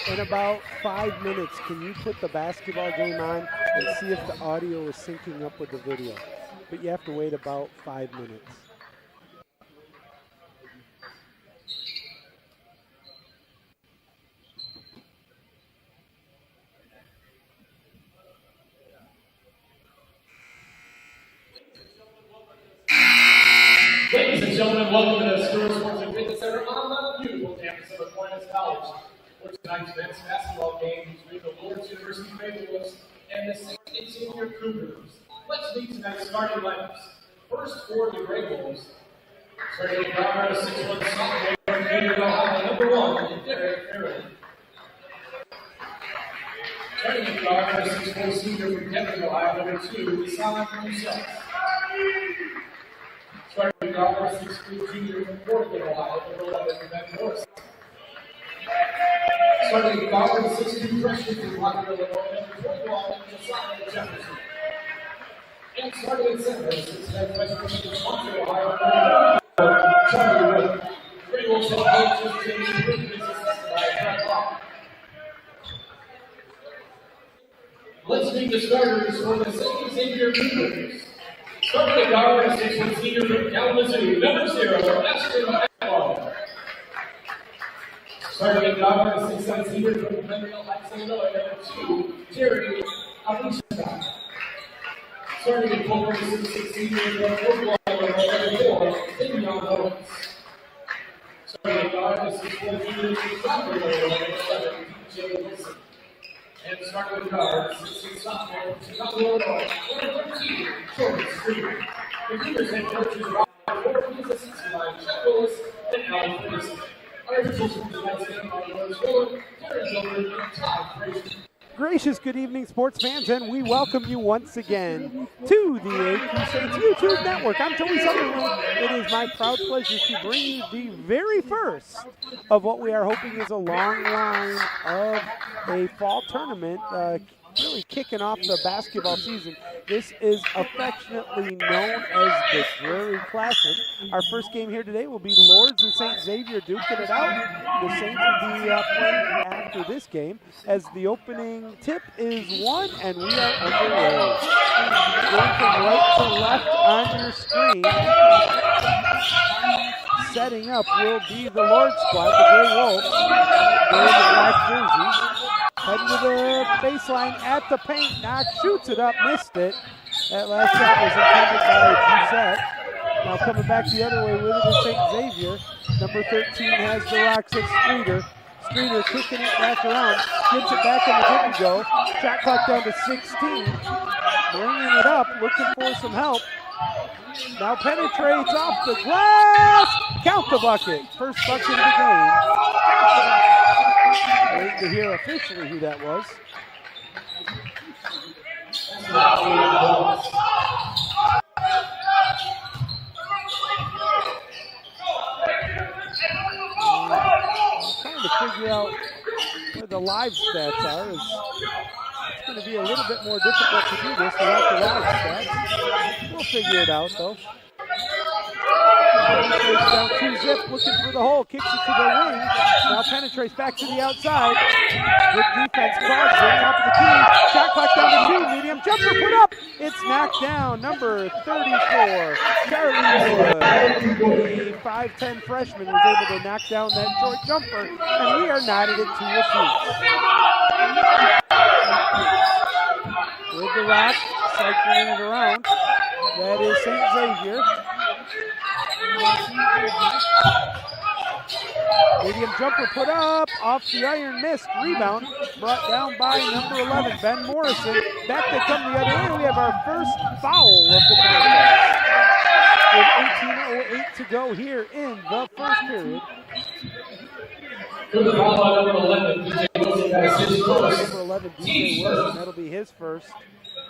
in about 5 minutes, can you put the basketball game on and see if the audio is syncing up with the video? But you have to wait about 5 minutes. Ladies and gentlemen, welcome to the Sturrus Center on the beautiful campus of Aquinas College. For tonight's men's basketball game between the Lourdes University Red and the St. Xavier Cougars. Let's meet tonight's starting lineups. First for the Grey Wolves. Starting at guard, 6'1" sophomore from Ohio, number 1, Derek Aaron. Starting at guard, 6'4" senior from Denver, Ohio, number 2, Sutherlin. Starting guard, 6'3" junior from Portland, Ohio, number 11, Ben Morrison. Starting guard, 6'2" freshman from Rockville, Illinois, number 21, Josiah Jefferson. And starting at center, 6'10" freshman from Rockville, Ohio, Charlie Wright. Grey Wolves head coach is James Lee, by Brett Locke. Let's meet the starters for the St. Xavier Cougars. Starting at guard, 6'1" senior from Kalamazoo, number 0, Aston Adler. Starting at guard, 6'7" senior from Glendale Heights, Illinois, number 2, Jerry Aquinas. Starting at forward, 6'6" senior from Oklahoma, number 4, Xavier Lourdes. Starting at guard, 6'4" junior from Sutherlin, number 7, DJ Wilson. And starting with guard, 6'6" sophomore from Chicago, Illinois, number 13, Jordan Streeter. The Cougars head coaches Rob Ford, assistants by Chuck Willis and Alan Ferguson. Our officials from tonight's game are Lourdes Miller, Darren Gilbert, and Todd Frazier. Gracious good evening, sports fans, and we welcome you once again to the AQSaints YouTube Network. I'm Tony Sutherlin. It is my proud pleasure to bring you the very first of what we are hoping is a long line of a fall tournament, really kicking off the basketball season. This is affectionately known as the Drury Classic. Our first game here today will be Lourdes and St. Xavier duking it out. The Saints will be playing after this game, as the opening tip is 1 and we are underway. Going from right to left on your screen. Setting up will be the Lourdes squad, the Grey Wolves, wearing the black jerseys. Heading to the baseline at the paint. Knox shoots it up, missed it. That last shot was intended by Doucette. Now coming back the other way with it is St. Xavier. Number 13 has the Rocks at Streeter. Streeter kicking it back around. Gets it back in the give and go. Shot clock down to 16. Bringing it up, looking for some help. Now penetrates off the glass. Count the bucket. First bucket of the game. Waiting to hear officially who that was. I'm trying to figure out where the live stats are. It's going to be a little bit more difficult to do this without the live stats. We'll figure it out though. Down 2-zip, looking for the hole, kicks it to the wing. Now penetrates back to the outside. Good defense, clogs it, top of the key. Shot clock down to 2, medium jumper put up. It's knocked down, number 34, Charlie Wood. The 5'10" freshman was able to knock down that short jumper, and we are knotted at 2 apiece. With the Rock, cycling it around. That is St. Xavier. Medium jumper put up, off the iron, missed, rebound, brought down by number 11, Ben Morrison. Back they come the other way. We have our first foul of the contest. With 18:08 to go here in the first period. Number 11, DJ Wilson has his first. Number 11, DJ Wilson, that'll be his first,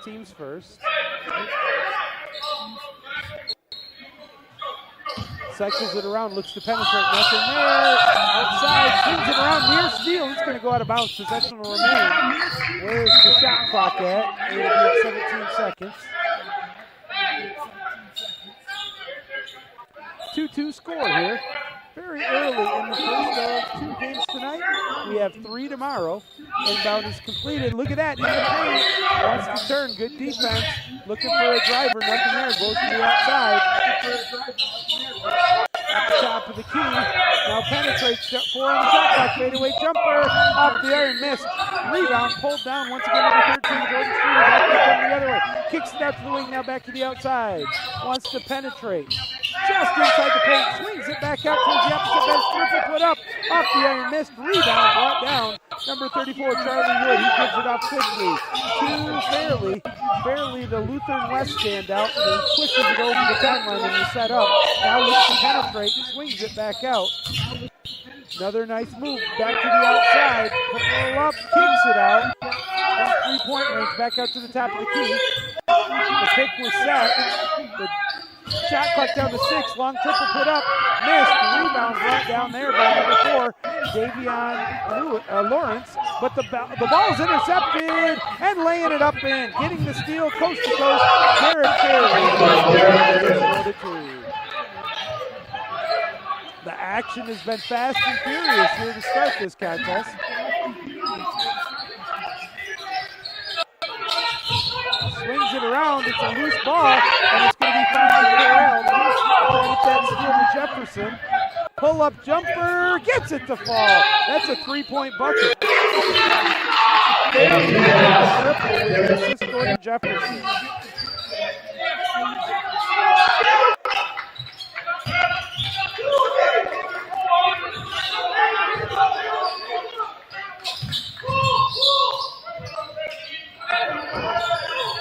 team's first. Cycles it around, looks to penetrate, nothing there. Outside, swings it around, near steal. It's going to go out of bounds. Possession will remain. Where's the shot clock at? It'll be at 17 seconds. 2-2 score here. very early in the first of 2 games tonight. We have 3 tomorrow. Inbound is completed. Look at that. In the paint. Wants to turn. Good defense. Looking for a driver. Nothing there. Goes to the outside. At the top of the key. Now penetrates. 4 on the shot clock. Fadeaway jumper. Off the iron. Missed. Rebound. Pulled down. Once again, number 13. Jordan Streeter. Back the other way. Kicks it out to the wing. Now back to the outside. Wants to penetrate. Just inside the paint, swings it back out towards the opposite bench. Triple put up, off the iron, missed. Rebound brought down. Number 34, Charlie Wood. He gives it off quickly to Fairley, the Lutheran West standout. He pushes it over the timeline and is set up. Now looks to penetrate, swings it back out. Another nice move, back to the outside. Pull up, kicks it out. From 3-point range, back out to the top of the key. The pick was set. The shot clock down to 6. Long triple put up. Missed. Rebound brought down there by number 4, Xavier Lawrence. But the ball's intercepted and laying it up in. Getting the steal coast to coast. Garrett Fairley. The action has been fast and furious here to start this contest. Swings it around, it's a loose ball, and it's going to be fouled by Corral. Trying to get that steal to Jefferson. Pull-up jumper, gets it to fall. That's a 3-point bucket. Triple with assist to Jefferson.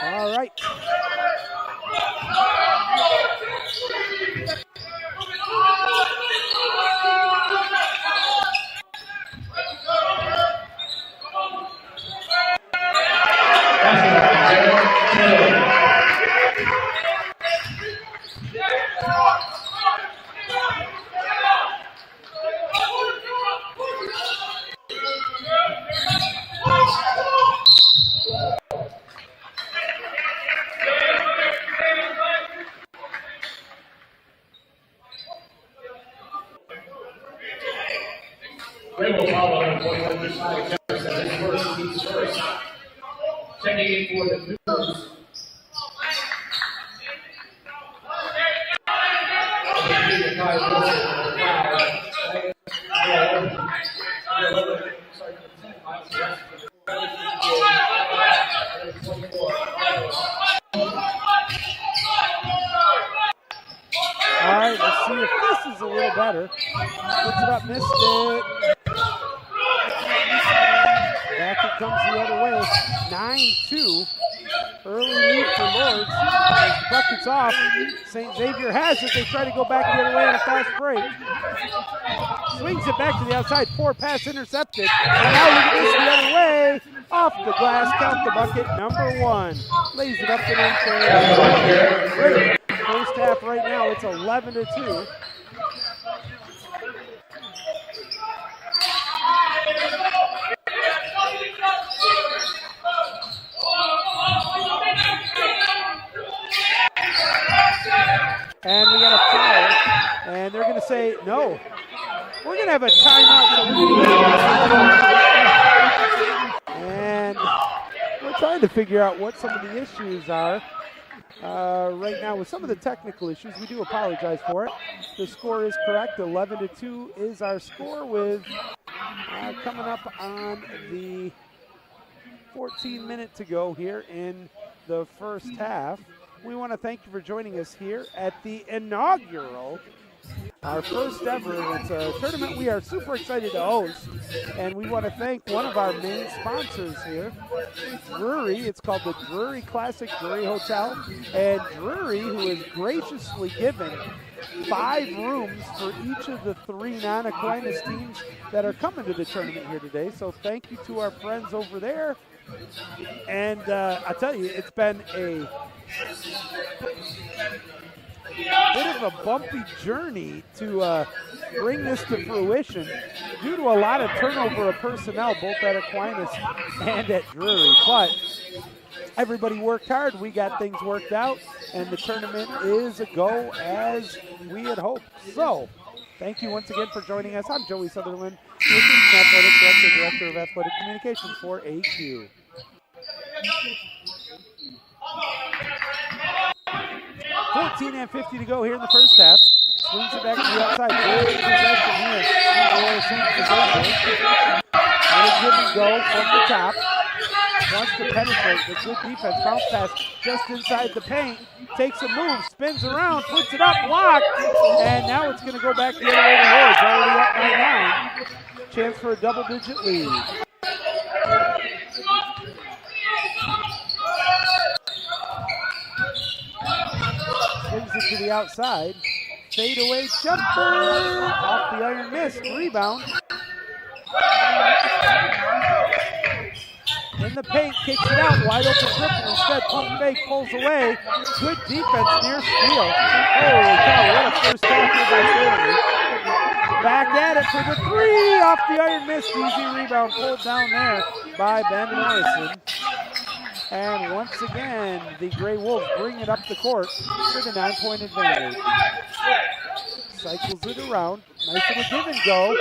All right. Checking in for the News. All right, let's see if this is a little better. Puts it up, missed it. Back it comes the other way. 9-2. Early lead for Lourdes. As the bucket's off. St. Xavier has it. They try to go back the other way on a fast break. Swings it back to the outside. Poor pass intercepted. And now look at this the other way. Off the glass. Count the bucket. Number 1. Lays it up and in for Wright. First half right now. It's 11-2. And we got a foul, and they're going to say, no, we're going to have a timeout. And we're trying to figure out what some of the issues are right now with some of the technical issues. We do apologize for it. The score is correct. 11-2 is our score with coming up on the 14 minutes to go here in the first half. We want to thank you for joining us here at the inaugural, our first ever. It's a tournament we are super excited to host, and we want to thank one of our main sponsors here, Drury. It's called the Drury Classic Drury Hotel, and Drury, who has graciously given 5 rooms for each of the 3 non-Aquinas teams that are coming to the tournament here today. So thank you to our friends over there. And I tell you, it's been a bit of a bumpy journey to bring this to fruition due to a lot of turnover of personnel, both at Aquinas and at Drury. But everybody worked hard. We got things worked out, and the tournament is a go as we had hoped. So Thank you once again for joining us. I'm Joey Sutherlin, Assistant Athletic Director, Director of Athletic Communications for AQ. 14:50 to go here in the first half. Swings it back to the outside. Good possession here for St. Xavier. Let it give and go from the top. Wants to penetrate with good defense. Bounce pass just inside the paint. Takes a move, spins around, puts it up, blocked. And now it's going to go back the other way to Lourdes. Already up by 9. Chance for a double-digit lead. Swings it to the outside. Fadeaway jumper. Off the iron, missed. Rebound. In the paint, kicks it out. Wide open triple. Instead, pump fake, pulls away. Good defense near steal. Holy cow, what a first half here by Drury. Back at it for the 3. Off the iron, missed. Easy rebound pulled down there by Ben Morrison. And once again, the Gray Wolves bring it up the court for the 9-point advantage. Cycles it around. Nice little give and go.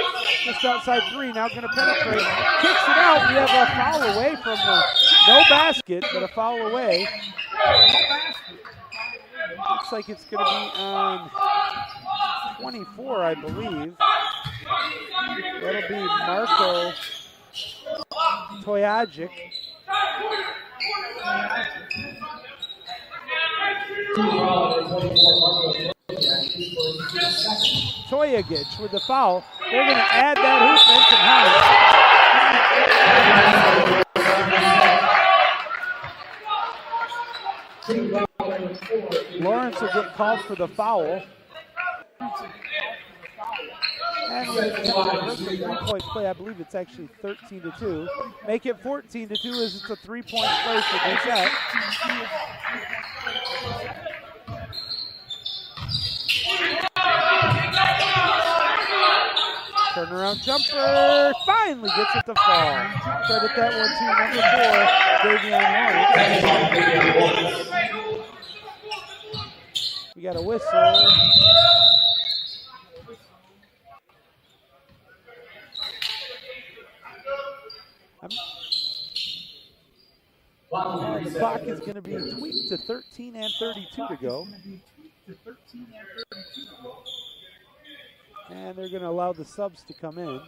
Just outside 3. Now going to penetrate. Kicks it out. We have a foul away from the, no basket, but a foul away. Looks like it's going to be on 24, I believe. That'll be Marco Toyajic. Toyagic with the foul. They're going to add that hoop and Lawrence will get called for the foul. And the three-point play, I believe it's actually 13-2. Make it 14-2 as it's a 3-point play for Doucette. Turnaround jumper, finally gets it to fall. Credit that one to number 4, Davion Lawrence. We got a whistle. The clock is going to be tweaked to 13 and 32 to go. And they're going to allow the subs to come in.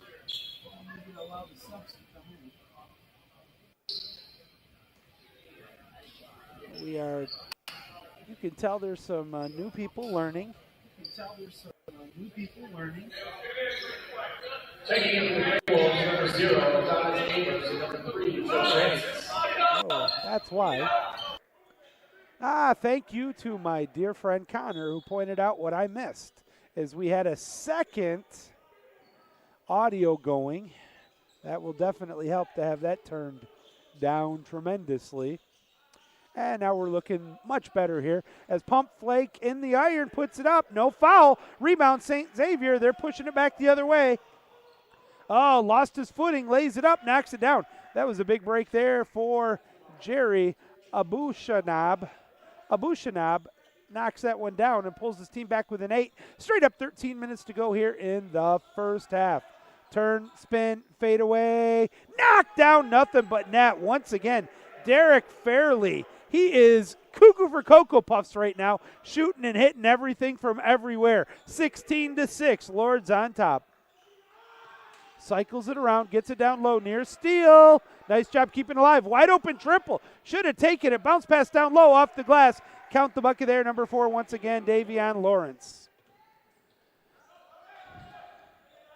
We are, you can tell there's some new people learning. Taking into the goal, number 0, Jonathan Abrams, number 3, Joe. Oh, that's why. Thank you to my dear friend Connor who pointed out what I missed. As we had a second audio going. That will definitely help to have that turned down tremendously. And now we're looking much better here as Pump Flake in the iron puts it up. No foul. Rebound St. Xavier. They're pushing it back the other way. Oh, lost his footing. Lays it up. Knocks it down. That was a big break there for Jerry Abushanab. Abushanab knocks that one down and pulls his team back with an 8. Straight up 13 minutes to go here in the first half. Turn, spin, fade away. Knock down, nothing but net. Once again, Derek Fairley. He is cuckoo for Cocoa Puffs right now, shooting and hitting everything from everywhere. 16-6, Lourdes on top. Cycles it around, gets it down low, near steal. Nice job keeping it alive. Wide open triple. Should have taken it. Bounce pass down low off the glass. Count the bucket there. Number 4 once again, Davion Lawrence.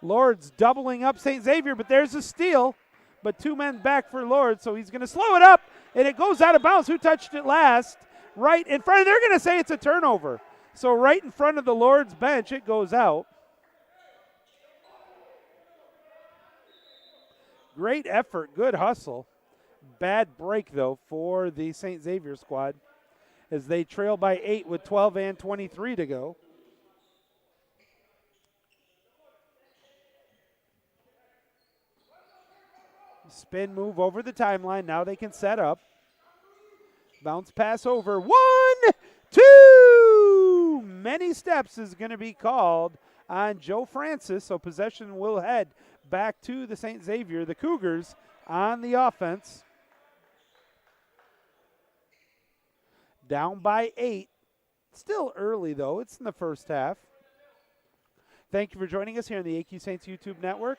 Lourdes doubling up St. Xavier, but there's a steal. But 2 men back for Lourdes, so he's going to slow it up, and it goes out of bounds. Who touched it last? Right in front. They're going to say it's a turnover. So right in front of the Lourdes bench, it goes out. Great effort, good hustle. Bad break, though, for the St. Xavier squad as they trail by 8 with 12 and 23 to go. Spin move over the timeline. Now they can set up. Bounce pass over. 1, 2. Many steps is going to be called on Joe Francis, so possession will head back to the St. Xavier. The Cougars on the offense. Down by 8. Still early, though. It's in the first half. Thank you for joining us here on the AQSaints YouTube Network.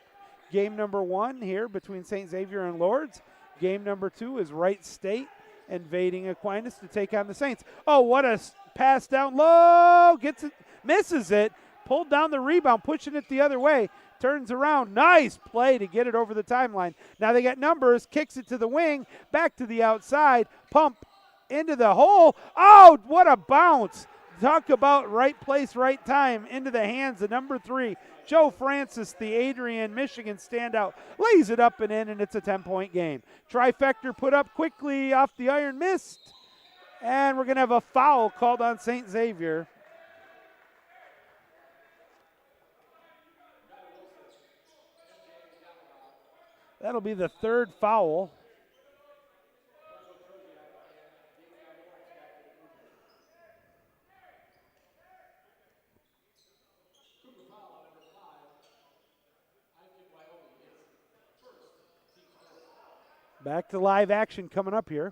Game number 1 here between St. Xavier and Lourdes. Game number 2 is Wright State invading Aquinas to take on the Saints. Oh, what a pass down low. Gets it, misses it. Pulled down the rebound, pushing it the other way. Turns around. Nice play to get it over the timeline. Now they got numbers. Kicks it to the wing. Back to the outside. Pump into the hole. Oh, what a bounce. Talk about right place, right time. Into the hands of number 3, Joe Francis, the Adrian, Michigan standout. Lays it up and in, and it's a 10-point game. Trifecta put up quickly off the iron, missed. And we're going to have a foul called on St. Xavier. That'll be the 3rd foul. Back to live action coming up here.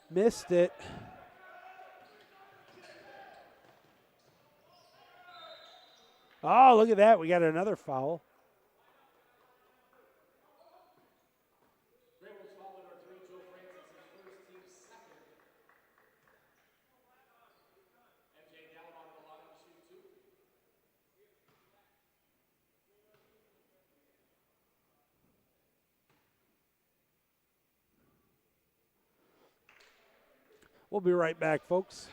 Missed it. Oh, look at that. We got another foul. We'll be right back, folks.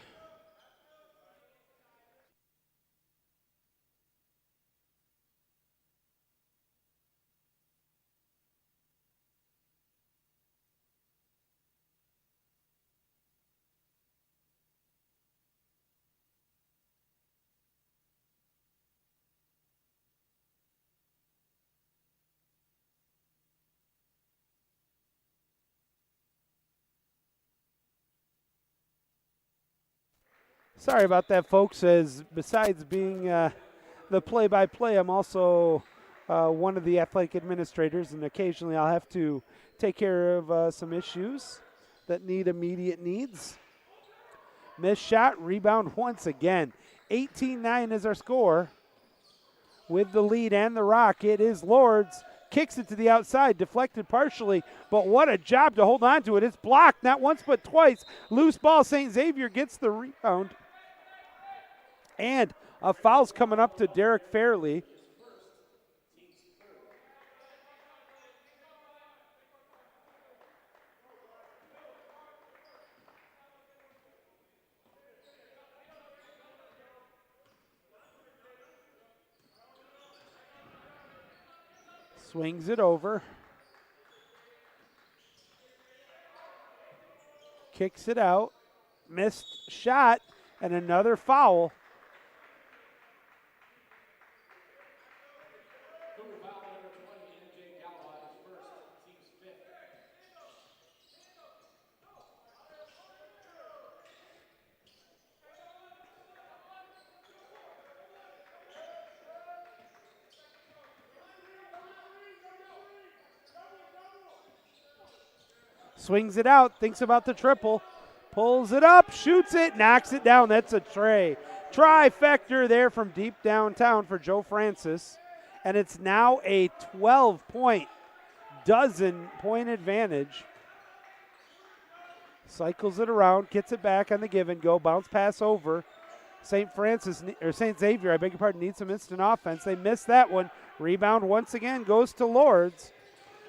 Sorry about that, folks, as besides being the play-by-play, I'm also one of the athletic administrators, and occasionally I'll have to take care of some issues that need immediate needs. Missed shot, rebound once again. 18-9 is our score. With the lead and the rock, it is Lourdes. Kicks it to the outside, deflected partially, but what a job to hold on to it. It's blocked, not once but twice. Loose ball, St. Xavier gets the rebound. And a foul's coming up to Derek Fairley. Swings it over. Kicks it out. Missed shot and another foul. Swings it out, thinks about the triple, pulls it up, shoots it, knocks it down. That's a tray. Trifecta there from deep downtown for Joe Francis. And it's now a 12-point, dozen-point advantage. Cycles it around, gets it back on the give and go, bounce pass over. St. Xavier, I beg your pardon, needs some instant offense. They missed that one. Rebound once again goes to Lourdes.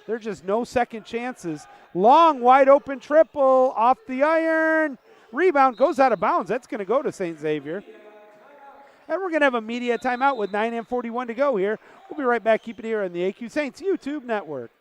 There's just no second chances. Long, wide open triple off the iron. Rebound goes out of bounds. That's going to go to St. Xavier. And we're going to have a media timeout with 9:41 to go here. We'll be right back. Keep it here on the AQSaints YouTube Network.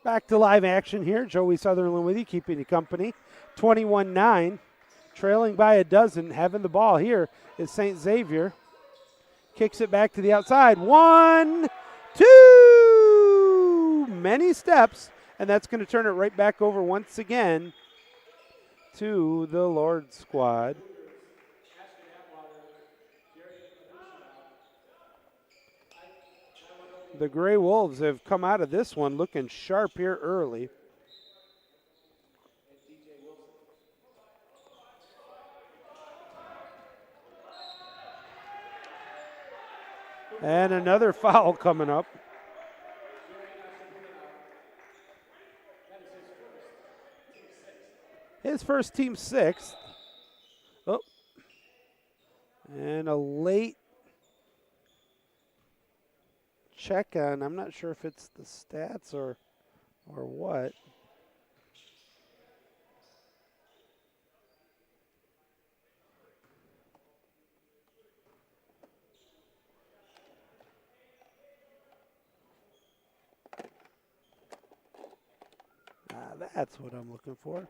Back to live action here. Joey Sutherlin with you, keeping you company. 21-9, trailing by a dozen. Having the ball here is St. Xavier. Kicks it back to the outside. 1, 2, many steps, and that's going to turn it right back over once again to the Lourdes squad. The Gray Wolves have come out of this one looking sharp here early. And another foul coming up. His first, team sixth. Oh. And a late check on, I'm not sure if it's the stats or what. That's what I'm looking for.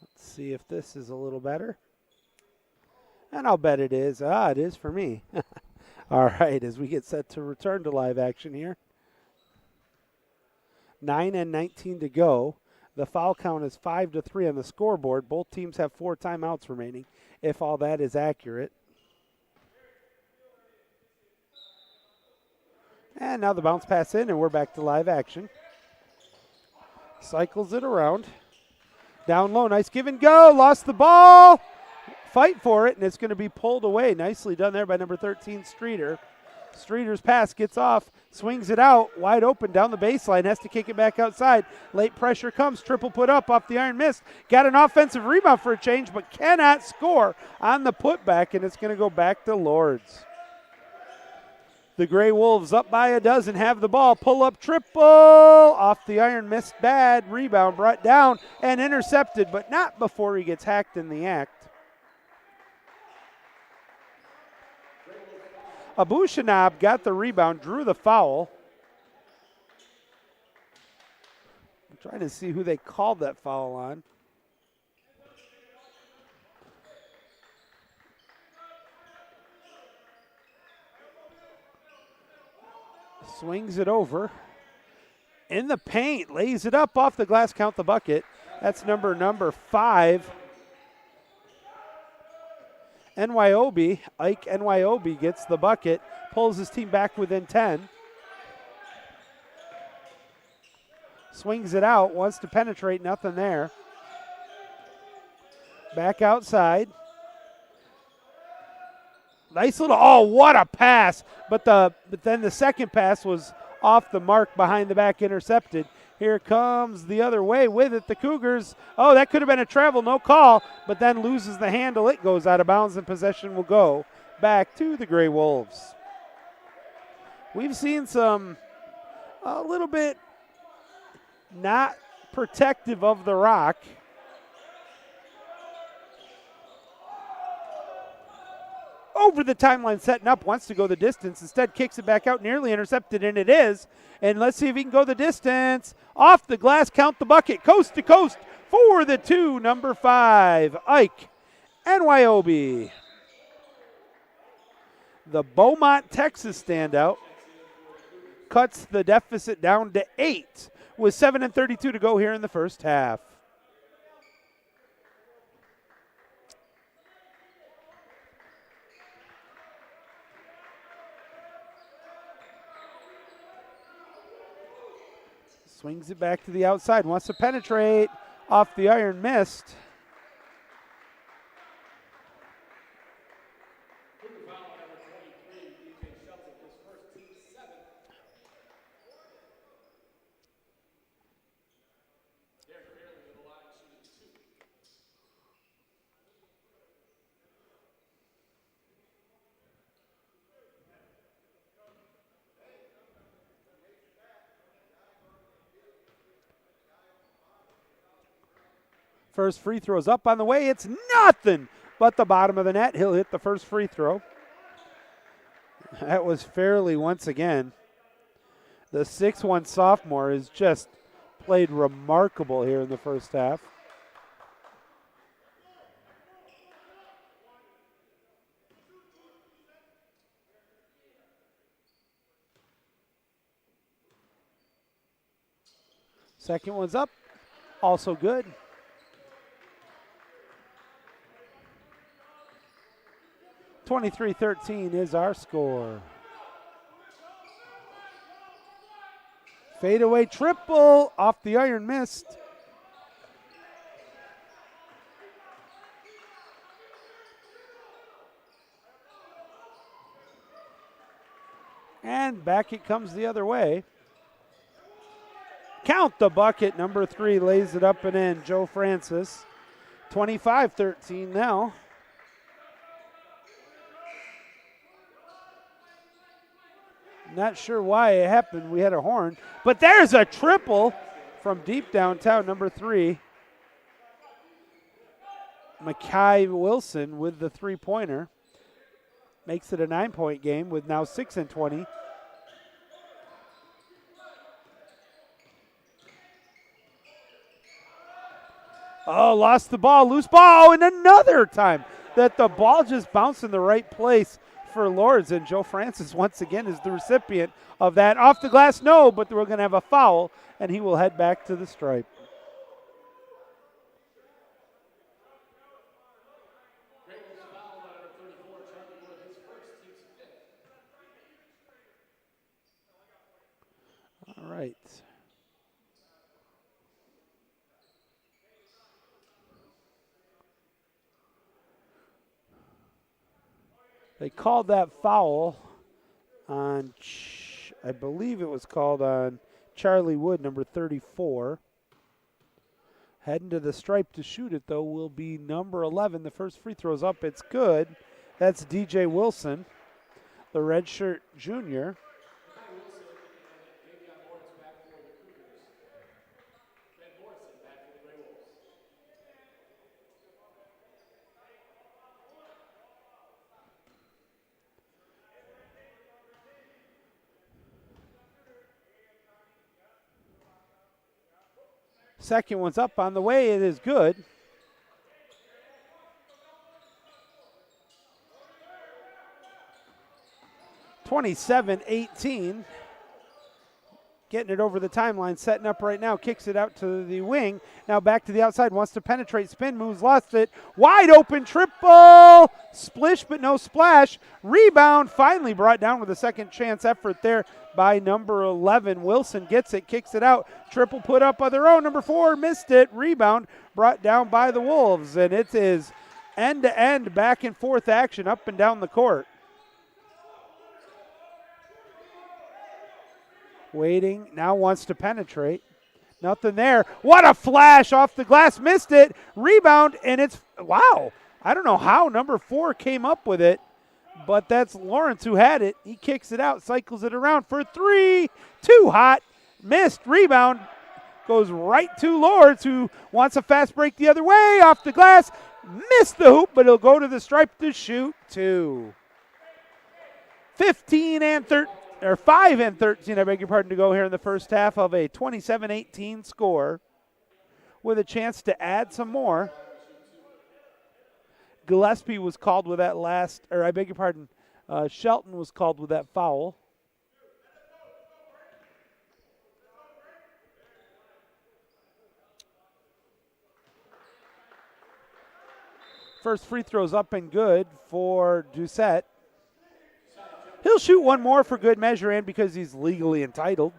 Let's see if this is a little better. And I'll bet it is. It is for me. All right, as we get set to return to live action here. 9:19 to go. The foul count is 5-3 on the scoreboard. Both teams have 4 timeouts remaining, if all that is accurate. And now the bounce pass in, and we're back to live action. Cycles it around. Down low, nice give and go. Lost the ball. Fight for it, and it's going to be pulled away. Nicely done there by number 13, Streeter. Streeter's pass gets off, swings it out, wide open down the baseline, has to kick it back outside. Late pressure comes, triple put up off the iron miss. Got an offensive rebound for a change, but cannot score on the putback, and it's going to go back to Lourdes. The Gray Wolves up by a dozen, have the ball, pull up triple, off the iron, missed bad, rebound brought down and intercepted, but not before he gets hacked in the act. Abushanab got the rebound, drew the foul. I'm trying to see who they called that foul on. Swings it over. In the paint, lays it up off the glass, count the bucket. That's number 5. NYOB, Ike NYOB gets the bucket, pulls his team back within 10. Swings it out, wants to penetrate, nothing there. Back outside. Nice little, what a pass. But then the second pass was off the mark, behind the back, intercepted. Here comes the other way with it, the Cougars. That could have been a travel, no call, but then loses the handle. It goes out of bounds, and possession will go back to the Gray Wolves. We've seen a little bit not protective of the rock. Over the timeline, setting up, wants to go the distance. Instead, kicks it back out, nearly intercepted, and it is. And let's see if he can go the distance. Off the glass, count the bucket, coast to coast for the 2, number 5, Ike NYOB. The Beaumont, Texas standout cuts the deficit down to 8 with 7:32 to go here in the first half. Swings it back to the outside, wants to penetrate, off the iron, missed. First free throw's up on the way. It's nothing but the bottom of the net. He'll hit the first free throw. That was Fairley once again. The 6'1 sophomore has just played remarkable here in the first half. Second one's up, also good. (23-13) is our score. Fadeaway triple off the iron, missed. And back it comes the other way. Count the bucket. Number 3 lays it up and in. Joe Francis. 25-13 now. Not sure why it happened. We had a horn. But there's a triple from deep downtown, number 3. Makai Wilson with the three-pointer. Makes it a 9-point game with now 6 and 20. Oh, lost the ball, loose ball, and another time that the ball just bounced in the right place for Lourdes, and Joe Francis once again is the recipient of that. Off the glass, no, but we're going to have a foul, and he will head back to the stripe. All right. They called that foul on, I believe it was called on Charlie Wood, number 34. Heading to the stripe to shoot it, though, will be number 11. The first free throw's up. It's good. That's DJ Wilson, the redshirt junior. Second one's up on the way. It is good. (27-18). Getting it over the timeline, setting up right now, kicks it out to the wing. Now back to the outside, wants to penetrate, spin moves, lost it. Wide open triple, splish but no splash. Rebound finally brought down with a second chance effort there by number 11. Wilson gets it, kicks it out. Triple put up on their own. Number 4 missed it. Rebound brought down by the Wolves, and it is end-to-end back and forth action up and down the court. Waiting, now wants to penetrate. Nothing there. What a flash off the glass, missed it. Rebound, and it's, wow. I don't know how number 4 came up with it, but that's Lawrence who had it. He kicks it out, cycles it around for 3. Too hot, missed. Rebound goes right to Lourdes, who wants a fast break the other way. Off the glass, missed the hoop, but he'll go to the stripe to shoot 2. 5 and 13, I beg your pardon, to go here in the first half of a 27-18 score with a chance to add some more. Gillespie was called with that last, or I beg your pardon, Shelton was called with that foul. First free throw's up and good for Doucette. He'll shoot one more for good measure and because he's legally entitled.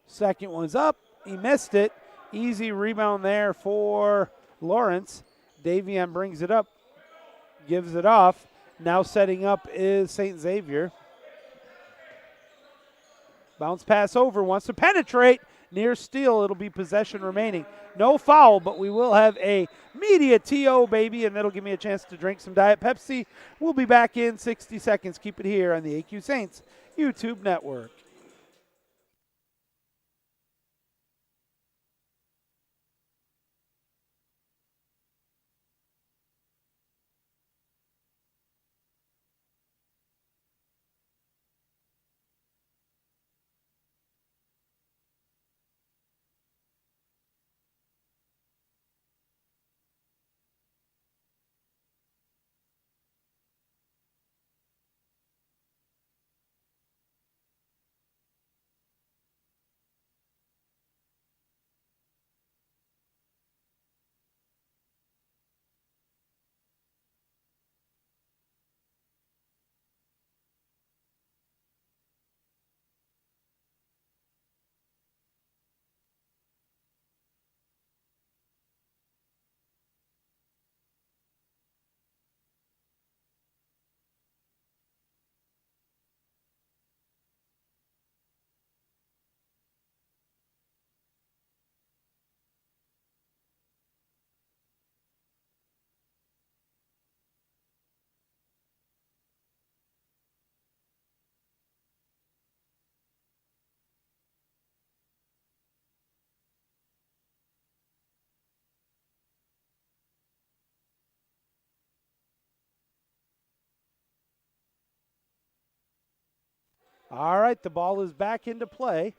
Second one's up. He missed it. Easy rebound there for Lawrence. Davion brings it up, gives it off. Now setting up is St. Xavier. Bounce pass over, wants to penetrate. Near steal, it'll be possession remaining. No foul, but we will have a media TO, baby, and that'll give me a chance to drink some Diet Pepsi. We'll be back in 60 seconds. Keep it here on the AQSaints YouTube Network. All right, the ball is back into play.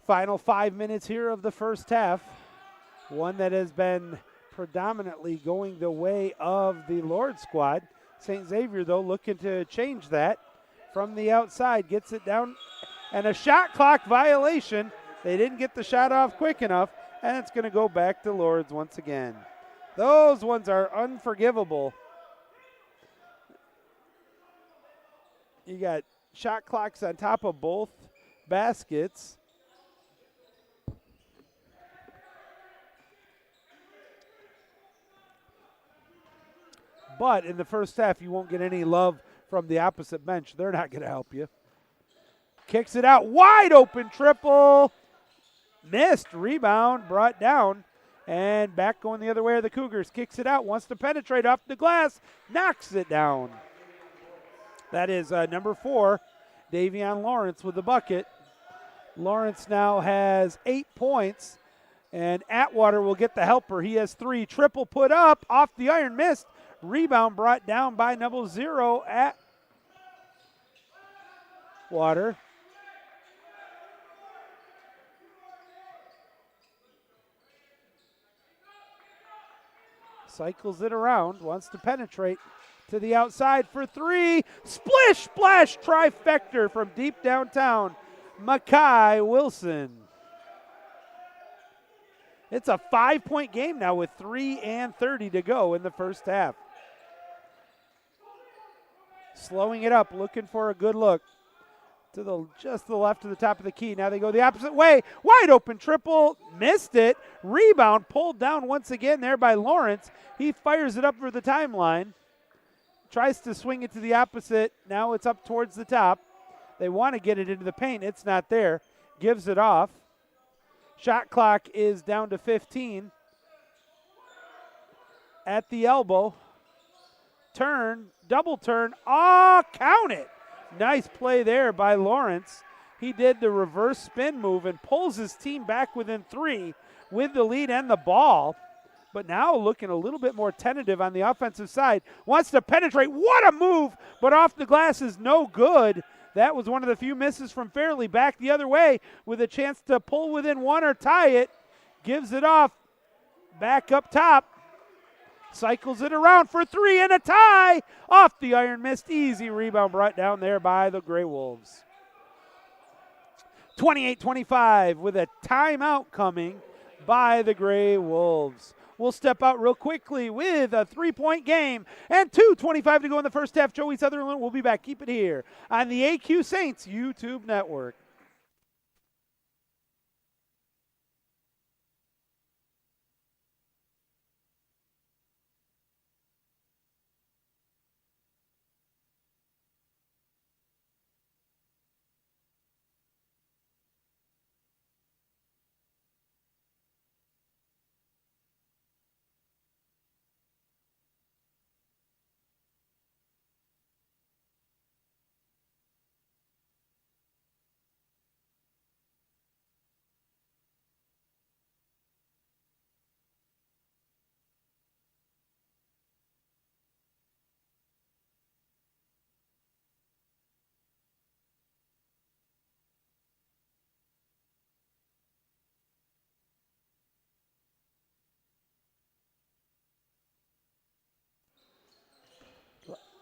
Final 5 minutes here of the first half. One that has been predominantly going the way of the Lourdes squad. St. Xavier, though, looking to change that from the outside. Gets it down, and a shot clock violation. They didn't get the shot off quick enough, and it's going to go back to Lourdes once again. Those ones are unforgivable. You got shot clocks on top of both baskets. But in the first half, you won't get any love from the opposite bench. They're not going to help you. Kicks it out. Wide open triple. Missed. Rebound. Brought down. And back going the other way are the Cougars. Kicks it out. Wants to penetrate off the glass. Knocks it down. That is number 4, Davion Lawrence with the bucket. Lawrence now has 8 points. And Atwater will get the helper. He has 3. Triple put up. Off the iron. Missed. Rebound brought down by number 0 Atwater. Cycles it around. Wants to penetrate to the outside for 3. Splish, splash, trifecta from deep downtown. Makai Wilson. It's a 5-point game now with 3:30 to go in the first half. Slowing it up, looking for a good look. To just the left of the top of the key. Now they go the opposite way. Wide open triple. Missed it. Rebound pulled down once again there by Lawrence. He fires it up for the timeline. Tries to swing it to the opposite. Now it's up towards the top. They want to get it into the paint. It's not there. Gives it off. Shot clock is down to 15. At the elbow. Turn. Double turn. Oh, count it. Nice play there by Lawrence. He did the reverse spin move and pulls his team back within 3 with the lead and the ball. But now looking a little bit more tentative on the offensive side. Wants to penetrate. What a move! But off the glass is no good. That was one of the few misses from Fairley. Back the other way with a chance to pull within 1 or tie it. Gives it off. Back up top. Cycles it around for 3 and a tie. Off the iron, missed. Easy rebound brought down there by the Gray Wolves. 28-25 with a timeout coming by the Gray Wolves. We'll step out real quickly with a 3-point game and 2:25 to go in the first half. Joey Sutherlin will be back. Keep it here on the AQSaints YouTube Network.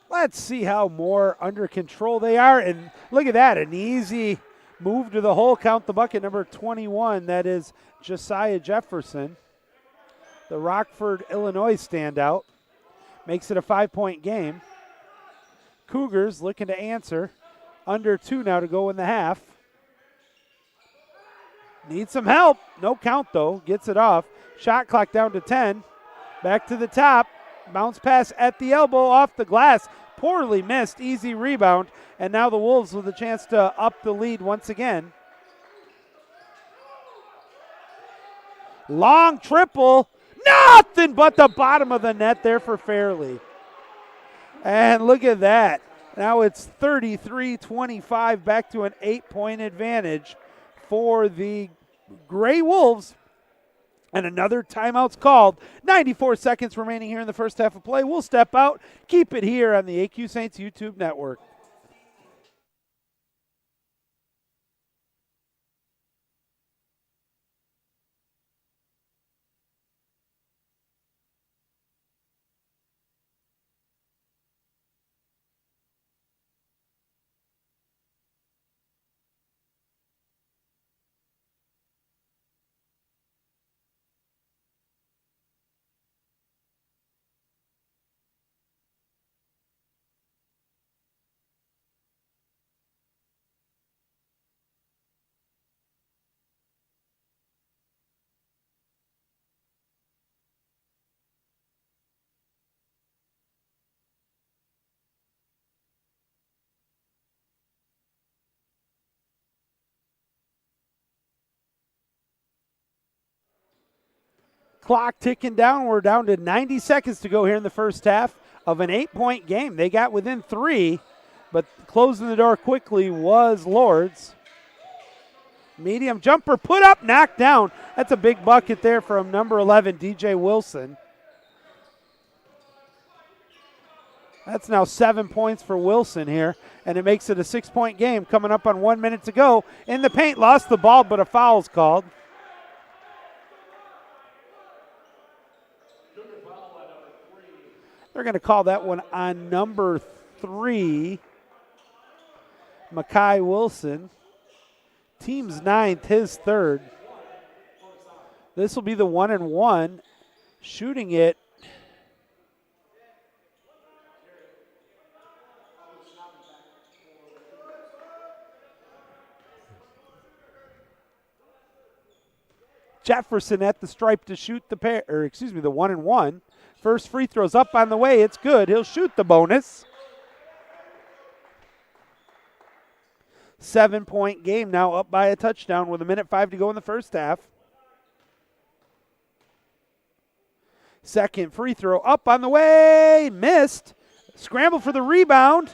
Let's see how more under control they are. And look at that, an easy move to the hole. Count the bucket, number 21. That is Josiah Jefferson, the Rockford, Illinois standout. Makes it a 5-point game. Cougars looking to answer. Under 2 now to go in the half. Needs some help. No count, though. Gets it off. Shot clock down to 10. Back to the top. Bounce pass at the elbow off the glass. Poorly missed. Easy rebound. And now the Wolves with a chance to up the lead once again. Long triple. Nothing but the bottom of the net there for Fairley. And look at that. Now it's 33-25, back to an 8-point advantage for the Gray Wolves. And another timeout's called. 94 seconds remaining here in the first half of play. We'll step out. Keep it here on the AQSaints YouTube Network. Clock ticking down. We're down to 90 seconds to go here in the first half of an 8-point game. They got within 3, but closing the door quickly was Lourdes. Medium jumper put up, knocked down. That's a big bucket there from number 11, DJ Wilson. That's now 7 points for Wilson here, and it makes it a 6-point game coming up on 1 minute to go. In the paint, lost the ball, but a foul's called. They're going to call that one on number 3, Makai Wilson. Team's 9th, his 3rd. This will be the 1-and-1. Shooting it. Jefferson at the stripe to shoot the the 1-and-1. First free throw's up on the way. It's good. He'll shoot the bonus. 7-point game now, up by a touchdown with 1:05 to go in the first half. Second free throw up on the way. Missed. Scramble for the rebound.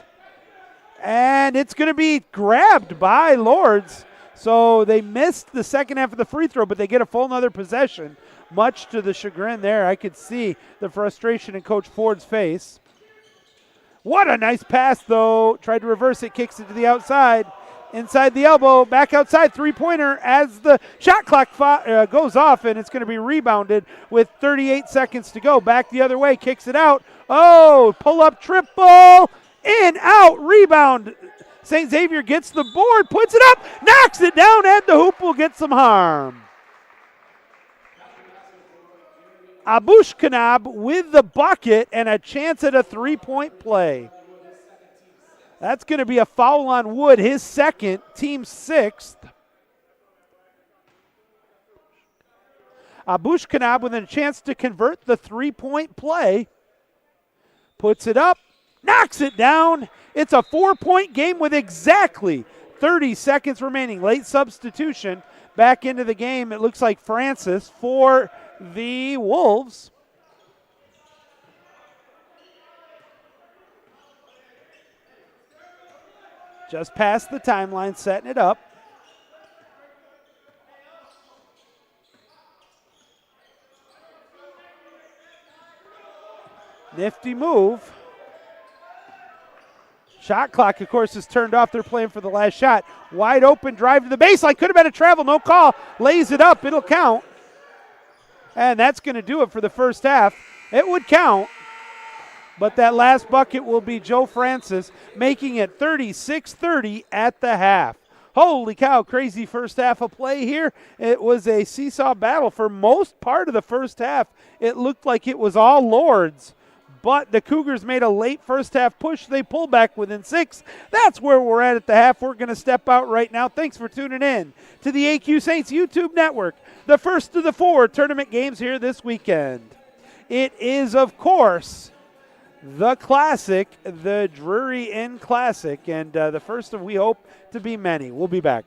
And it's going to be grabbed by Lourdes. So they missed the second half of the free throw, but they get a full another possession. Much to the chagrin there. I could see the frustration in Coach Ford's face. What a nice pass, though. Tried to reverse it, kicks it to the outside. Inside the elbow, back outside, three-pointer as the shot clock goes off, and it's going to be rebounded with 38 seconds to go. Back the other way, kicks it out. Oh, pull-up triple, in, out, rebound. St. Xavier gets the board, puts it up, knocks it down, and the hoop will get some harm. Abushkanab with the bucket and a chance at a three-point play. That's going to be a foul on Wood, his second, team 6th. Abushkanab with a chance to convert the three-point play. Puts it up, knocks it down. It's a 4-point game with exactly 30 seconds remaining. Late substitution back into the game. It looks like Francis for the Wolves. Just past the timeline, setting it up. Nifty move. Shot clock, of course, is turned off. They're playing for the last shot. Wide open drive to the baseline. Could have been a travel, no call. Lays it up, it'll count. And that's going to do it for the first half. It would count. But that last bucket will be Joe Francis, making it 36-30 at the half. Holy cow, crazy first half of play here. It was a seesaw battle for most part of the first half. It looked like it was all Lourdes, but the Cougars made a late first half push. They pull back within 6. That's where we're at the half. We're going to step out right now. Thanks for tuning in to the AQSaints YouTube Network, the first of the 4 tournament games here this weekend. It is, of course, the Classic, the Drury Classic, and the first of, we hope, to be many. We'll be back.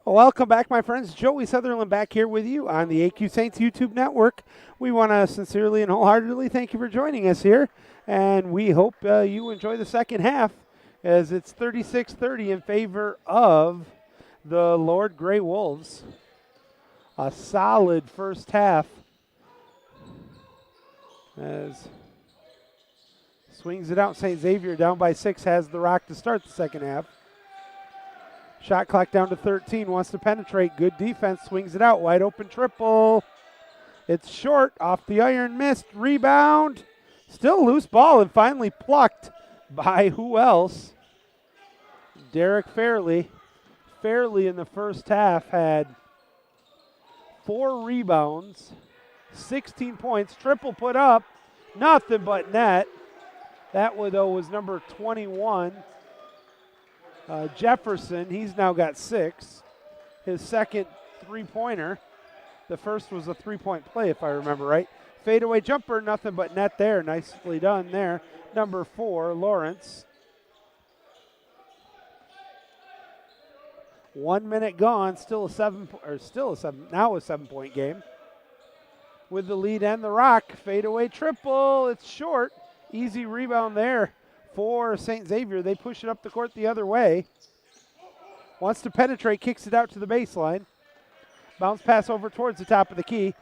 Welcome back, my friends. Joey Sutherlin back here with you on the AQSaints YouTube Network. We want to sincerely and wholeheartedly thank you for joining us here, and we hope you enjoy the second half as it's 36-30 in favor of the Lourdes Grey Wolves. A solid first half as swings it out. St. Xavier down by 6 has the rock to start the second half. Shot clock down to 13, wants to penetrate. Good defense, swings it out. Wide open triple. It's short, off the iron, missed. Rebound. Still loose ball and finally plucked by who else? Derek Fairley. Fairley in the first half had 4 rebounds, 16 points. Triple put up, nothing but net. That one, though, was number 21. Jefferson, he's now got 6. His second three-pointer. The first was a three-point play, if I remember right. Fadeaway jumper, nothing but net there. Nicely done there. Number 4, Lawrence. 1 minute gone, now a 7-point game. With the lead and the rock, fadeaway triple, it's short. Easy rebound there for St. Xavier. They push it up the court the other way. Wants to penetrate, kicks it out to the baseline. Bounce pass over towards the top of the key.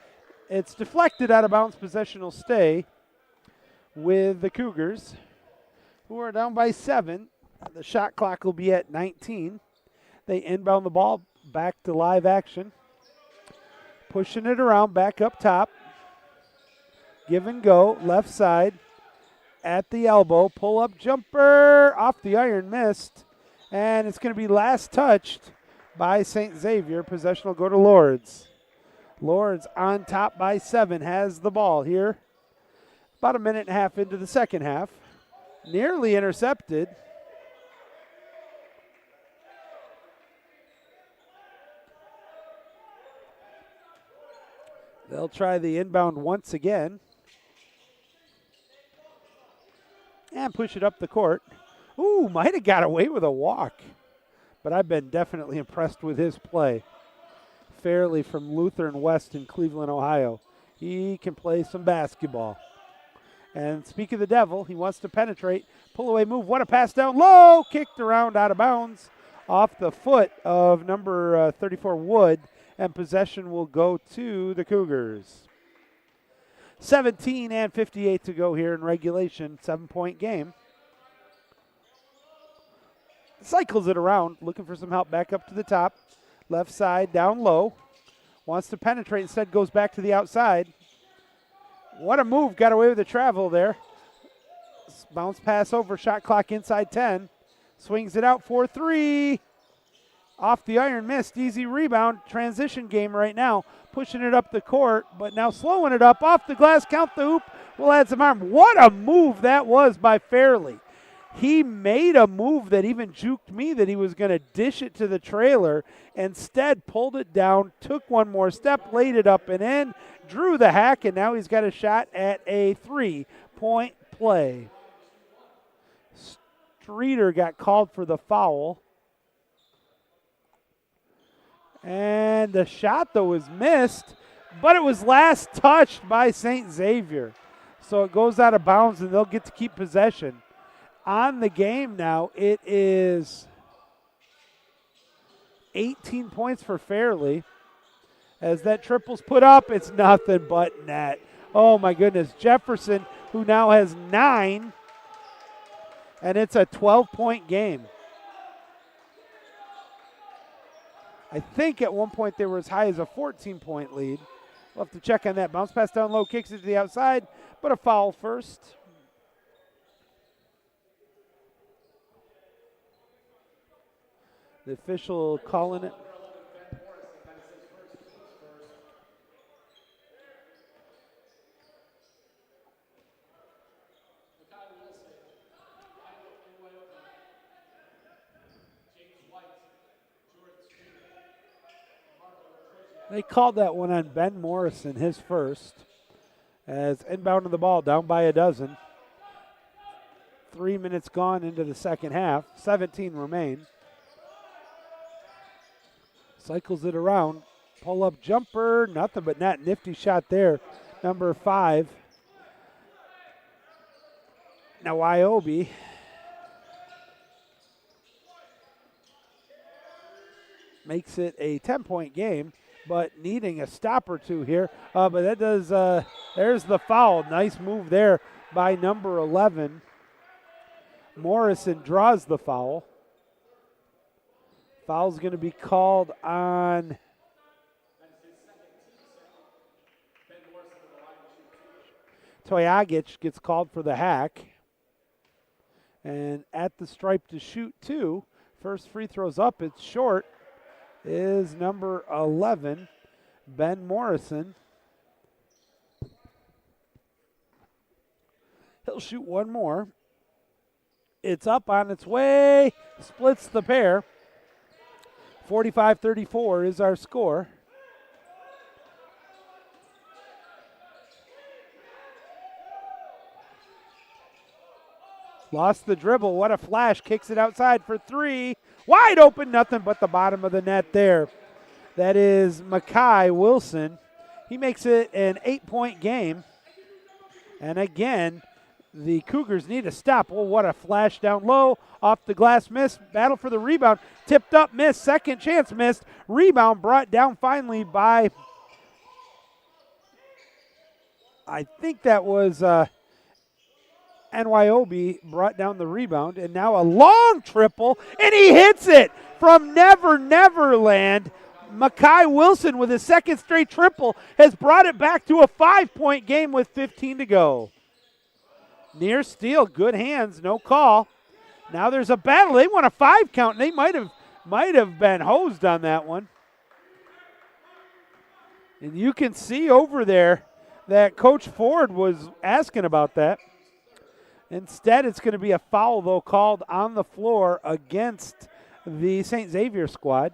It's deflected out of bounds. Possession will stay with the Cougars, who are down by 7. The shot clock will be at 19. They inbound the ball back to live action. Pushing it around, back up top. Give and go, left side. At the elbow, pull-up jumper, off the iron, missed. And it's going to be last touched by St. Xavier. Possession will go to Lourdes. Lourdes on top by 7, has the ball here. About a minute and a half into the second half. Nearly intercepted. They'll try the inbound once again. And push it up the court. Ooh, might have got away with a walk. But I've been definitely impressed with his play. Fairley from Lutheran West in Cleveland, Ohio. He can play some basketball. And speak of the devil, he wants to penetrate. Pull away move. What a pass down low. Kicked around out of bounds. Off the foot of number 34 Wood. And possession will go to the Cougars. 17 and 58 to go here in regulation. 7-point game. Cycles it around, looking for some help back up to the top. Left side, down low. Wants to penetrate, instead goes back to the outside. What a move, got away with the travel there. Bounce pass over, shot clock inside 10. Swings it out for 3. Off the iron, missed. Easy rebound. Transition game right now. Pushing it up the court, but now slowing it up. Off the glass, count the hoop. We'll add some arm. What a move that was by Fairley. He made a move that even juked me that he was going to dish it to the trailer. Instead, pulled it down, took one more step, laid it up and in, drew the hack, and now he's got a shot at a 3-point play. Streeter got called for the foul. And the shot, though, was missed, but it was last touched by St. Xavier. So it goes out of bounds, and they'll get to keep possession. On the game now, it is 18 points for Fairley. As that triple's put up, it's nothing but net. Oh, my goodness. Jefferson, who now has 9, and it's a 12-point game. I think at one point they were as high as a 14-point lead. We'll have to check on that. Bounce pass down low, kicks it to the outside, but a foul first. The official calling it. They called that one on Ben Morrison, his first, as inbounding the ball down by a dozen. 3 minutes gone into the second half. 17 remain. Cycles it around. Pull-up jumper, nothing but net. Nifty shot there. Number 5. Now Wyobe. Makes it a 10-point game, but needing a stop or two here. But that does, there's the foul. Nice move there by number 11. Morrison draws the foul. Foul's going to be called on Toyagic, gets called for the hack. And at the stripe to shoot 2. First free throw's up, it's short, is number 11, Ben Morrison. He'll shoot one more. It's up on its way, splits the pair. 45-34 is our score. Lost the dribble. What a flash. Kicks it outside for 3. Wide open. Nothing but the bottom of the net there. That is Makai Wilson. He makes it an 8-point game. And again, the Cougars need a stop. Oh, what a flash down low. Off the glass, missed. Battle for the rebound. Tipped up, missed. Second chance, missed. Rebound brought down finally by, I think that was NYOB brought down the rebound, and now a long triple, and he hits it from Neverland. Makai Wilson with his second straight triple has brought it back to a 5-point game with 15 to go. Near steal, good hands, no call. Now there's a battle. They want a 5 count, and they might have been hosed on that one. And you can see over there that Coach Ford was asking about that. Instead, it's going to be a foul, though, called on the floor against the St. Xavier squad,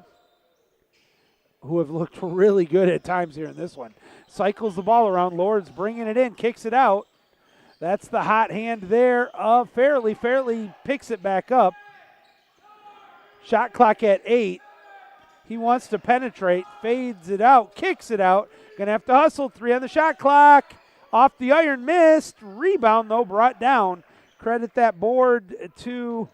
who have looked really good at times here in this one. Cycles the ball around. Lourdes bringing it in, kicks it out. That's the hot hand there of Fairley. Fairley picks it back up. Shot clock at 8. He wants to penetrate, fades it out, kicks it out. Going to have to hustle. 3 on the shot clock. Off the iron, missed. Rebound, though, brought down. Credit that board to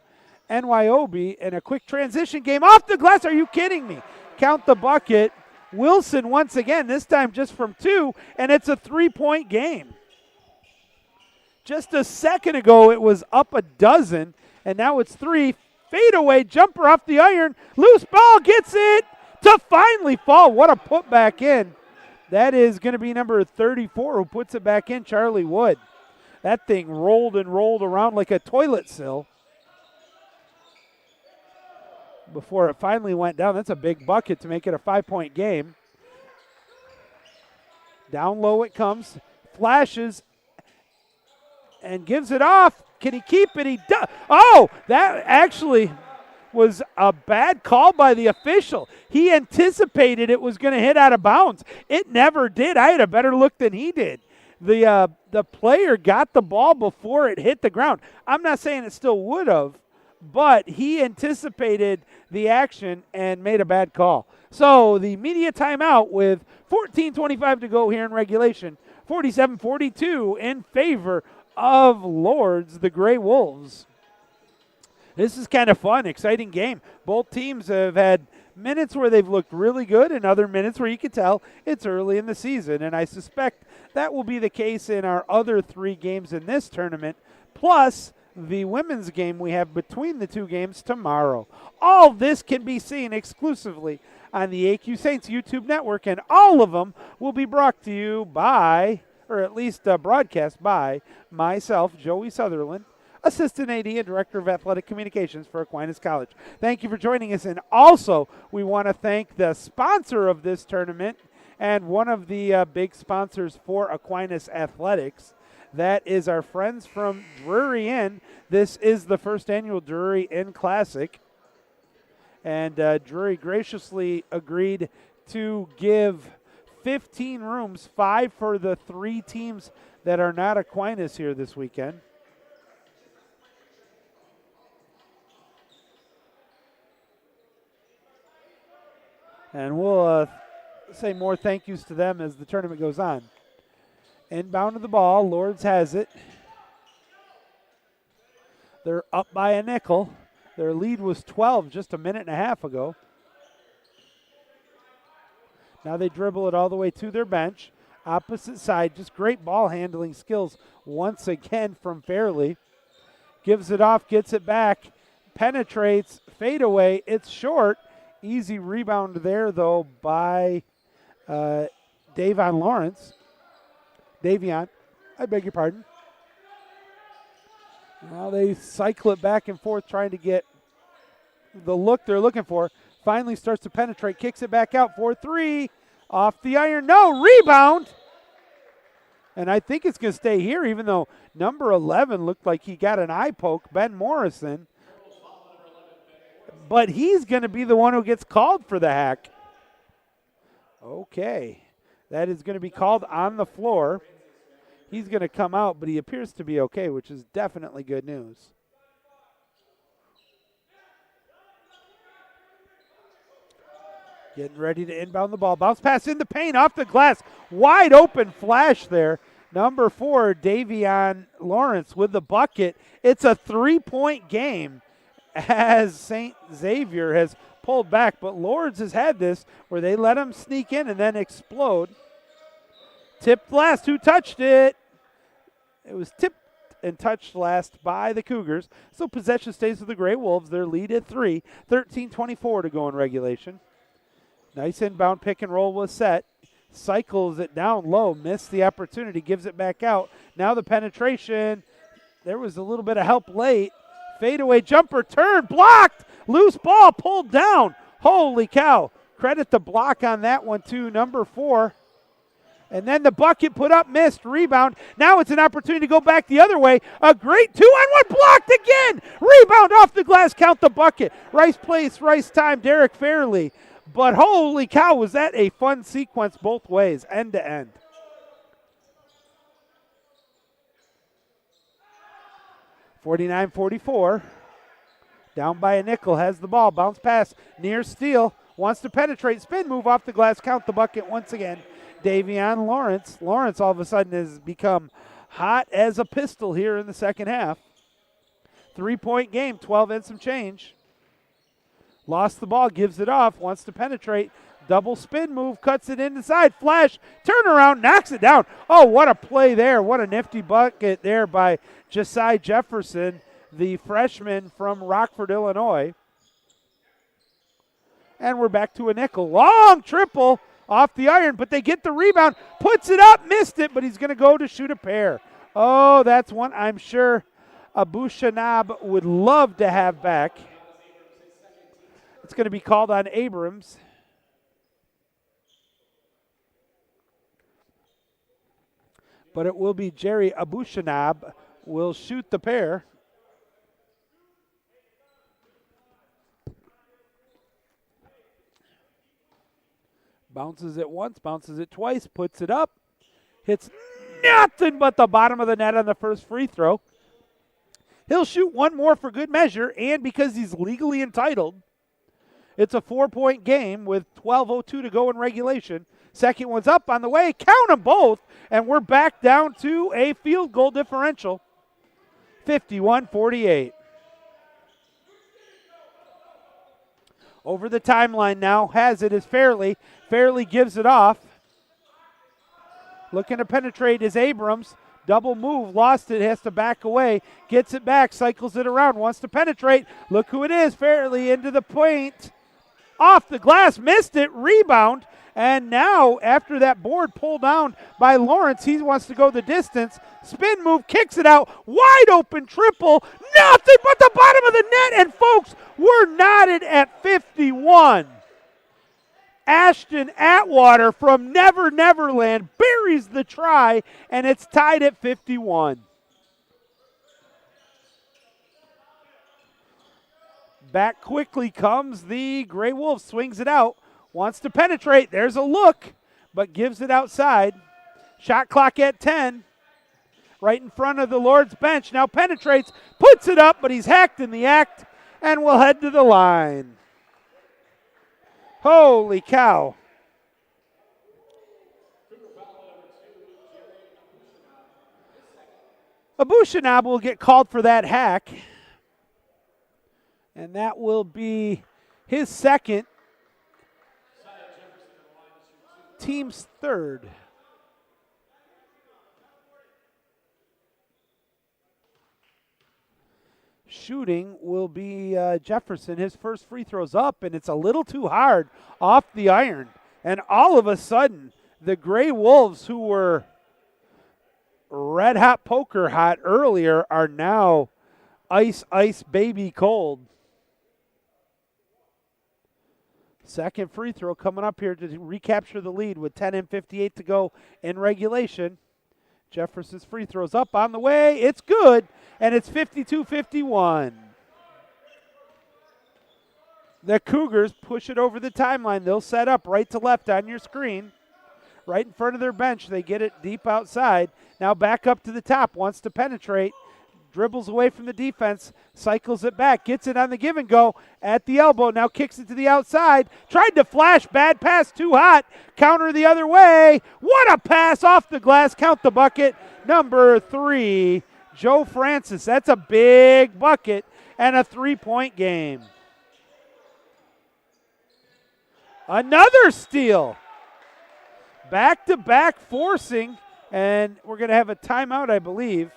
NYOB. And a quick transition game off the glass. Are you kidding me? Count the bucket. Wilson once again, this time just from 2, and it's a 3-point game. Just a second ago, it was up a dozen, and now it's 3. Fadeaway jumper off the iron. Loose ball, gets it to finally fall. What a putback in. That is going to be number 34 who puts it back in, Charlie Wood. That thing rolled and rolled around like a toilet sill before it finally went down. That's a big bucket to make it a 5-point game. Down low it comes, flashes, and gives it off. Can he keep it? He does. Oh, that actually was a bad call by the official. He anticipated it was going to hit out of bounds. It never did. I had a better look than he did. The player got the ball before it hit the ground. I'm not saying it still would have, but he anticipated the action and made a bad call. So the media timeout with 14:25 to go here in regulation. 47-42 in favor of Lourdes, the Gray Wolves. This is kind of fun, exciting game. Both teams have had minutes where they've looked really good and other minutes where you can tell it's early in the season. And I suspect that will be the case in our other 3 games in this tournament, plus the women's game we have between the 2 games tomorrow. All this can be seen exclusively on the AQSaints YouTube Network, and all of them will be brought to you by, or at least broadcast by, myself, Joey Sutherlin, Assistant AD and Director of Athletic Communications for Aquinas College. Thank you for joining us, and also we want to thank the sponsor of this tournament and one of the big sponsors for Aquinas Athletics. That is our friends from Drury Inn. This is the first annual Drury Inn Classic, and Drury graciously agreed to give 15 rooms, 5 for the 3 teams that are not Aquinas here this weekend. And we'll say more thank yous to them as the tournament goes on. Inbound of the ball, Lourdes has it. They're up by a nickel. Their lead was 12 just a minute and a half ago. Now they dribble it all the way to their bench. Opposite side, just great ball handling skills once again from Fairley. Gives it off, gets it back, penetrates, fadeaway. It's short. Easy rebound there, though, by Davion, I beg your pardon. Now they cycle it back and forth trying to get the look they're looking for. Finally starts to penetrate, kicks it back out for three. Off the iron, no, rebound. And I think it's going to stay here, even though number 11 looked like he got an eye poke, Ben Morrison. But he's going to be the one who gets called for the hack. Okay. That is going to be called on the floor. He's going to come out, but he appears to be okay, which is definitely good news. Getting ready to inbound the ball. Bounce pass in the paint, off the glass. Wide open flash there. Number 4, Davion Lawrence with the bucket. It's a 3-point game as St. Xavier has pulled back, but Lourdes has had this where they let him sneak in and then explode. Tipped last. Who touched it? It was tipped and touched last by the Cougars. So possession stays with the Gray Wolves. Their lead at 3. 13-24 to go in regulation. Nice inbound pick and roll was set. Cycles it down low. Missed the opportunity. Gives it back out. Now the penetration. There was a little bit of help late. Fadeaway jumper turn. Blocked. Loose ball pulled down. Holy cow. Credit the block on that one too. Number 4. And then the bucket put up, missed, rebound. Now it's an opportunity to go back the other way. A great 2-on-1 blocked again. Rebound off the glass, count the bucket. Rice place, Rice time, Derek Fairley. But holy cow, was that a fun sequence both ways, end to end. (49-44). Down by a nickel, has the ball. Bounce pass, near steal. Wants to penetrate, spin move off the glass, count the bucket once again. Davion Lawrence. Lawrence all of a sudden has become hot as a pistol here in the second half. 3-point game, 12 and some change. Lost the ball, gives it off, wants to penetrate. Double spin move, cuts it inside. Flash, turnaround, knocks it down. Oh, what a play there. What a nifty bucket there by Josiah Jefferson, the freshman from Rockford, Illinois. And we're back to a nickel. Long triple off the iron, but they get the rebound. Puts it up, missed it, but he's going to go to shoot a pair. Oh, that's one I'm sure Abushanab would love to have back. It's going to be called on Abrams. But it will be Jerry Abushanab will shoot the pair. Bounces it once, bounces it twice, puts it up. Hits nothing but the bottom of the net on the first free throw. He'll shoot one more for good measure, and because he's legally entitled, it's a 4-point game with 12:02 to go in regulation. Second one's up on the way. Count them both, and we're back down to a field goal differential. 51-48. Over the timeline now, has it is Fairley. Fairley gives it off. Looking to penetrate is Abrams. Double move, lost it, has to back away. Gets it back, cycles it around, wants to penetrate. Look who it is, Fairley into the paint. Off the glass, missed it, rebound. And now, after that board pulled down by Lawrence, he wants to go the distance. Spin move, kicks it out, wide open triple. Nothing but the bottom of the net, and folks, we're knotted at 51. Ashton Atwater from Never Neverland buries the try, and it's tied at 51. Back quickly comes the Gray Wolves, swings it out, wants to penetrate. There's a look, but gives it outside. Shot clock at 10. Right in front of the Lourdes bench. Now penetrates, puts it up, but he's hacked in the act, and will head to the line. Holy cow. Abushanab will get called for that hack. And that will be his second, team's third. Shooting will be Jefferson. His first free throw's up, and it's a little too hard off the iron. And all of a sudden, the Gray Wolves, who were red hot poker hot earlier, are now ice, ice, baby cold. Second free throw coming up here to recapture the lead with 10:58 to go in regulation. Jefferson's free throw's up on the way. It's good, and it's 52-51. The Cougars push it over the timeline. They'll set up right to left on your screen. Right in front of their bench. They get it deep outside. Now back up to the top. Wants to penetrate. Dribbles away from the defense. Cycles it back. Gets it on the give and go at the elbow. Now kicks it to the outside. Tried to flash. Bad pass. Too hot. Counter the other way. What a pass off the glass. Count the bucket. Number 3, Joe Francis. That's a big bucket and a 3-point game. Another steal. Back-to-back forcing, and we're going to have a timeout, I believe.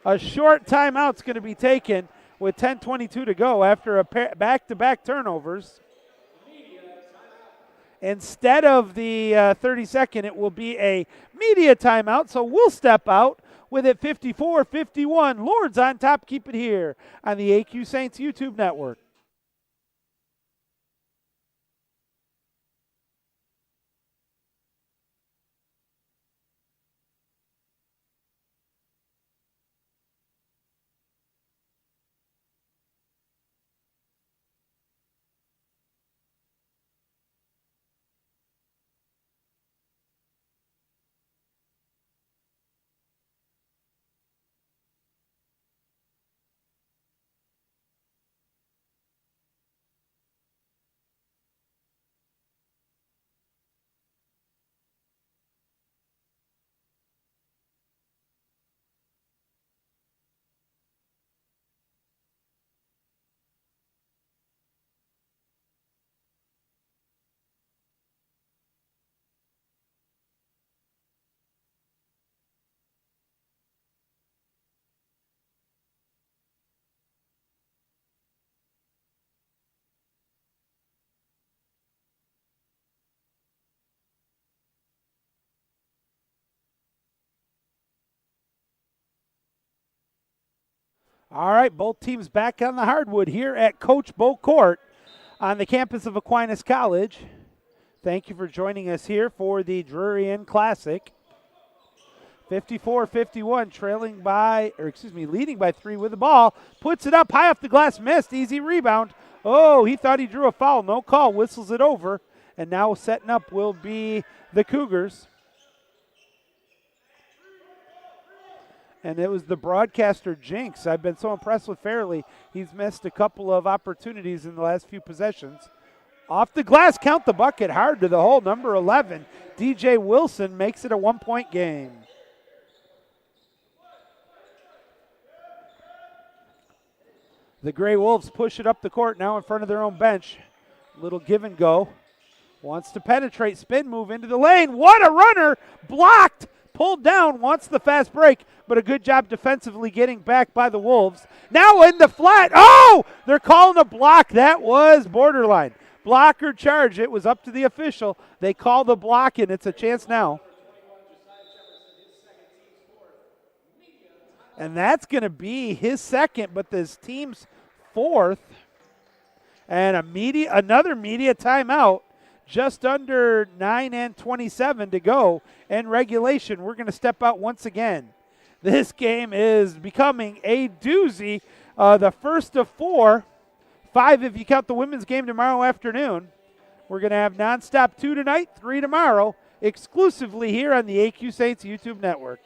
A short timeout's going to be taken with 10:22 to go after a back-to-back turnovers. Instead of the 30-second, it will be a media timeout, so we'll step out with it 54-51. Lourdes on top. Keep it here on the AQSaints YouTube Network. All right, both teams back on the hardwood here at Coach Bo Court on the campus of Aquinas College. Thank you for joining us here for the Drury Classic. 54-51, leading by 3 with the ball. Puts it up high off the glass, missed. Easy rebound. Oh, he thought he drew a foul. No call, whistles it over. And now setting up will be the Cougars. And it was the broadcaster Jinx. I've been so impressed with Fairley. He's missed a couple of opportunities in the last few possessions. Off the glass, count the bucket, hard to the hole. Number 11, DJ Wilson, makes it a 1-point game. The Gray Wolves push it up the court now in front of their own bench. Little give and go. Wants to penetrate, spin move into the lane. What a runner! Blocked! Pulled down, wants the fast break, but a good job defensively getting back by the Wolves. Now in the flat. Oh! They're calling a block. That was borderline. Block or charge. It was up to the official. They call the block, and it's a chance now. And that's going to be his second, but this team's fourth. And another media timeout. Just under 9:27 to go in regulation. We're going to step out once again. This game is becoming a doozy. The first of 4, 5 if you count the women's game tomorrow afternoon. We're going to have nonstop 2 tonight, 3 tomorrow, exclusively here on the AQSaints YouTube Network.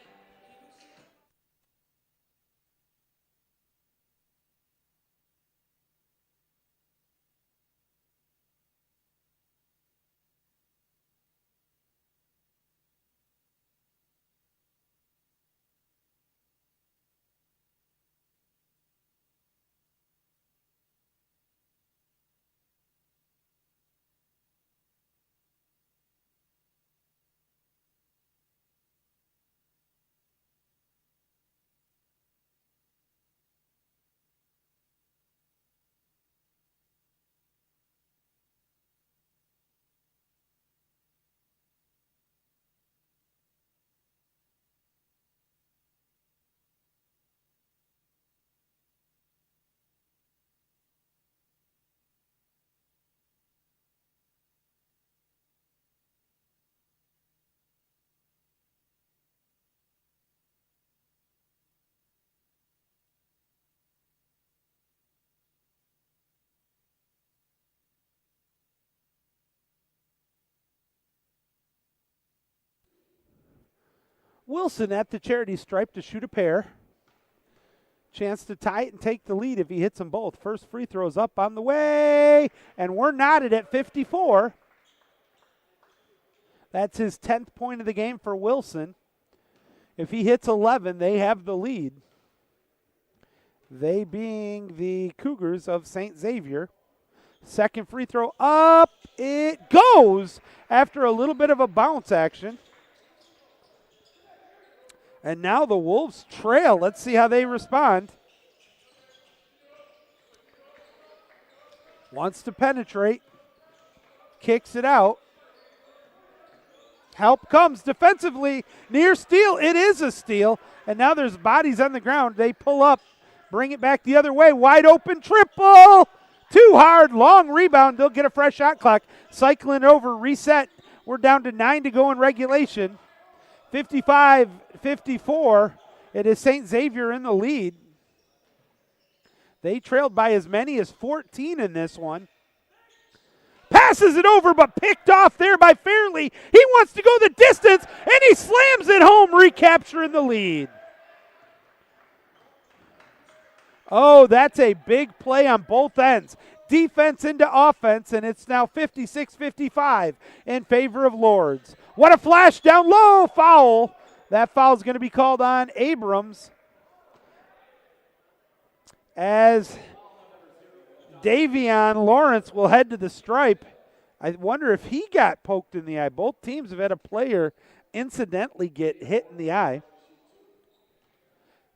Wilson at the charity stripe to shoot a pair. Chance to tie it and take the lead if he hits them both. First free throw's up on the way, and we're knotted at 54. That's his 10th point of the game for Wilson. If he hits 11, they have the lead. They being the Cougars of St. Xavier. Second free throw up. It goes after a little bit of a bounce action. And now the Wolves trail. Let's see how they respond. Wants to penetrate. Kicks it out. Help comes defensively. Near steal. It is a steal. And now there's bodies on the ground. They pull up. Bring it back the other way. Wide open triple. Too hard. Long rebound. They'll get a fresh shot clock. Cycling over. Reset. We're down to 9 to go in regulation. 55-54. It is St. Xavier in the lead. They trailed by as many as 14 in this one. Passes it over, but picked off there by Fairley. He wants to go the distance, and he slams it home, recapturing the lead. Oh, that's a big play on both ends. Defense into offense, and it's now 56-55 in favor of Lourdes. What a flash down low, foul. That foul is going to be called on Abrams as Davion Lawrence will head to the stripe. I wonder if he got poked in the eye. Both teams have had a player incidentally get hit in the eye.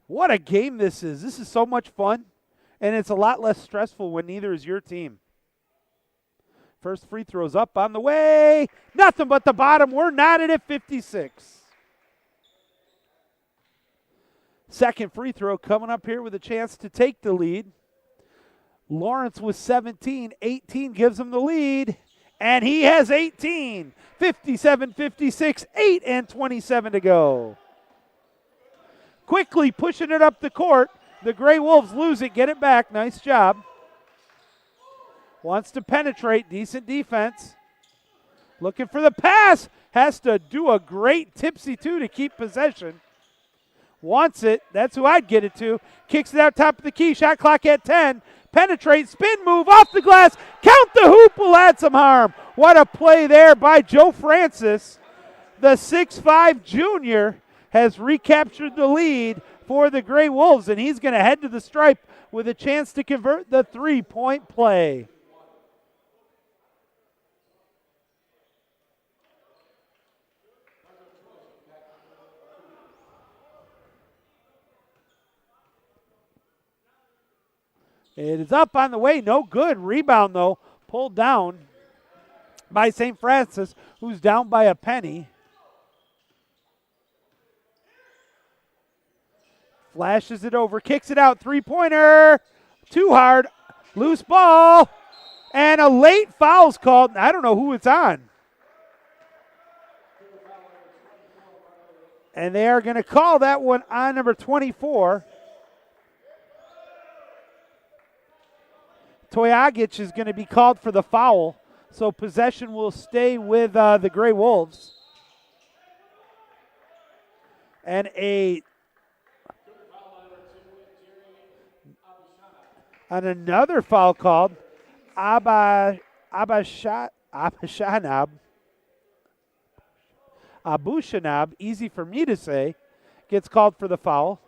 What a game this is. This is so much fun, and it's a lot less stressful when neither is your team. First free throw's up on the way. Nothing but the bottom. We're knotted at 56. Second free throw coming up here with a chance to take the lead. Lawrence with 17. 18 gives him the lead. And he has 18. 57-56. 8 and 27 to go. Quickly pushing it up the court. The Gray Wolves lose it. Get it back. Nice job. Wants to penetrate. Decent defense. Looking for the pass. Has to do a great tipsy-two to keep possession. Wants it. That's who I'd get it to. Kicks it out top of the key. Shot clock at 10. Penetrate. Spin move off the glass. Count the hoop. Will add some harm. What a play there by Joe Francis. The 6'5 junior has recaptured the lead for the Gray Wolves, and he's going to head to the stripe with a chance to convert the three-point play. It is up on the way. No good. Rebound, though. Pulled down by St. Francis, who's down by a penny. Flashes it over. Kicks it out. Three-pointer. Too hard. Loose ball. And a late foul's called. I don't know who it's on. And they are going to call that one on number 24. Toyagic is going to be called for the foul, so possession will stay with the Gray Wolves. And another foul called. Abushanab, easy for me to say, gets called for the foul.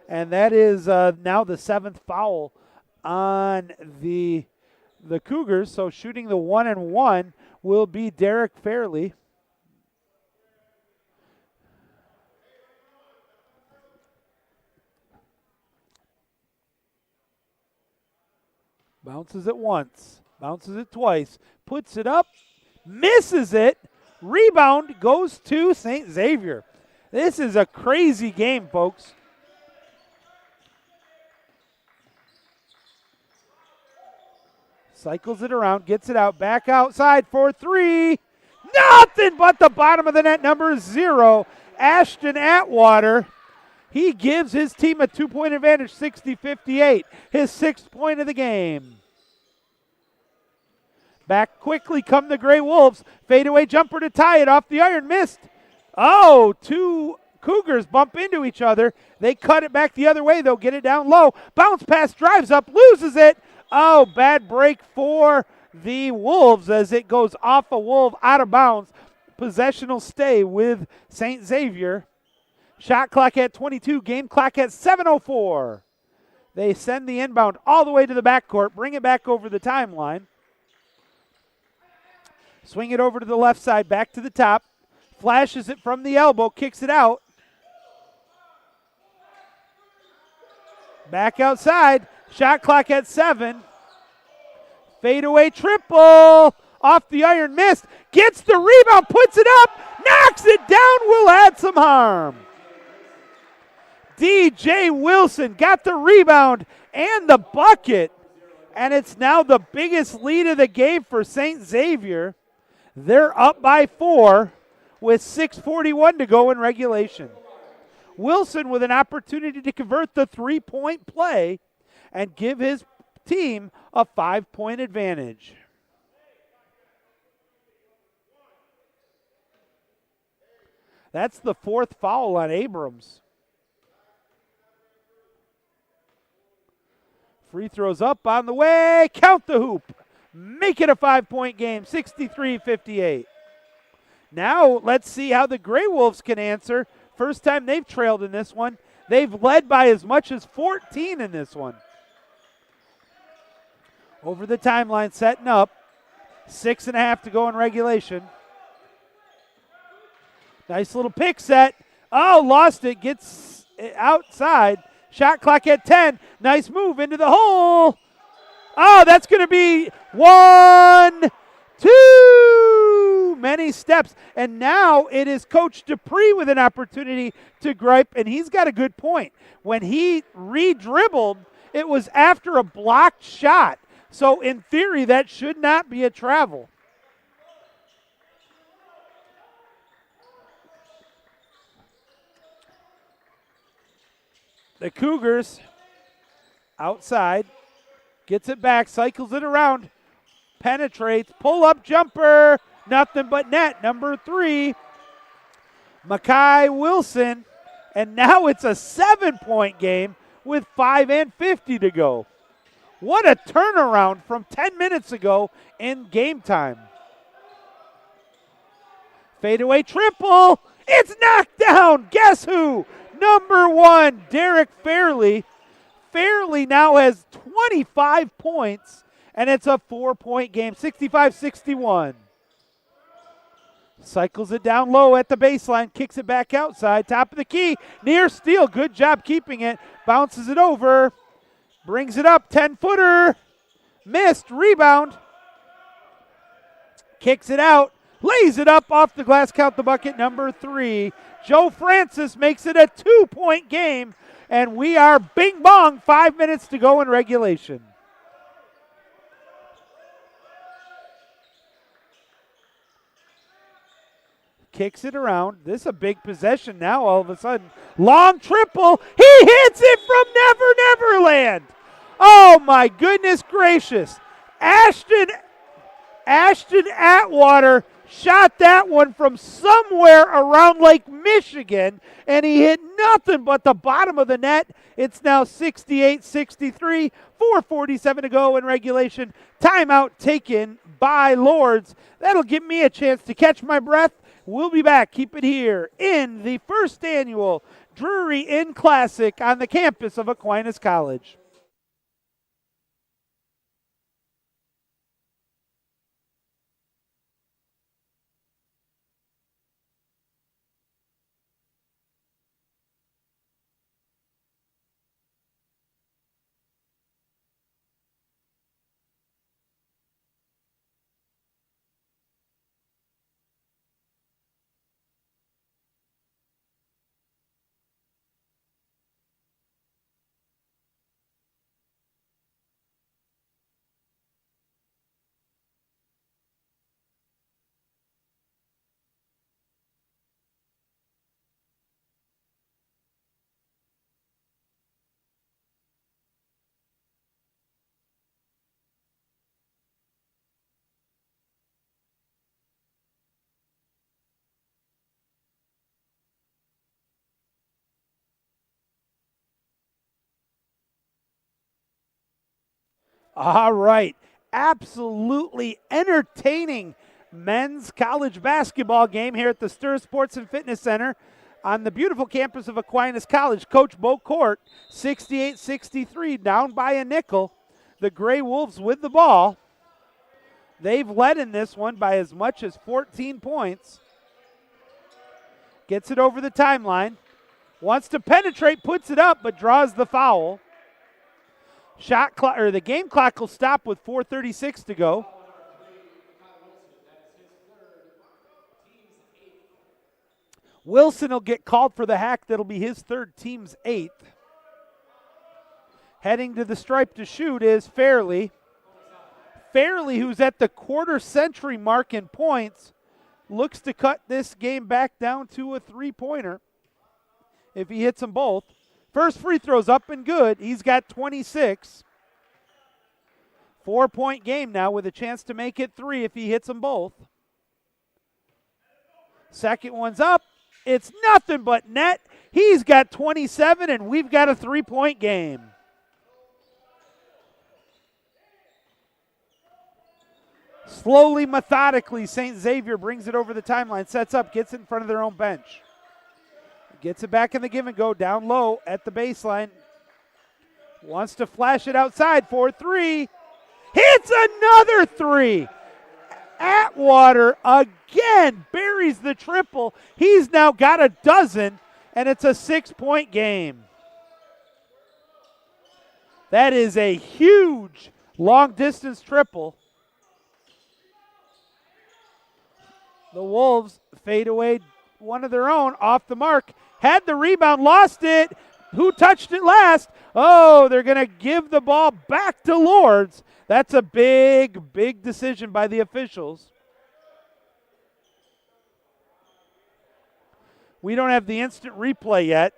And that is now the 7th foul on the Cougars. So shooting the 1-and-1 will be Derek Fairley. Bounces it once, bounces it twice, puts it up, misses it. Rebound goes to St. Xavier. This is a crazy game, folks. Cycles it around, gets it out, back outside for three. Nothing but the bottom of the net, number 0, Ashton Atwater. He gives his team a 2-point advantage, 60-58, his 6th point of the game. Back quickly come the Gray Wolves. Fadeaway jumper to tie it off the iron. Missed. Oh, two Cougars bump into each other. They cut it back the other way. They'll get it down low. Bounce pass, drives up, loses it. Oh, bad break for the Wolves as it goes off a Wolf out of bounds. Possession will stay with St. Xavier. Shot clock at 22, game clock at 7:04. They send the inbound all the way to the backcourt, bring it back over the timeline. Swing it over to the left side, back to the top. Flashes it from the elbow, kicks it out. Back outside, shot clock at 7. Fadeaway triple, off the iron, missed. Gets the rebound, puts it up, knocks it down, will add some harm. DJ Wilson got the rebound and the bucket, and it's now the biggest lead of the game for St. Xavier. They're up by 4 with 6:41 to go in regulation. Wilson with an opportunity to convert the three-point play and give his team a 5-point advantage. That's the 4th foul on Abrams. Free throws up on the way. Count the hoop. Make it a 5-point game, 63-58. Now let's see how the Gray Wolves can answer. First time they've trailed in this one. They've led by as much as 14 in this one. Over the timeline, setting up. 6.5 to go in regulation. Nice little pick set. Oh, lost it. Gets it outside. Shot clock at 10. Nice move into the hole. Oh, that's going to be 1, 2. Many steps. And now it is Coach Dupree with an opportunity to gripe, and he's got a good point. When he re-dribbled, it was after a blocked shot. So in theory, that should not be a travel. The Cougars outside, gets it back, cycles it around, penetrates, pull-up jumper, nothing but net, number 3, Makai Wilson, and now it's a 7-point game with 5:50 to go. What a turnaround from 10 minutes ago in game time. Fadeaway triple, it's knocked down, guess who? Number 1, Derek Fairley. Fairley now has 25 points, and it's a 4-point game, 65-61. Cycles it down low at the baseline, kicks it back outside, top of the key, near steal, good job keeping it, bounces it over, brings it up, 10-footer, missed, rebound, kicks it out, lays it up off the glass, count the bucket, number 3. Joe Francis makes it a 2-point game, and we are bing bong, 5 minutes to go in regulation. Kicks it around. This is a big possession now all of a sudden. Long triple. He hits it from Never Neverland. Oh my goodness gracious. Ashton Atwater shot that one from somewhere around Lake Michigan, and he hit nothing but the bottom of the net. It's now 68-63, 4:47 to go in regulation. Timeout taken by Lourdes. That'll give me a chance to catch my breath. We'll be back. Keep it here in the first annual Drury Classic on the campus of Aquinas College. All right. Absolutely entertaining men's college basketball game here at the Sturrus Sports and Fitness Center on the beautiful campus of Aquinas College. Coach Bo Court, 68-63, down by a nickel. The Gray Wolves with the ball. They've led in this one by as much as 14 points. Gets it over the timeline. Wants to penetrate, puts it up, but draws the foul. Shot clock, or the game clock will stop with 4:36 to go. Wilson will get called for the hack. That'll be his third, team's 8th. Heading to the stripe to shoot is Fairley. Fairley, who's at the quarter-century mark in points, looks to cut this game back down to a three-pointer if he hits them both. First free throw's up and good. He's got 26. 4-point game now with a chance to make it 3 if he hits them both. Second one's up. It's nothing but net. He's got 27, and we've got a 3-point game. Slowly, methodically, St. Xavier brings it over the timeline, sets up, gets it in front of their own bench. Gets it back in the give and go, down low at the baseline. Wants to flash it outside for 3. Hits another 3. Atwater again buries the triple. He's now got a dozen, and it's a 6-point game. That is a huge long-distance triple. The Wolves fade away one of their own off the mark. Had the rebound, lost it. Who touched it last? Oh, they're going to give the ball back to Lourdes. That's a big, big decision by the officials. We don't have the instant replay yet.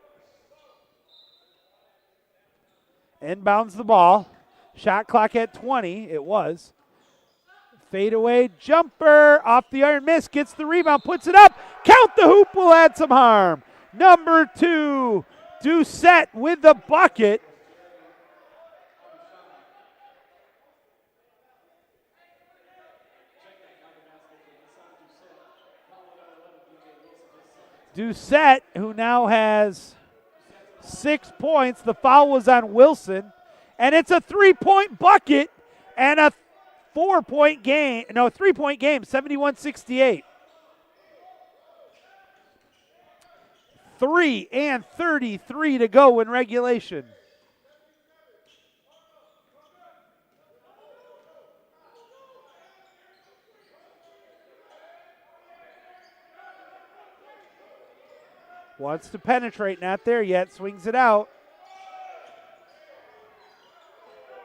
Inbounds the ball. Shot clock at 20. It was. Fadeaway jumper off the iron, miss, gets the rebound, puts it up. Count the hoop, will add some harm. Number 2, Doucette with the bucket. Doucette, who now has 6 points. The foul was on Wilson. And it's a 3-point bucket and a 3-point game, 71-68. 3:33 to go in regulation. Wants to penetrate, not there yet, swings it out.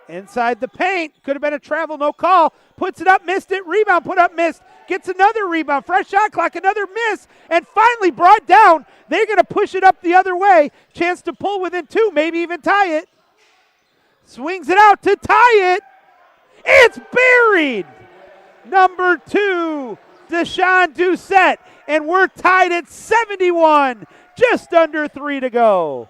Inside the paint, could have been a travel, no call. Puts it up, missed it, rebound, put up, missed. Gets another rebound, fresh shot clock, another miss, and finally brought down. They're going to push it up the other way. Chance to pull within 2, maybe even tie it. Swings it out to tie it. It's buried. Number 2, Deshaun Doucette, and we're tied at 71. Just under 3 to go.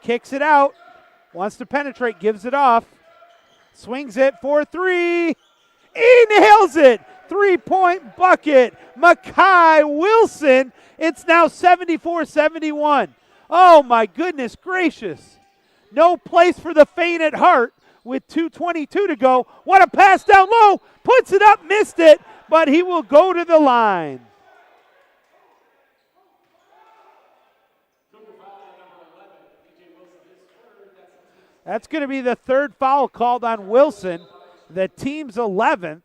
Kicks it out, wants to penetrate, gives it off, swings it for 3. He nails it. 3-point bucket. Makai Wilson. It's now 74-71. Oh my goodness gracious. No place for the faint at heart with 2:22 to go. What a pass down low. Puts it up, missed it, but he will go to the line. That's going to be the 3rd foul called on Wilson, the team's 11th.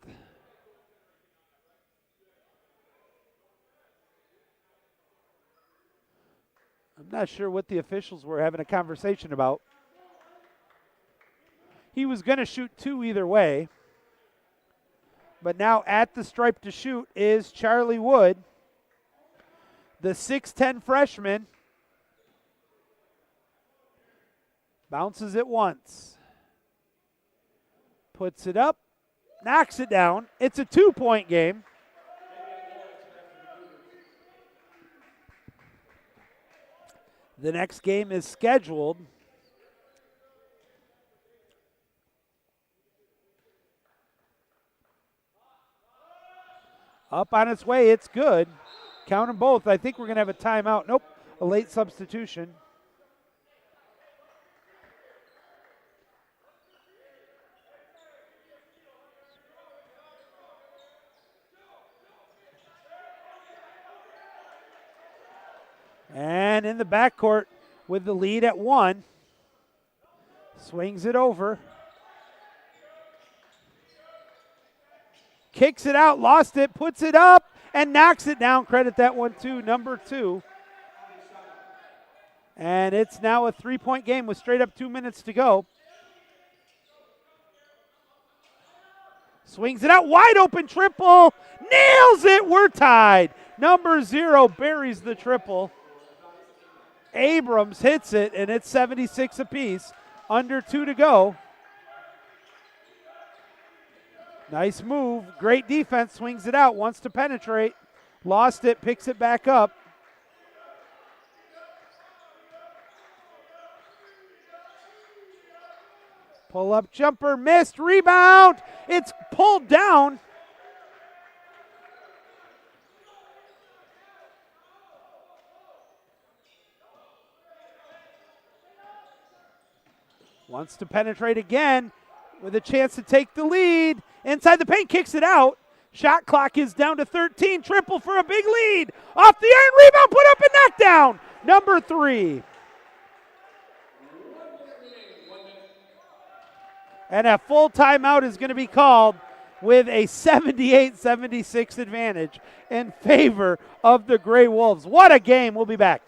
I'm not sure what the officials were having a conversation about. He was going to shoot 2 either way. But now at the stripe to shoot is Charlie Wood, the 6'10 freshman. Bounces it once. Puts it up. Knocks it down. It's a 2-point game. The next game is scheduled up on its way. It's good. Count them both. I think we're going to have a timeout. Nope, a late substitution. And in the backcourt with the lead at 1. Swings it over. Kicks it out, lost it, puts it up, and knocks it down. Credit that one to number 2. And it's now a 3-point game with straight up 2 minutes to go. Swings it out, wide open triple, nails it, we're tied. Number 0 buries the triple. Abrams hits it, and it's 76 apiece. Under 2 to go. Nice move, great defense, swings it out, wants to penetrate. Lost it, picks it back up. Pull up jumper, missed, rebound. It's pulled down. Wants to penetrate again with a chance to take the lead. Inside the paint, kicks it out. Shot clock is down to 13. Triple for a big lead. Off the iron, rebound, put up and knocked down. Number 3. And a full timeout is going to be called with a 78-76 advantage in favor of the Gray Wolves. What a game. We'll be back.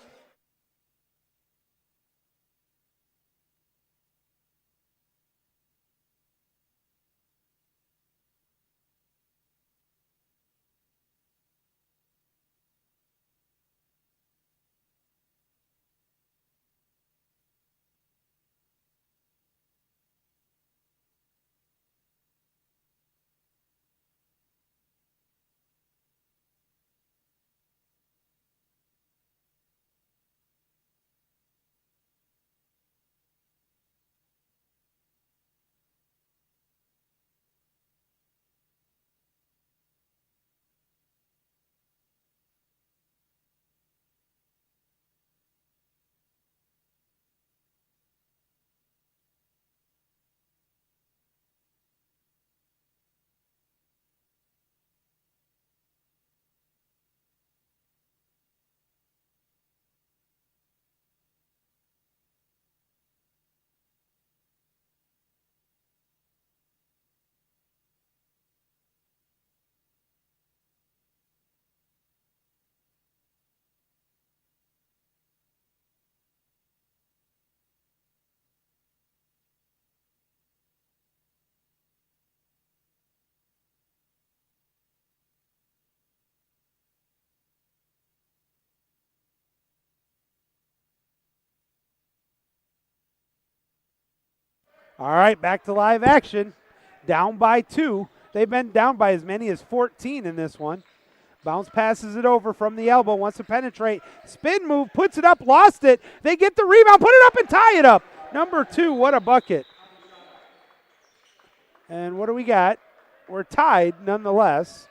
All right, back to live action. Down by 2. They've been down by as many as 14 in this one. Bounce passes it over from the elbow, wants to penetrate. Spin move, puts it up, lost it. They get the rebound, put it up and tie it up. Number 2, what a bucket. And what do we got? We're tied nonetheless.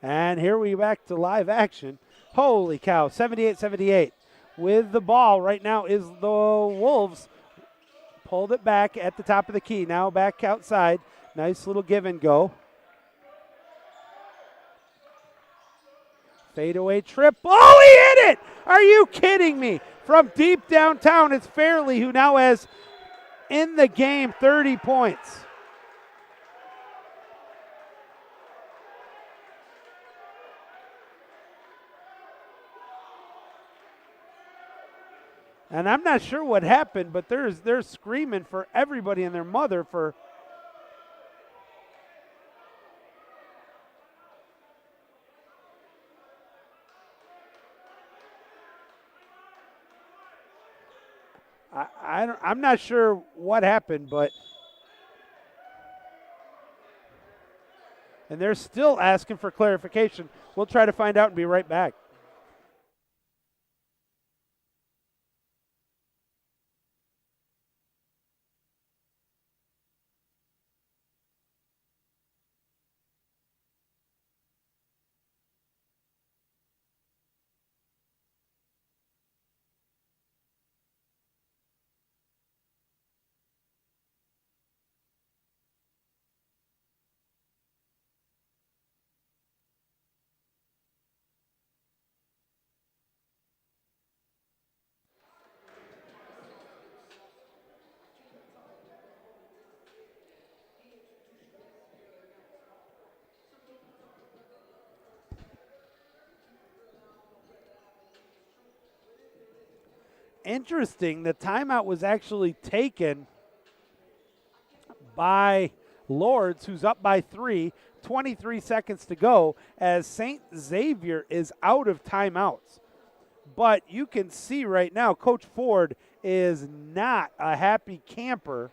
And here we back to live action. Holy cow, 78-78. With the ball right now is the Wolves. Pulled it back at the top of the key. Now back outside. Nice little give and go. Fadeaway triple. Oh, he hit it! Are you kidding me? From deep downtown, it's Fairley who now has, in the game, 30 points. And I'm not sure what happened, but they're screaming for everybody and their mother for. I'm not sure what happened, but. And they're still asking for clarification. We'll try to find out and be right back. Interesting, the timeout was actually taken by Lourdes, who's up by 3, 23 seconds to go, as St. Xavier is out of timeouts. But you can see right now, Coach Ford is not a happy camper.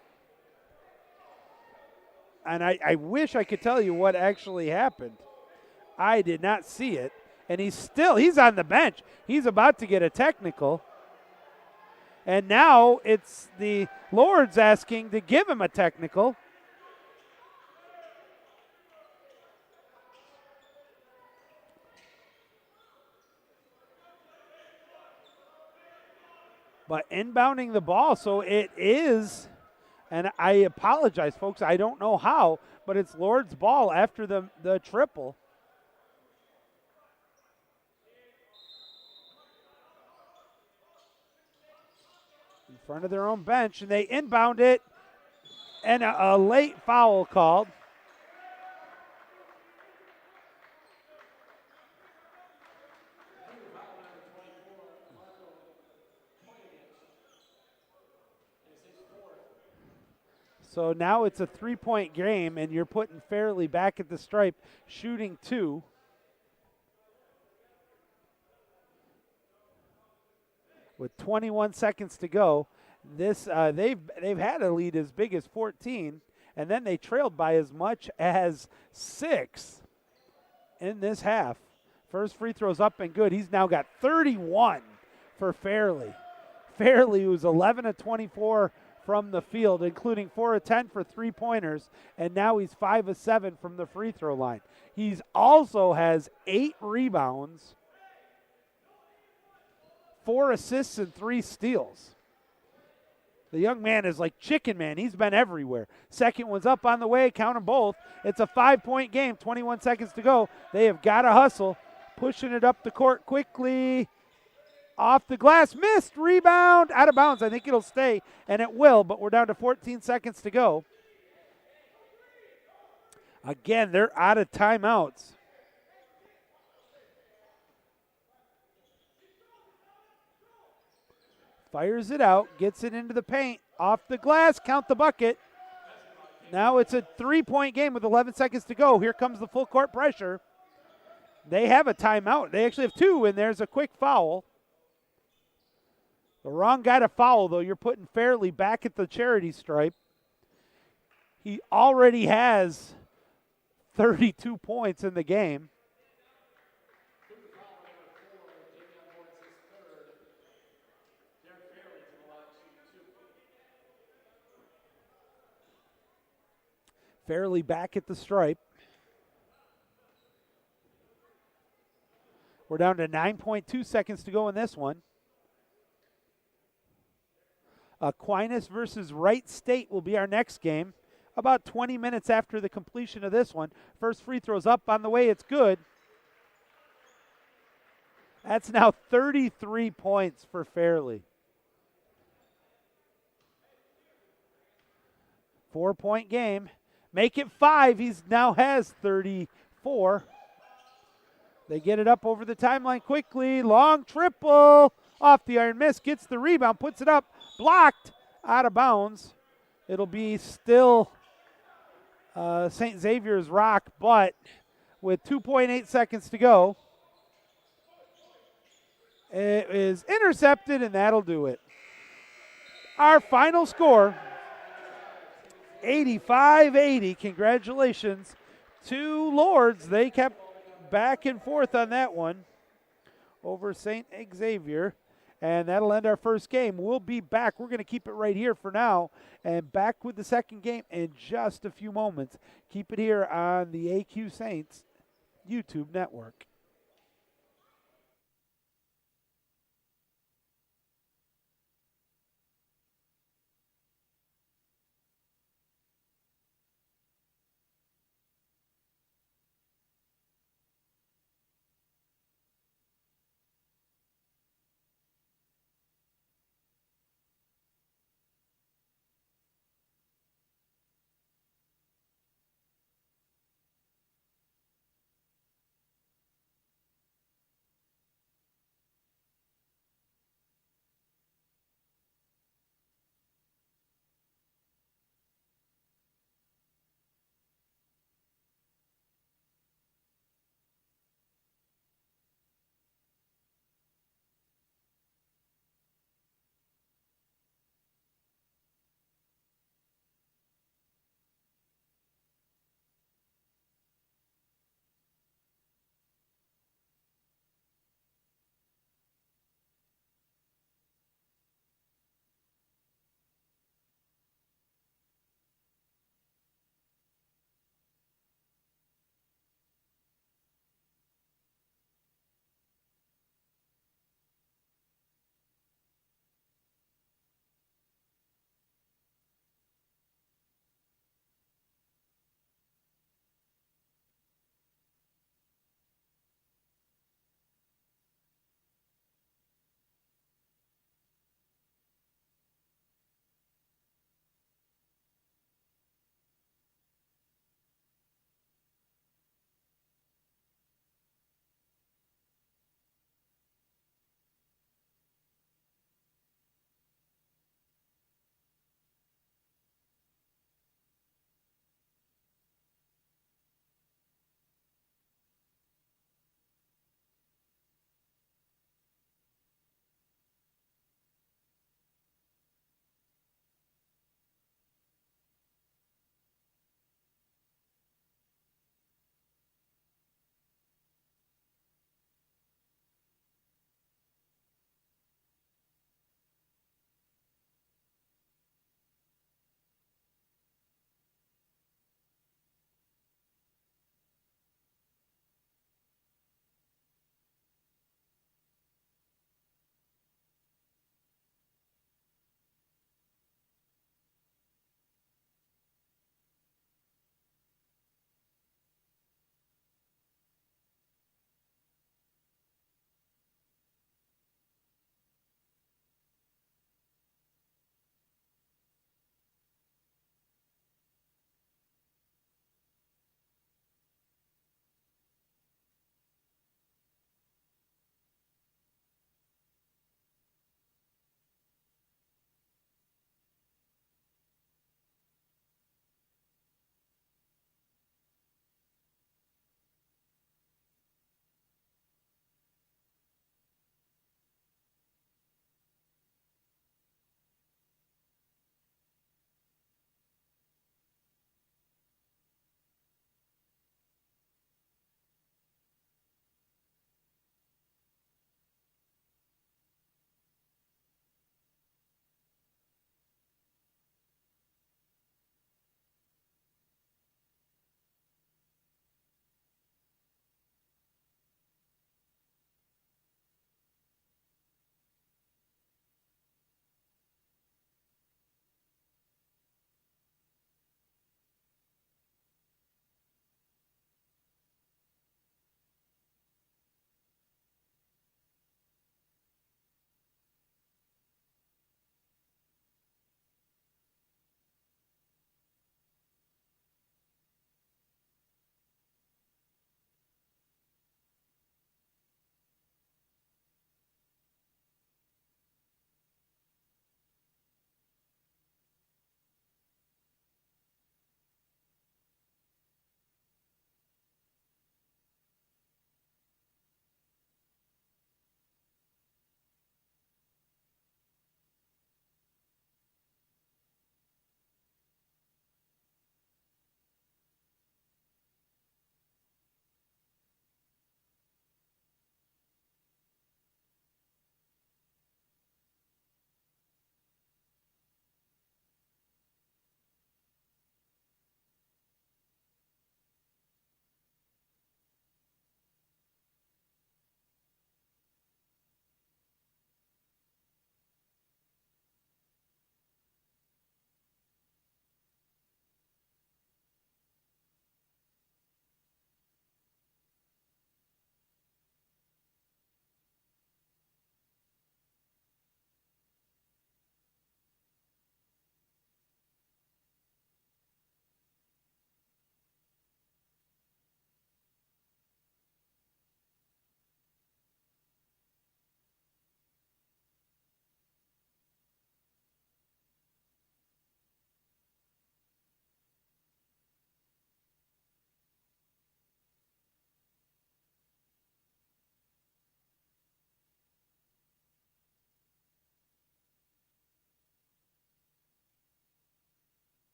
And I wish I could tell you what actually happened. I did not see it. And he's on the bench. He's about to get a technical. And now it's the Lourdes asking to give him a technical. But inbounding the ball, so it is, and I apologize, folks, I don't know how, but it's Lourdes' ball after the triple. In front of their own bench, and they inbound it, and a late foul called. So now it's a 3-point game, and you're putting Fairley back at the stripe, shooting 2. With 21 seconds to go, this they've had a lead as big as 14, and then they trailed by as much as 6 in this half. First free throw's up and good. He's now got 31 for Fairley. Fairley, who's 11 of 24 from the field, including 4 of 10 for 3-pointers, and now he's 5 of 7 from the free throw line. He's also has 8 rebounds, 4 assists, and 3 steals. The young man is like Chicken Man. He's been everywhere. Second one's up on the way. Count them both. It's a 5-point game. 21 seconds to go. They have got to hustle. Pushing it up the court quickly. Off the glass. Missed. Rebound. Out of bounds. I think it'll stay, and it will, but we're down to 14 seconds to go. Again, they're out of timeouts. Fires it out, gets it into the paint, off the glass, count the bucket. Now it's a 3-point game with 11 seconds to go. Here comes the full court pressure. They have a timeout. They actually have 2, and there's a quick foul. The wrong guy to foul, though. You're putting Fairley back at the charity stripe. He already has 32 points in the game. Fairley back at the stripe. We're down to 9.2 seconds to go in this one. Aquinas versus Wright State will be our next game. About 20 minutes after the completion of this one. First free throw's up on the way. It's good. That's now 33 points for Fairley. 4-point game. Make it 5. He now has 34. They get it up over the timeline quickly. Long triple off the iron, miss, gets the rebound, puts it up, blocked, out of bounds. It'll be still St. Xavier's rock, but with 2.8 seconds to go, it is intercepted, and that'll do it. Our final score, 85-80. Congratulations to Lourdes. They kept back and forth on that one over St. Xavier. And that'll end our first game. We'll be back. We're going to keep it right here for now. And back with the second game in just a few moments. Keep it here on the AQSaints YouTube Network.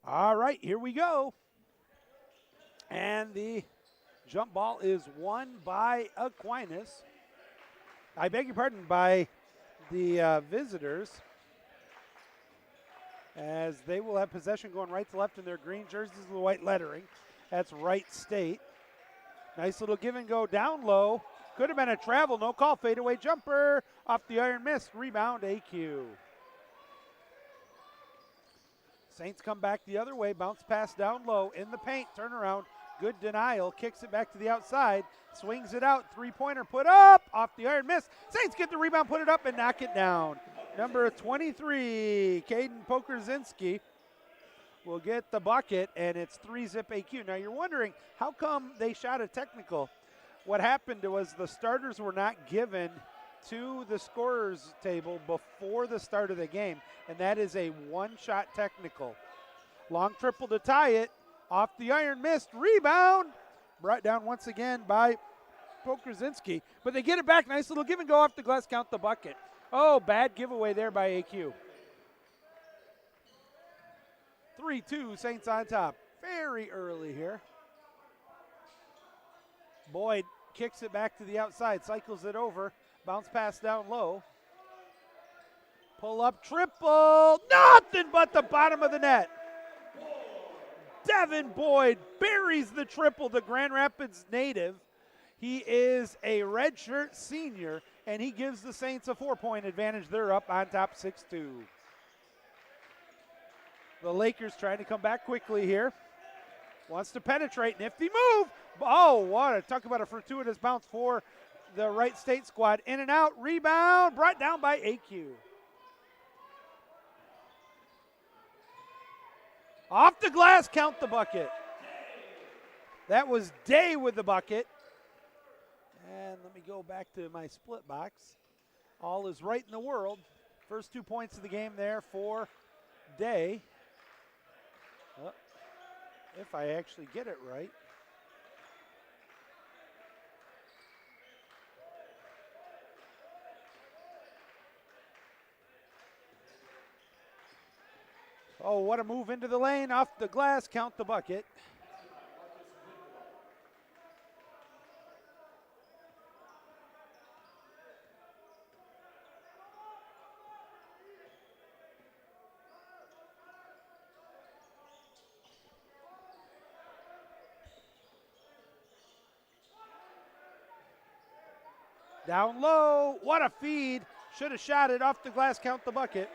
All right, here we go. And the jump ball is won by Aquinas. I beg your pardon, by the visitors, as they will have possession going right to left in their green jerseys with white lettering. That's Wright State. Nice little give and go down low. Could have been a travel, no call, fadeaway jumper. Off the iron, missed, rebound AQ. Saints come back the other way, bounce pass down low, in the paint, turnaround, good denial, kicks it back to the outside, swings it out, three-pointer put up, off the iron, miss. Saints get the rebound, put it up, and knock it down. Number 23, Caden Pokerzinski will get the bucket, and it's 3-zip AQ. Now you're wondering, how come they shot a technical? What happened was the starters were not given to the scorer's table before the start of the game, and that is a one-shot technical. Long triple to tie it, off the iron, missed, rebound, brought down once again by Pokerzinski, but they get it back, nice little give and go off the glass, count the bucket. Oh, bad giveaway there by AQ. 3-2, Saints on top, very early here. Boyd kicks it back to the outside, cycles it over, bounce pass down low. Pull up triple, nothing but the bottom of the net. Devin Boyd buries the triple, the Grand Rapids native. He is a redshirt senior, and he gives the Saints a 4-point advantage. They're up on top 6-2. The Lakers trying to come back quickly here. Wants to penetrate, nifty move. Oh, what talk about a fortuitous bounce for the Wright State squad. In and out, rebound, brought down by AQ. Off the glass, count the bucket. That was Day with the bucket. And let me go back to my split box. All is right in the world. First 2 points of the game there for Day. If I actually get it right. Oh, what a move into the lane, off the glass, count the bucket. Down low, what a feed. Should have shot it, off the glass, count the bucket.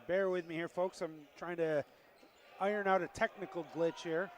Bear with me here, folks. I'm trying to iron out a technical glitch here.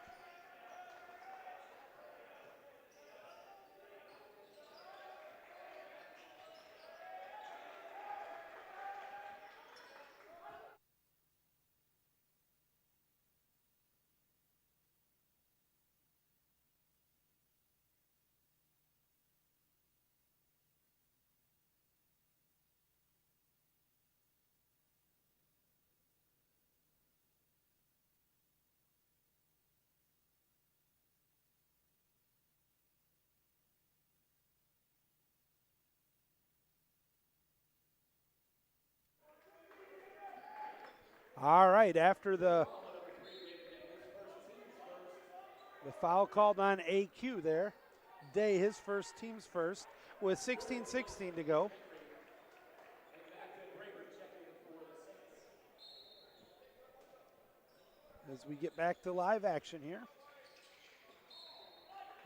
All right, after the foul called on AQ there, Day, his first, team's first, with 16:16 to go. As we get back to live action here.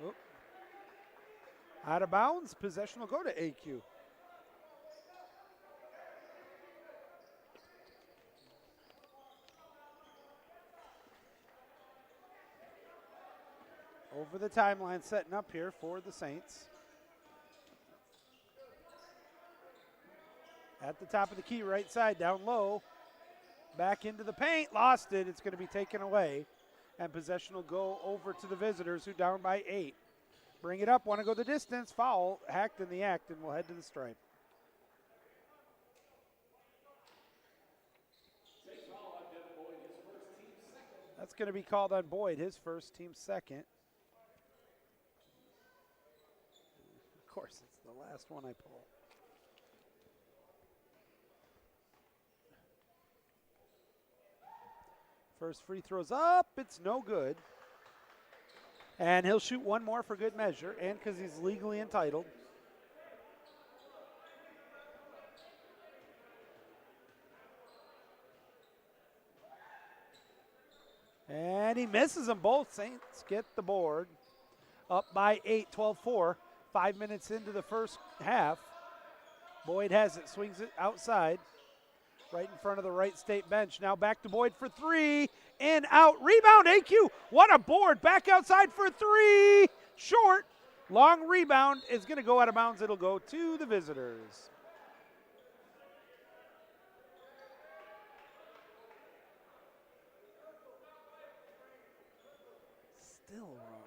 Oop. Out of bounds, possession will go to AQ. Over the timeline, setting up here for the Saints. At the top of the key, right side, down low. Back into the paint, lost it. It's going to be taken away. And possession will go over to the visitors, who down by 8. Bring it up, want to go the distance. Foul, hacked in the act, and we'll head to the stripe. That's going to be called on Boyd, his first, team second. course, it's the last one I pull. First free throw's up. It's no good. And he'll shoot one more for good measure, and because he's legally entitled. And he misses them both. Saints get the board. Up by 8, 12-4. 5 minutes into the first half. Boyd has it, swings it outside. Right in front of the Wright State bench. Now back to Boyd for three. In, out, rebound, AQ. What a board. Back outside for three. Short. Long rebound is going to go out of bounds. It'll go to the visitors. Still wrong.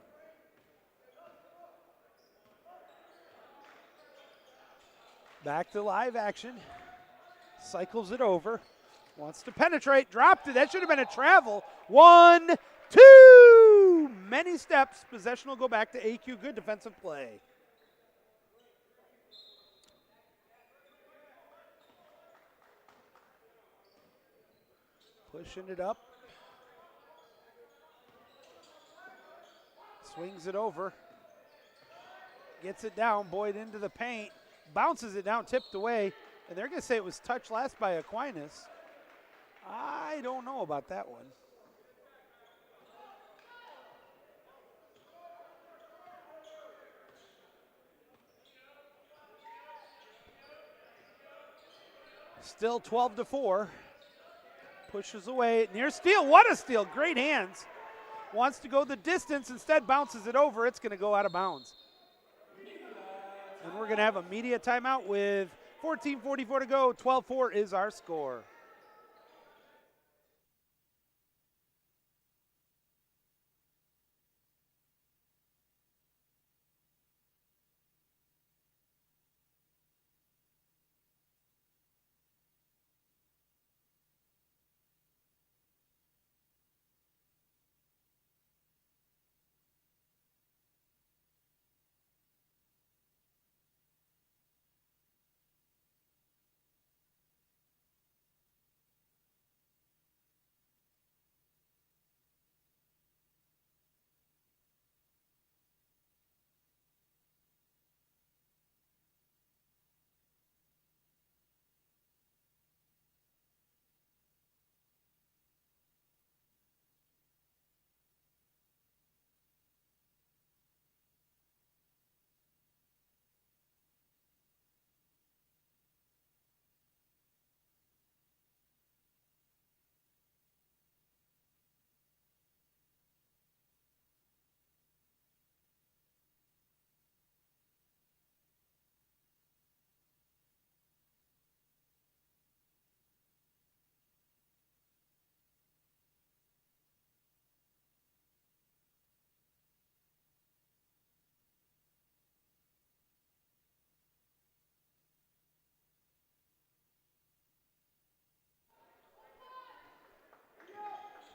Back to live action. Cycles it over. Wants to penetrate. Dropped it. That should have been a travel. 1, 2. Many steps. Possession will go back to AQ. Good defensive play. Pushing it up. Swings it over. Gets it down. Boyd into the paint. Bounces it down. Tipped away. And they're going to say it was touched last by Aquinas. I don't know about that one. Still 12-4. Pushes away. Near steal. What a steal. Great hands. Wants to go the distance. Instead bounces it over. It's going to go out of bounds. And we're going to have a media timeout with 14:44 to go. 12-4 is our score.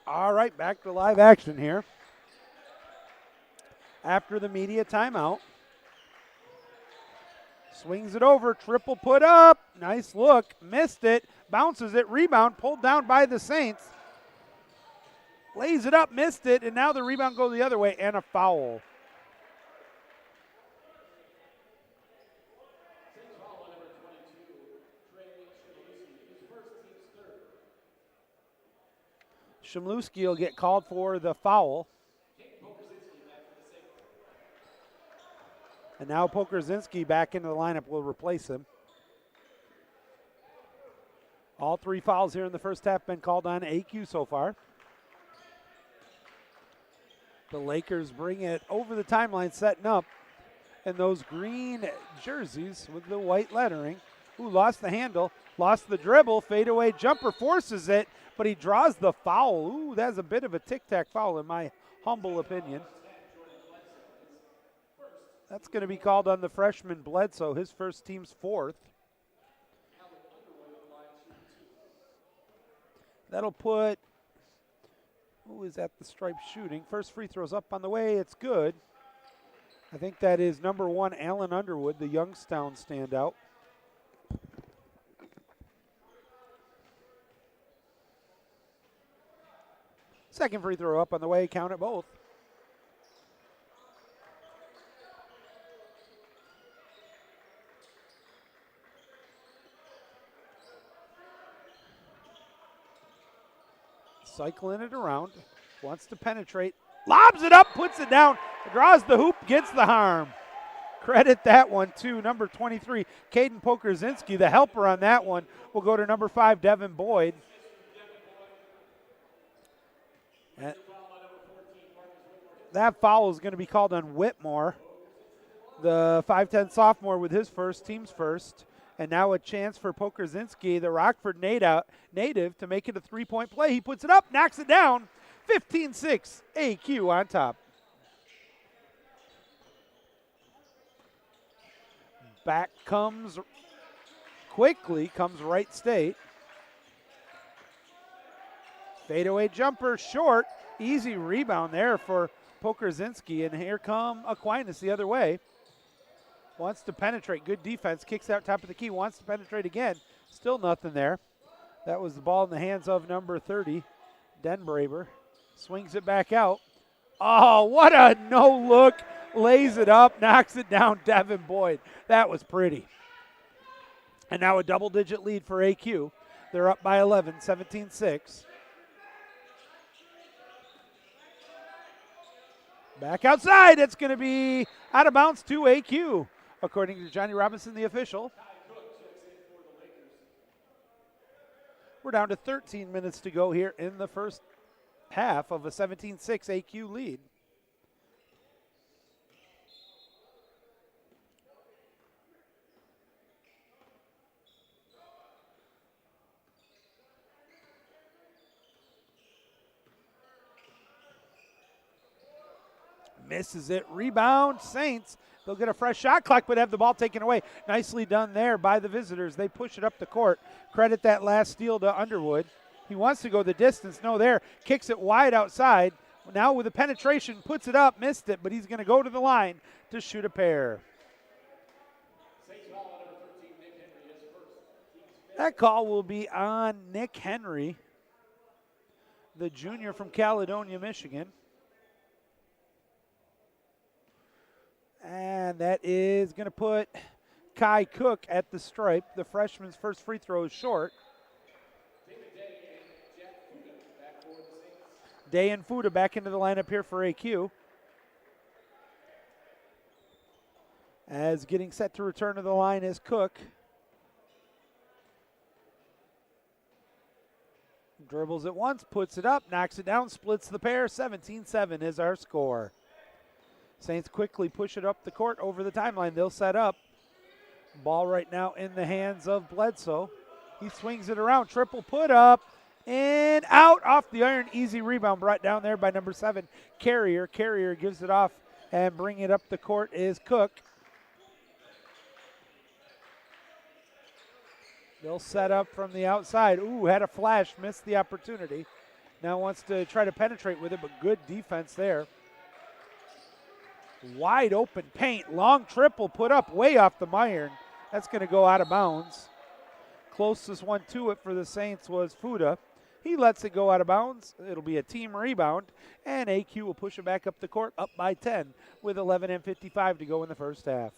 All right, back to live action here. After the media timeout. Swings it over, triple put up. Nice look, missed it, bounces it, rebound, pulled down by the Saints. Lays it up, missed it, and now the rebound goes the other way, and a foul. Szymlewski will get called for the foul. And now Pokorzinski back into the lineup will replace him. All three fouls here in the first half been called on AQ so far. The Lakers bring it over the timeline, setting up. And those green jerseys with the white lettering. Ooh, lost the handle, lost the dribble, fadeaway jumper, forces it, but he draws the foul. Ooh, that's a bit of a tic-tac foul in my humble opinion. That's going to be called on the freshman Bledsoe, his first team's fourth. That'll put, who is at the stripe shooting? First free throw's up on the way, it's good. I think that is number 1, Alan Underwood, the Youngstown standout. Second free throw up on the way, count it both. Cycling it around, wants to penetrate, lobs it up, puts it down, draws the hoop, gets the harm. Credit that one to number 23, Caden Pokerzinski. The helper on that one will go to number 5, Devin Boyd. And that foul is going to be called on Whitmore, the 5'10 sophomore with his first, team's first. And now a chance for Pokerzinski, the Rockford native, to make it a three-point play. He puts it up, knocks it down. 15-6, AQ on top. Back comes Wright State. Fadeaway jumper, short. Easy rebound there for Pokerzinski. And here come Aquinas the other way. Wants to penetrate, good defense, kicks out top of the key, wants to penetrate again. Still nothing there. That was the ball in the hands of number 30, Denbraber. Swings it back out. Oh, what a no-look. Lays it up, knocks it down, Devin Boyd. That was pretty. And now a double-digit lead for AQ. They're up by 11, 17-6. Back outside, it's going to be out of bounds to AQ. According to Johnny Robinson, the official. We're down to 13 minutes to go here in the first half of a 17-6 AQ lead. Misses it, rebound, Saints. They'll get a fresh shot clock, but have the ball taken away. Nicely done there by the visitors. They push it up the court. Credit that last steal to Underwood. He wants to go the distance. No, there. Kicks it wide outside. Now with the penetration, puts it up, missed it, but he's going to go to the line to shoot a pair. That call will be on Nick Henry, the junior from Caledonia, Michigan. And that is going to put Kai Cook at the stripe. The freshman's first free throw is short. Day and Fuda back into the lineup here for AQ. As getting set to return to the line is Cook. Dribbles it once, puts it up, knocks it down, splits the pair. 17-7 is our score. Saints quickly push it up the court over the timeline. They'll set up. Ball right now in the hands of Bledsoe. He swings it around. Triple put up and out off the iron. Easy rebound brought down there by number 7, Carrier. Carrier gives it off and bringing it up the court is Cook. They'll set up from the outside. Ooh, had a flash, missed the opportunity. Now wants to try to penetrate with it, but good defense there. Wide open paint, long triple put up way off the iron. That's going to go out of bounds. Closest one to it for the Saints was Fuda. He lets it go out of bounds. It'll be a team rebound, and AQ will push it back up the court, up by 10 with 11:55 to go in the first half.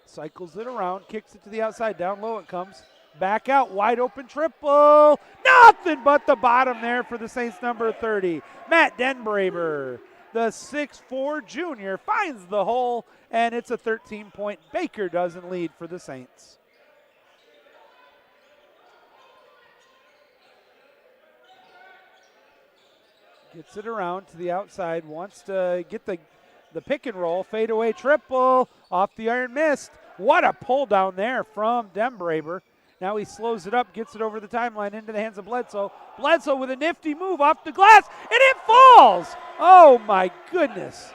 Cycles it around, kicks it to the outside, down low it comes. Back out, wide open triple. Nothing but the bottom there for the Saints number 30, Matt Denbraber. The 6'4 junior finds the hole, and it's a 13-point Baker dozen lead for the Saints. Gets it around to the outside, wants to get the pick and roll, fadeaway triple, off the iron, missed. What a pull down there from Denbraber. Now he slows it up, gets it over the timeline into the hands of Bledsoe. Bledsoe with a nifty move off the glass, and it falls! Oh my goodness.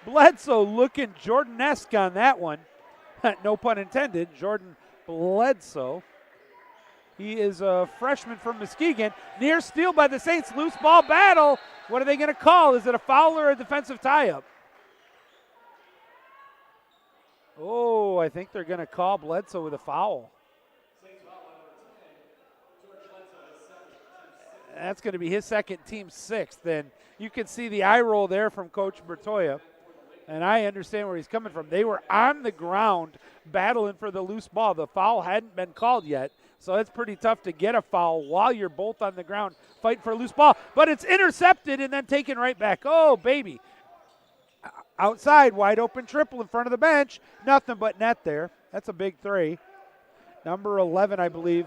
Bledsoe looking Jordan-esque on that one. No pun intended, Jordan Bledsoe. He is a freshman from Muskegon. Near steal by the Saints, loose ball battle. What are they going to call? Is it a foul or a defensive tie-up? Oh, I think they're going to call Bledsoe with a foul. That's going to be his second, team sixth. And you can see the eye roll there from Coach Bertoya. And I understand where he's coming from. They were on the ground battling for the loose ball. The foul hadn't been called yet, so it's pretty tough to get a foul while you're both on the ground fighting for a loose ball. But it's intercepted and then taken right back. Oh, baby. Outside, wide open triple in front of the bench. Nothing but net there. That's a big three. Number 11, I believe,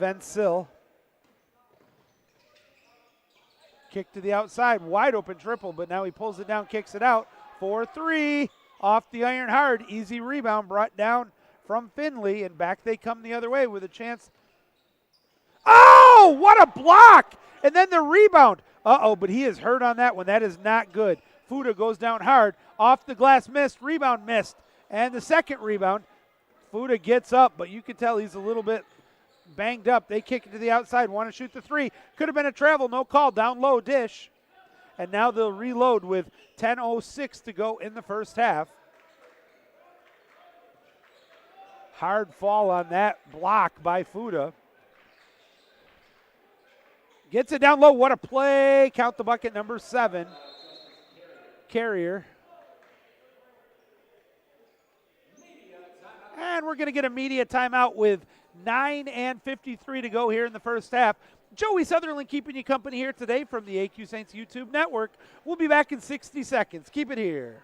Vencil. Kick to the outside, wide open triple, but now he pulls it down, kicks it out. 4-3 off the iron hard. Easy rebound brought down from Finley, and back they come the other way with a chance. Oh, what a block! And then the rebound. Uh-oh, but he is hurt on that one. That is not good. Fuda goes down hard. Off the glass, missed. Rebound missed. And the second rebound, Fuda gets up, but you can tell he's a little bit banged up. They kick it to the outside, want to shoot the three. Could have been a travel, no call. Down low, dish. And now they'll reload with 10:06 to go in the first half. Hard fall on that block by Fuda. Gets it down low. What a play. Count the bucket, number 7. Carrier. And we're going to get a media timeout with 9:53 to go here in the first half. Joey Sutherlin keeping you company here today from the AQSaints YouTube Network. We'll be back in 60 seconds. Keep it here.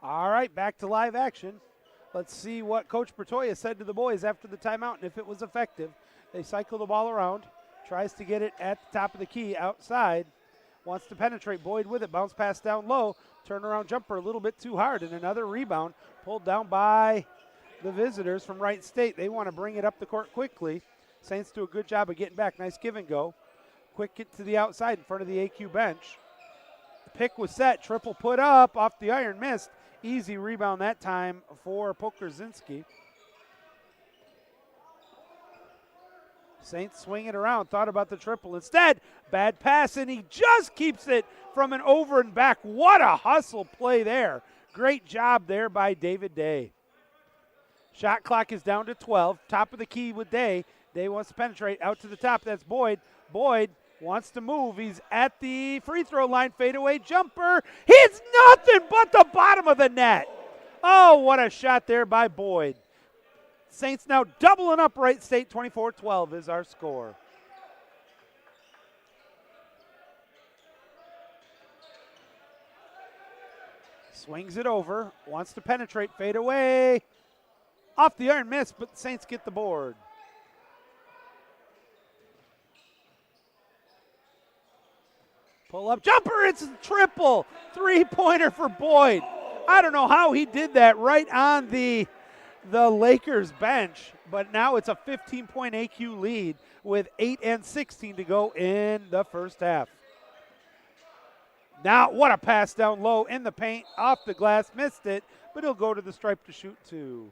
All right, back to live action. Let's see what Coach Bertoya said to the boys after the timeout and if it was effective. They cycle the ball around, tries to get it at the top of the key outside, wants to penetrate. Boyd with it, bounce pass down low, turnaround jumper a little bit too hard, and another rebound pulled down by the visitors from Wright State. They want to bring it up the court quickly. Saints do a good job of getting back. Nice give and go. Quick get to the outside in front of the AQ bench. The pick was set, triple put up, off the iron, missed. Easy rebound that time for Pokorzinski. Saints swing it around, thought about the triple. Instead, bad pass, and he just keeps it from an over and back. What a hustle play there. Great job there by David Day. Shot clock is down to 12. Top of the key with Day. Day wants to penetrate out to the top. That's Boyd. Boyd wants to move. He's at the free throw line. Fadeaway jumper. It's nothing but the bottom of the net. Oh, what a shot there by Boyd. Saints now doubling up Wright State. 24-12 is our score. Swings it over. Wants to penetrate. Fadeaway. Off the iron, miss, but the Saints get the board. Pull up jumper, it's a triple. 3-pointer for Boyd. I don't know how he did that right on the Lakers bench, but now it's a 15-point AQ lead with 8:16 to go in the first half. Now, what a pass down low in the paint, off the glass, missed it, but he'll go to the stripe to shoot 2.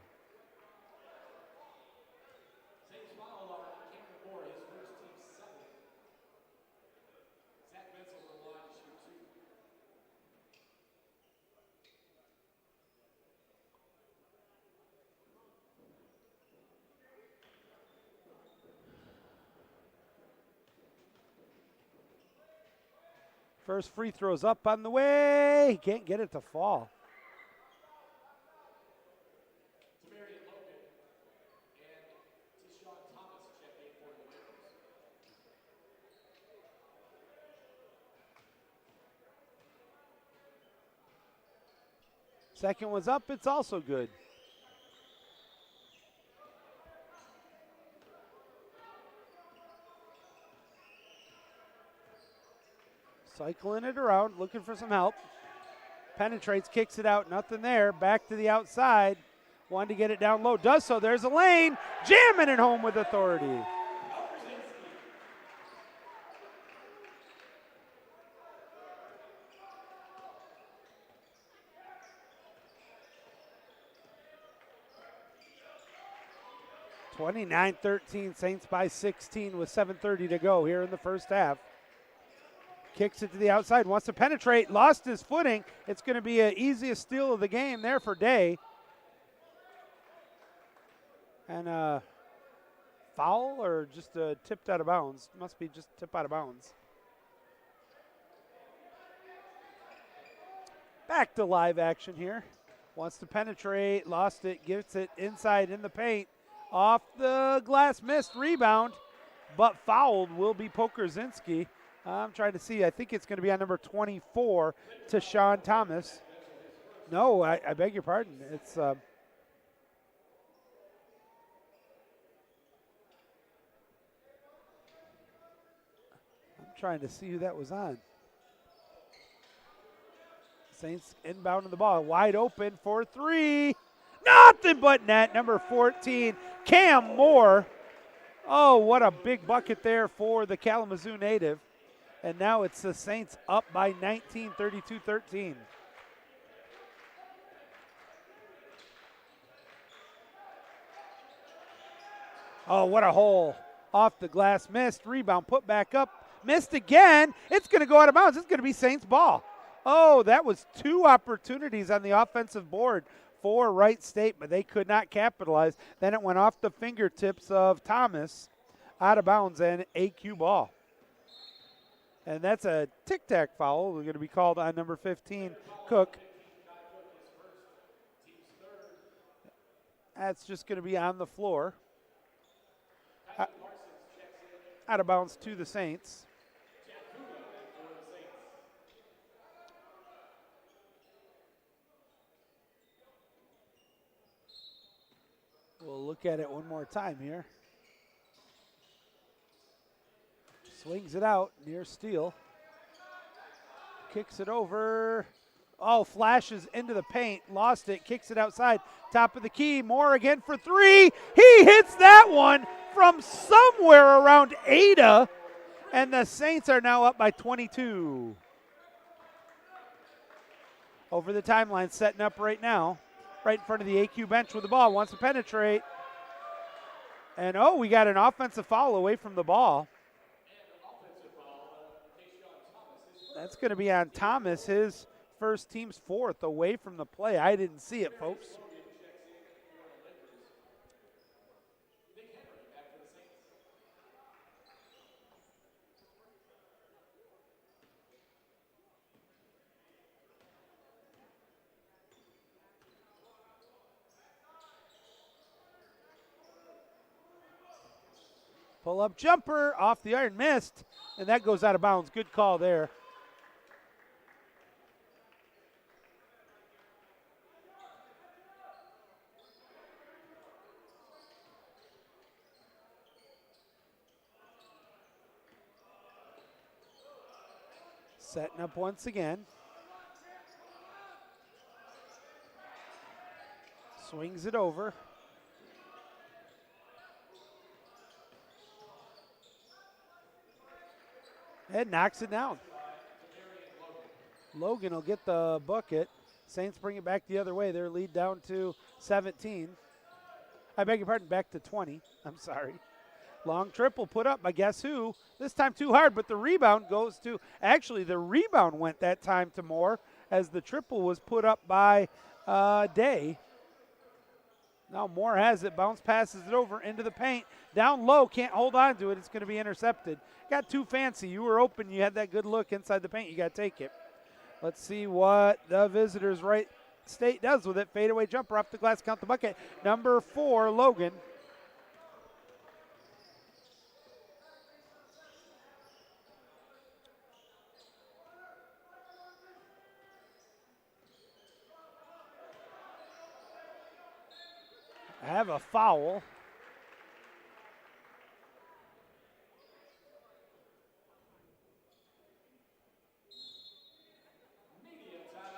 First free throw's up on the way. He can't get it to fall. Second one's up. It's also good. Cycling it around, looking for some help. Penetrates, kicks it out, nothing there. Back to the outside. Wanted to get it down low, does so. There's a lane, jamming it home with authority. (29-13), Saints by 16 with 7:30 to go here in the first half. Kicks it to the outside, wants to penetrate, lost his footing. It's going to be an easiest steal of the game there for Day. And foul or just tipped out of bounds? Must be just tip out of bounds. Back to live action here. Wants to penetrate, lost it, gets it inside in the paint. Off the glass, missed, rebound, but fouled will be Pokorzinski. I'm trying to see. I think it's going to be on number 24 to Sean Thomas. No, I beg your pardon. It's I'm trying to see who that was on. Saints inbounding the ball. Wide open for three. Nothing but net. Number 14, Cam Moore. Oh, what a big bucket there for the Kalamazoo native. And now it's the Saints up by 19, 32-13. Oh, what a hole. Off the glass, missed, rebound, put back up, missed again. It's going to go out of bounds. It's going to be Saints ball. Oh, that was two opportunities on the offensive board for Wright State, but they could not capitalize. Then it went off the fingertips of Thomas, out of bounds, and AQ ball. And that's a tic-tac foul. We're going to be called on number 15, Cook. That's just going to be on the floor. Out of bounds to the Saints. We'll look at it one more time here. Swings it out near steal. Kicks it over. Oh, flashes into the paint. Lost it. Kicks it outside. Top of the key. Moore again for three. He hits that one from somewhere around Ada. And the Saints are now up by 22. Over the timeline, setting up right now. Right in front of the AQ bench with the ball. Wants to penetrate. And oh, we got an offensive foul away from the ball. That's going to be on Thomas, his first, team's fourth, away from the play. I didn't see it, folks. Pull-up jumper off the iron, missed, and that goes out of bounds. Good call there. Setting up once again. Swings it over. And knocks it down. Logan will get the bucket. Saints bring it back the other way. Their lead down to 17. I beg your pardon, back to 20. I'm sorry. Long triple put up by guess who? This time too hard, but the rebound goes to, actually the rebound went that time to Moore as the triple was put up by Day. Now Moore has it, bounce passes it over into the paint. Down low, can't hold on to it, it's going to be intercepted. Got too fancy, you were open, you had that good look inside the paint, you got to take it. Let's see what the visitors' Wright State does with it. Fadeaway jumper off the glass, count the bucket. Number 4, Logan. I have a foul.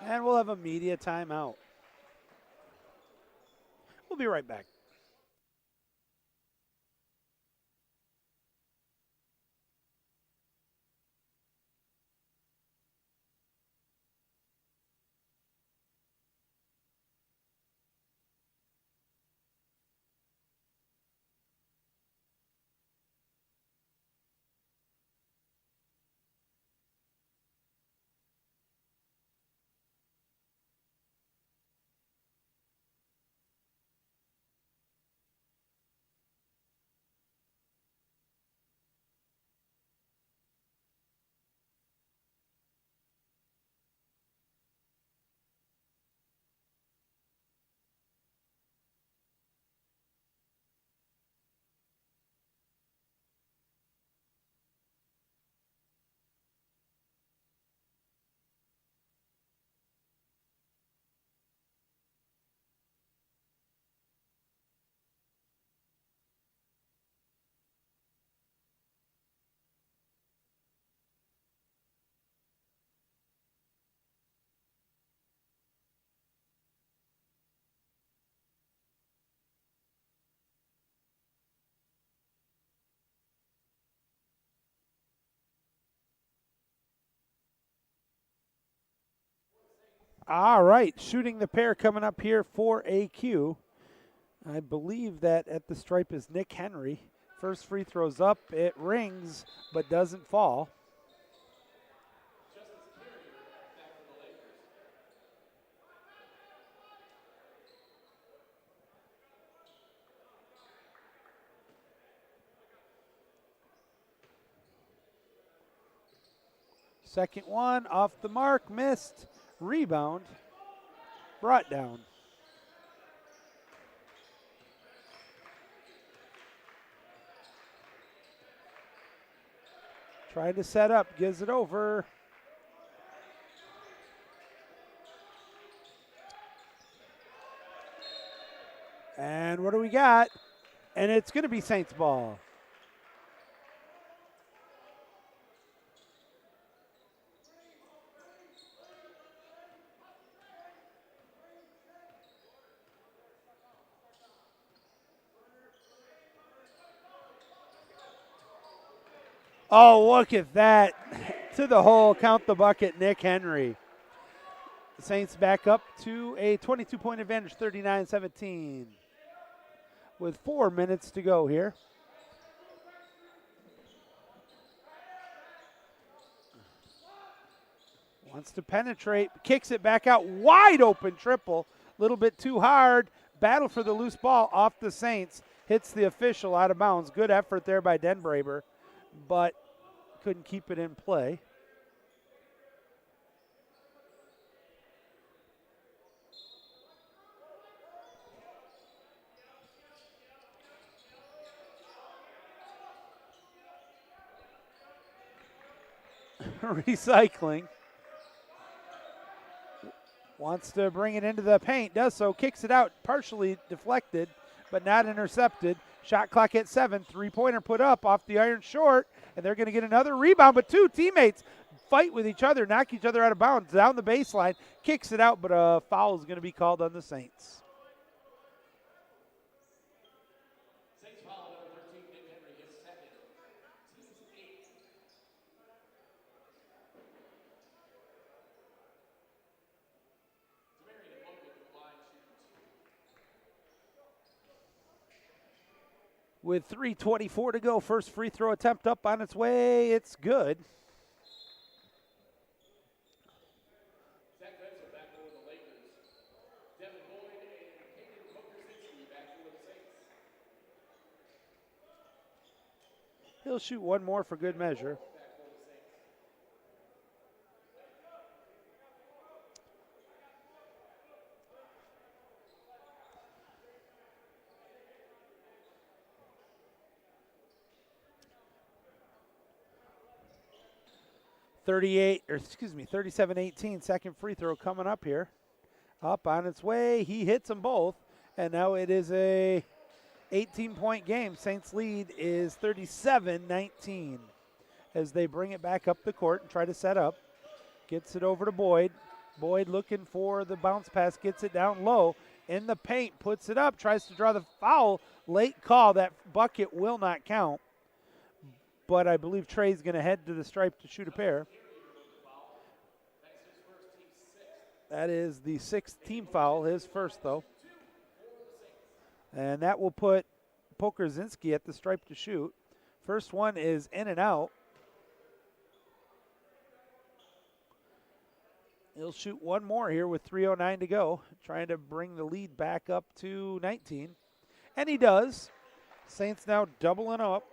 And we'll have a media timeout. We'll be right back. All right, shooting the pair coming up here for AQ. I believe that at the stripe is Nick Henry. First free throw's up, it rings, but doesn't fall. Second one, off the mark, missed. Rebound, brought down. Trying to set up, gives it over. And what do we got? And it's going to be Saints ball. Oh, look at that. To the hole, count the bucket, Nick Henry. The Saints back up to a 22-point advantage, 39-17. With 4 minutes to go here. Wants to penetrate, kicks it back out, wide open triple. A little bit too hard. Battle for the loose ball off the Saints. Hits the official out of bounds. Good effort there by Denbraber, but couldn't keep it in play. Recycling. Wants to bring it into the paint, does so, kicks it out, partially deflected, but not intercepted. Shot clock at 7, three-pointer put up off the iron short, and they're going to get another rebound, but two teammates fight with each other, knock each other out of bounds, down the baseline, kicks it out, but a foul is going to be called on the Saints. With 3:24 to go, first free throw attempt up on its way. It's good. He'll shoot one more for good measure. .38, or excuse me, 37-18, second free throw coming up here. Up on its way, he hits them both, and now it is a 18-point game. Saints lead is 37-19 as they bring it back up the court and try to set up. Gets it over to Boyd. Boyd looking for the bounce pass, gets it down low in the paint, puts it up, tries to draw the foul. Late call. That bucket will not count, but I believe Trey's going to head to the stripe to shoot a pair. That is the sixth team foul, his first though. And that will put Pokorzinski at the stripe to shoot. First one is in and out. He'll shoot one more here with 3:09 to go, trying to bring the lead back up to 19. And he does. Saints now doubling up.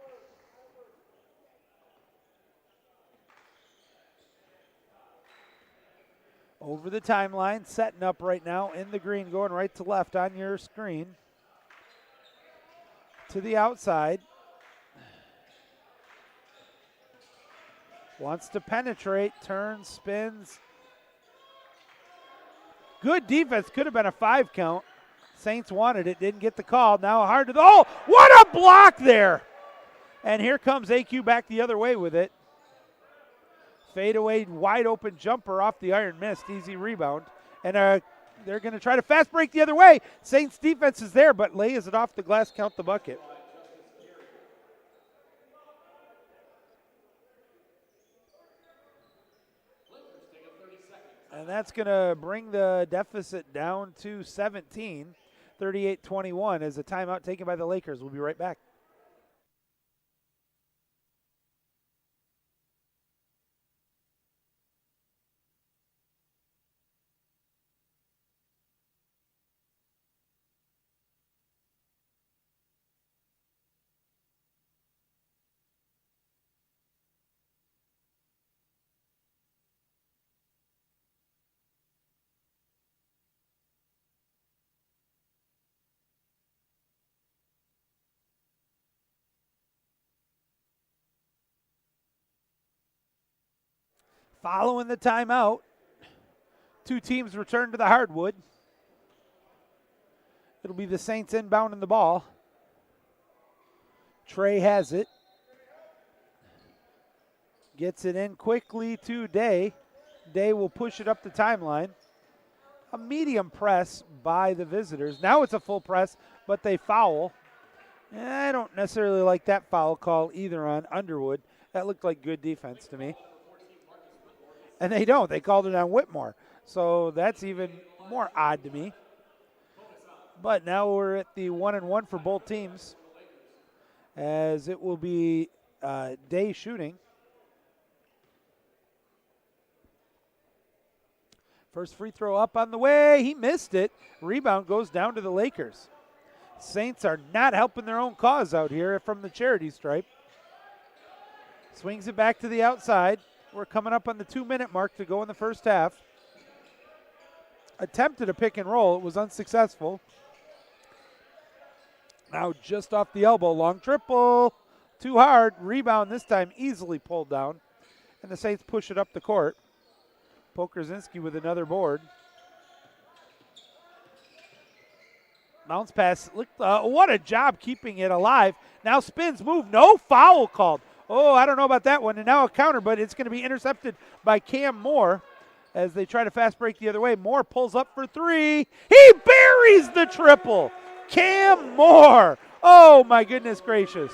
Over the timeline, setting up right now in the green, going right to left on your screen. To the outside. Wants to penetrate, turns, spins. Good defense, could have been a 5 count. Saints wanted it, didn't get the call. Now hard to, oh, what a block there! And here comes AQ back the other way with it. Fadeaway, wide open jumper off the iron, missed, easy rebound. And they're going to try to fast break the other way. Saints defense is there, but lays it off the glass, count the bucket. And that's going to bring the deficit down to 17, 38-21 as a timeout taken by the Lakers. We'll be right back. Following the timeout, two teams return to the hardwood. It'll be the Saints inbounding the ball. Trey has it. Gets it in quickly to Day. Day will push it up the timeline. A medium press by the visitors. Now it's a full press, but they foul. I don't necessarily like that foul call either on Underwood. That looked like good defense to me. And they don't. They called it on Whitmore. So that's even more odd to me. But now we're at the 1-and-1 for both teams, as it will be Day shooting. First free throw up on the way. He missed it. Rebound goes down to the Lakers. Saints are not helping their own cause out here from the charity stripe. Swings it back to the outside. We're coming up on the 2-minute mark to go in the first half. Attempted a pick and roll. It was unsuccessful. Now just off the elbow. Long triple. Too hard. Rebound this time easily pulled down. And the Saints push it up the court. Pokorzinski with another board. Bounce pass. What a job keeping it alive. Now spins, move. No foul called. Oh, I don't know about that one. And now a counter, but it's going to be intercepted by Cam Moore as they try to fast break the other way. Moore pulls up for three. He buries the triple. Cam Moore. Oh, my goodness gracious.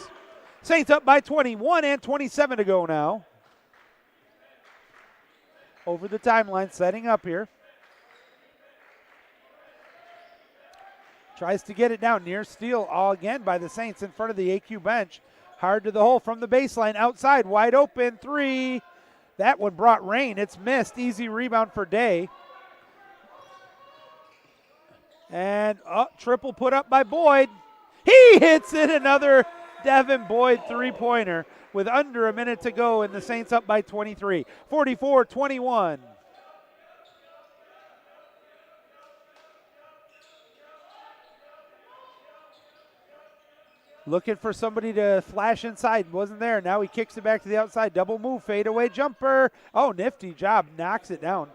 Saints up by 21 and 27 to go now. Over the timeline, setting up here. Tries to get it down. Near steal all again by the Saints in front of the AQ bench. Hard to the hole from the baseline. Outside, wide open, three. That one brought rain. It's missed. Easy rebound for Day. And triple put up by Boyd. He hits it. Another Devin Boyd three-pointer with under a minute to go, and the Saints up by 23, 44-21. Looking for somebody to flash inside. Wasn't there. Now he kicks it back to the outside. Double move, fadeaway jumper. Oh, nifty job. Knocks it down.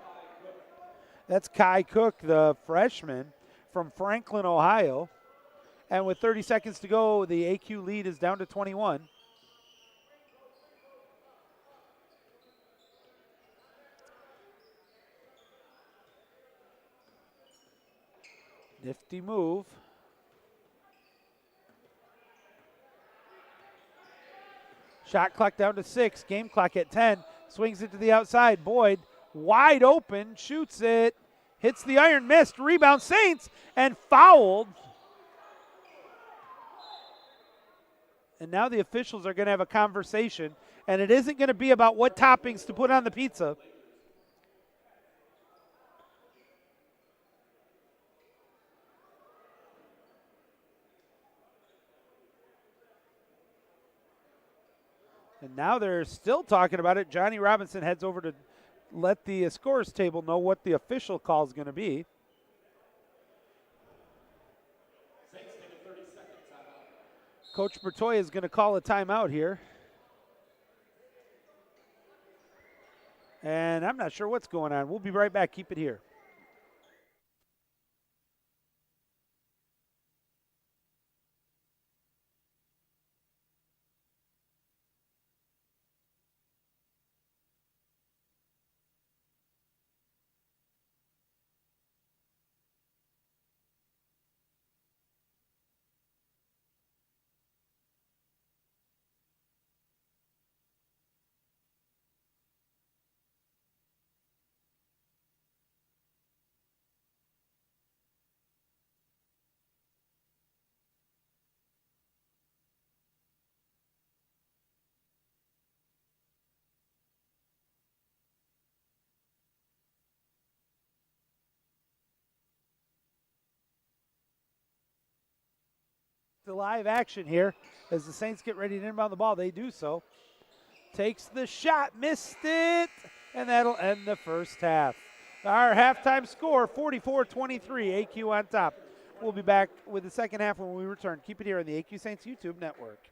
That's Kai Cook, the freshman from Franklin, Ohio. And with 30 seconds to go, the AQ lead is down to 21. Nifty move. Shot clock down to 6, game clock at 10. Swings it to the outside. Boyd wide open, shoots it, hits the iron, missed, rebound Saints, and fouled. And now the officials are going to have a conversation, and it isn't going to be about what toppings to put on the pizza. And now they're still talking about it. Johnny Robinson heads over to let the scorers table know what the official call is going to be. Coach Bertoya is going to call a timeout here. And I'm not sure what's going on. We'll be right back. Keep it here. The live action here as the Saints get ready to inbound the ball. They do so. Takes the shot, missed it, and that'll end the first half. Our halftime score, 44-23, AQ on top. We'll be back with the second half when we return. Keep it here on the AQSaints YouTube Network.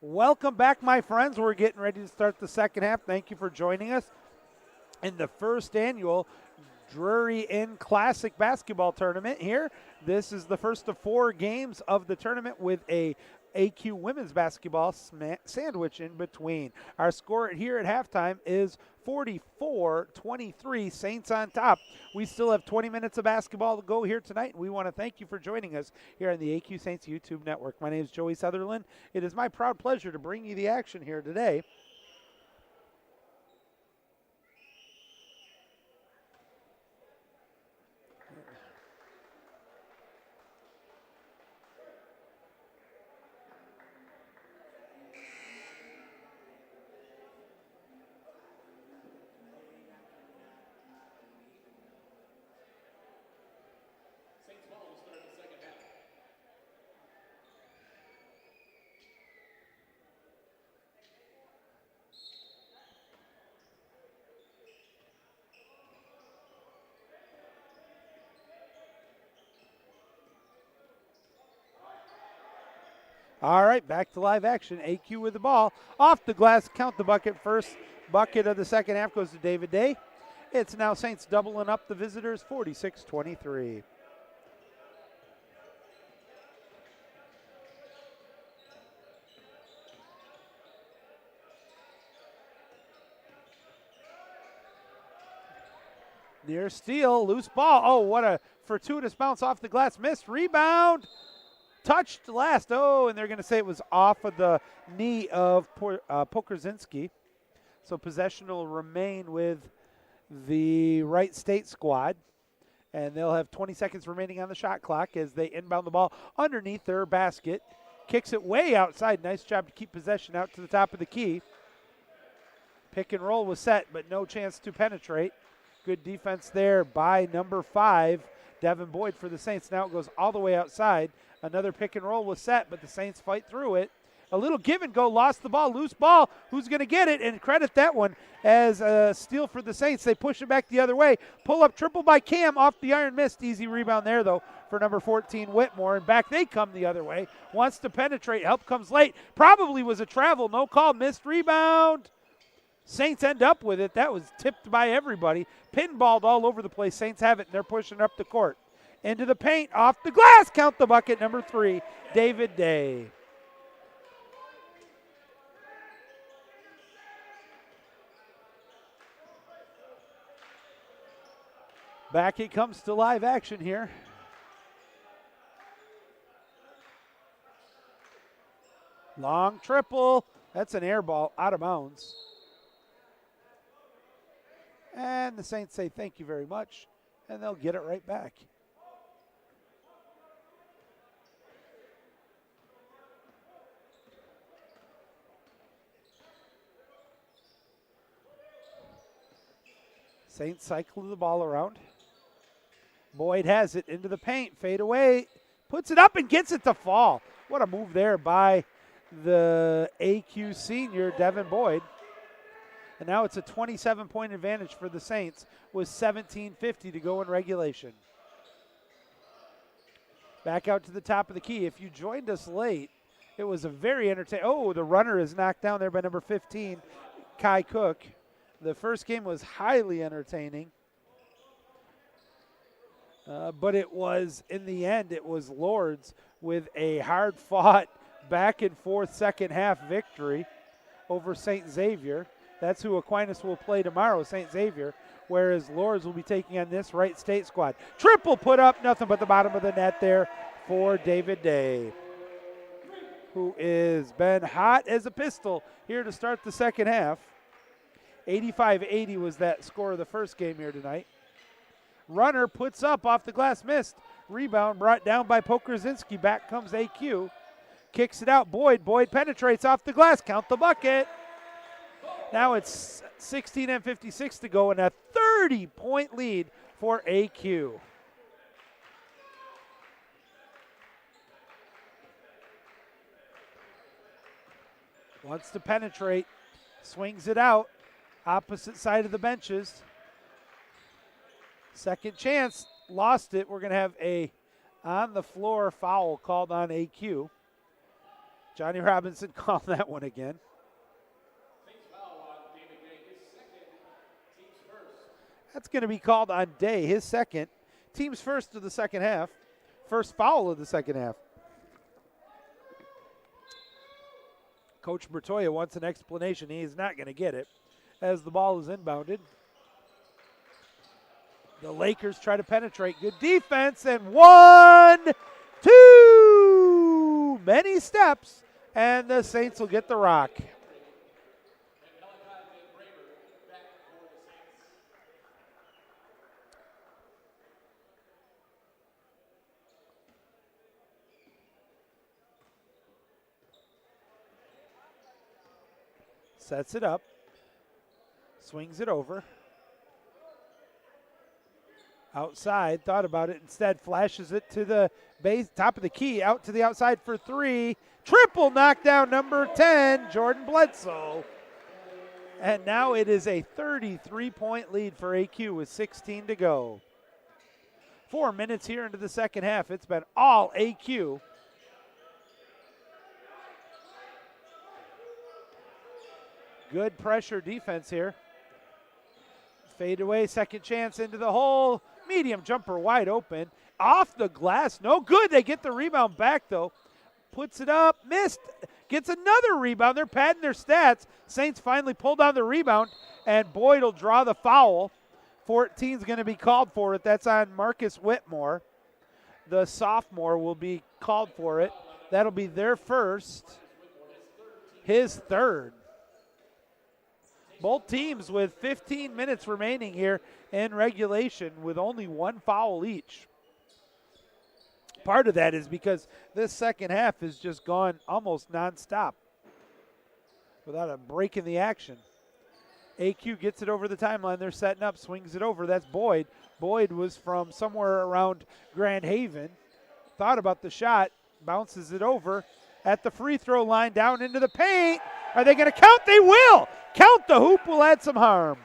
Welcome back, my friends. We're getting ready to start the second half. Thank you for joining us in the first annual Drury Classic Basketball Tournament here. This is the first of 4 games of the tournament with a AQ women's basketball sandwich in between. Our score here at halftime is 44-23, Saints on top. We still have 20 minutes of basketball to go here tonight. We want to thank you for joining us here on the AQSaints YouTube Network. My name is Joey Sutherlin. It is my proud pleasure to bring you the action here today. All right, back to live action. AQ with the ball. Off the glass, count the bucket. First bucket of the second half goes to David Day. It's now Saints doubling up the visitors, 46-23. Near steal, loose ball. Oh, what a fortuitous bounce off the glass. Missed, rebound. Touched last. Oh, and they're going to say it was off of the knee of Pokorzinski. So possession will remain with the Wright State squad. And they'll have 20 seconds remaining on the shot clock as they inbound the ball underneath their basket. Kicks it way outside. Nice job to keep possession out to the top of the key. Pick and roll was set, but no chance to penetrate. Good defense there by number 5, Devin Boyd for the Saints. Now it goes all the way outside. Another pick and roll was set, but the Saints fight through it. A little give and go, lost the ball, loose ball. Who's going to get it? And credit that one as a steal for the Saints. They push it back the other way. Pull up triple by Cam off the iron, missed. Easy rebound there, though, for number 14, Whitmore. And back they come the other way. Wants to penetrate. Help comes late. Probably was a travel. No call. Missed rebound. Saints end up with it. That was tipped by everybody. Pinballed all over the place. Saints have it, and they're pushing up the court. Into the paint, off the glass, count the bucket, number 3, David Day. Back it comes to live action here. Long triple, that's an air ball, out of bounds. And the Saints say thank you very much, and they'll get it right back. Saints cycle the ball around. Boyd has it into the paint, fade away, puts it up and gets it to fall. What a move there by the AQ senior, Devin Boyd. And now it's a 27-point advantage for the Saints with 17:50 to go in regulation. Back out to the top of the key. If you joined us late, it was a very entertaining. Oh, the runner is knocked down there by number 15, Kai Cook. The first game was highly entertaining. But it was, in the end, it was Lourdes with a hard-fought back-and-forth second-half victory over St. Xavier. That's who Aquinas will play tomorrow, St. Xavier, whereas Lourdes will be taking on this Wright State squad. Triple put up, nothing but the bottom of the net there for David Day, who is been hot as a pistol here to start the second half. 85-80 was that score of the first game here tonight. Runner puts up off the glass, missed. Rebound brought down by Pokorzinski. Back comes AQ. Kicks it out, Boyd. Boyd penetrates off the glass. Count the bucket. Now it's 16:56 to go and a 30-point lead for AQ. Wants to penetrate. Swings it out. Opposite side of the benches. Second chance, lost it. We're going to have a on-the-floor foul called on AQ. Johnny Robinson called that one again. That's going to be called on Day, his second. Team's first of the second half. First foul of the second half. Coach Bertoya wants an explanation. He is not going to get it as the ball is inbounded. The Lakers try to penetrate. Good defense, and 1, 2. Many steps, and the Saints will get the rock. Sets it up, swings it over. Outside, thought about it instead, flashes it to the base, top of the key, out to the outside for 3. Triple knockdown, number 10, Jordan Bledsoe. And now it is a 33-point lead for AQ with 16 to go. 4 minutes here into the second half. It's been all AQ. Good pressure defense here. Fade away, second chance into the hole. Medium jumper wide open. Off the glass, no good. They get the rebound back though. Puts it up, missed. Gets another rebound. They're padding their stats. Saints finally pull down the rebound, and Boyd will draw the foul. 14 is going to be called for it. That's on Marcus Whitmore. The sophomore will be called for it. That'll be their first, his third. Both teams with 15 minutes remaining here in regulation with only 1 foul each. Part of that is because this second half has just gone almost nonstop without a break in the action. AQ gets it over the timeline. They're setting up, swings it over. That's Boyd. Boyd was from somewhere around Grand Haven. Thought about the shot, bounces it over at the free throw line down into the paint. Are they going to count? They will. Count the hoop will add some harm.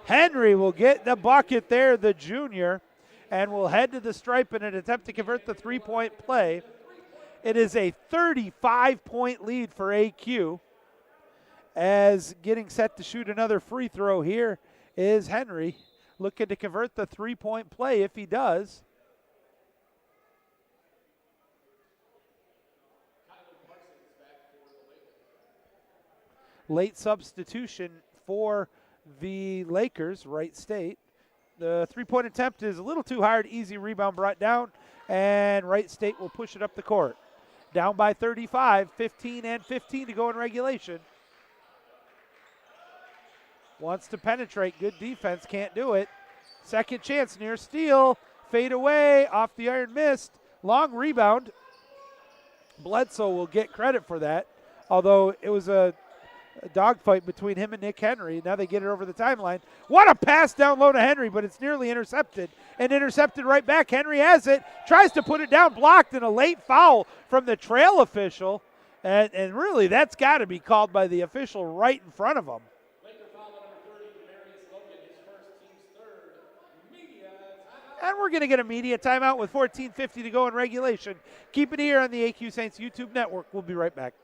Henry will get the bucket there, the junior, and will head to the stripe in an attempt to convert the three-point play. It is a 35-point lead for AQ. As getting set to shoot another free throw here is Henry, looking to convert the three-point play if he does. Late substitution for the Lakers, Wright State. The three-point attempt is a little too hard. Easy rebound brought down, and Wright State will push it up the court. Down by 35, 15 and 15 to go in regulation. Wants to penetrate. Good defense, can't do it. Second chance near steal. Fade away, off the iron, missed. Long rebound. Bledsoe will get credit for that, although it was a dogfight between him and Nick Henry. Now they get it over the timeline. What a pass down low to Henry, but it's nearly intercepted. And intercepted right back. Henry has it, tries to put it down, blocked, and a late foul from the trail official. And really, that's got to be called by the official right in front of him. And we're going to get a media timeout with 14:50 to go in regulation. Keep it here on the AQSaints YouTube Network. We'll be right back.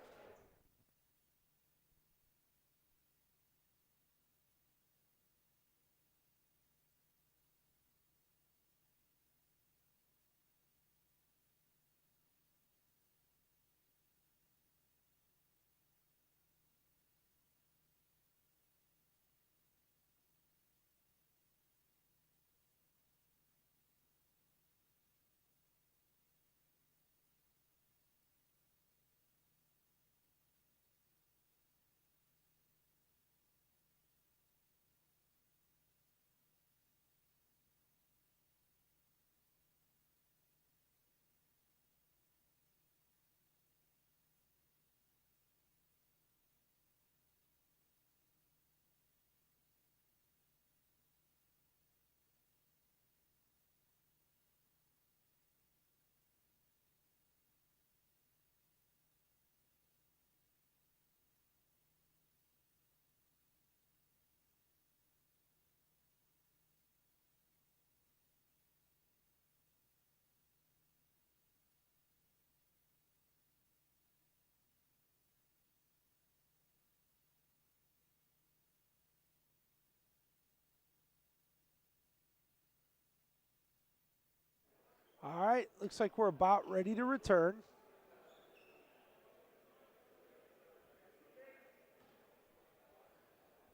right, looks like we're about ready to return.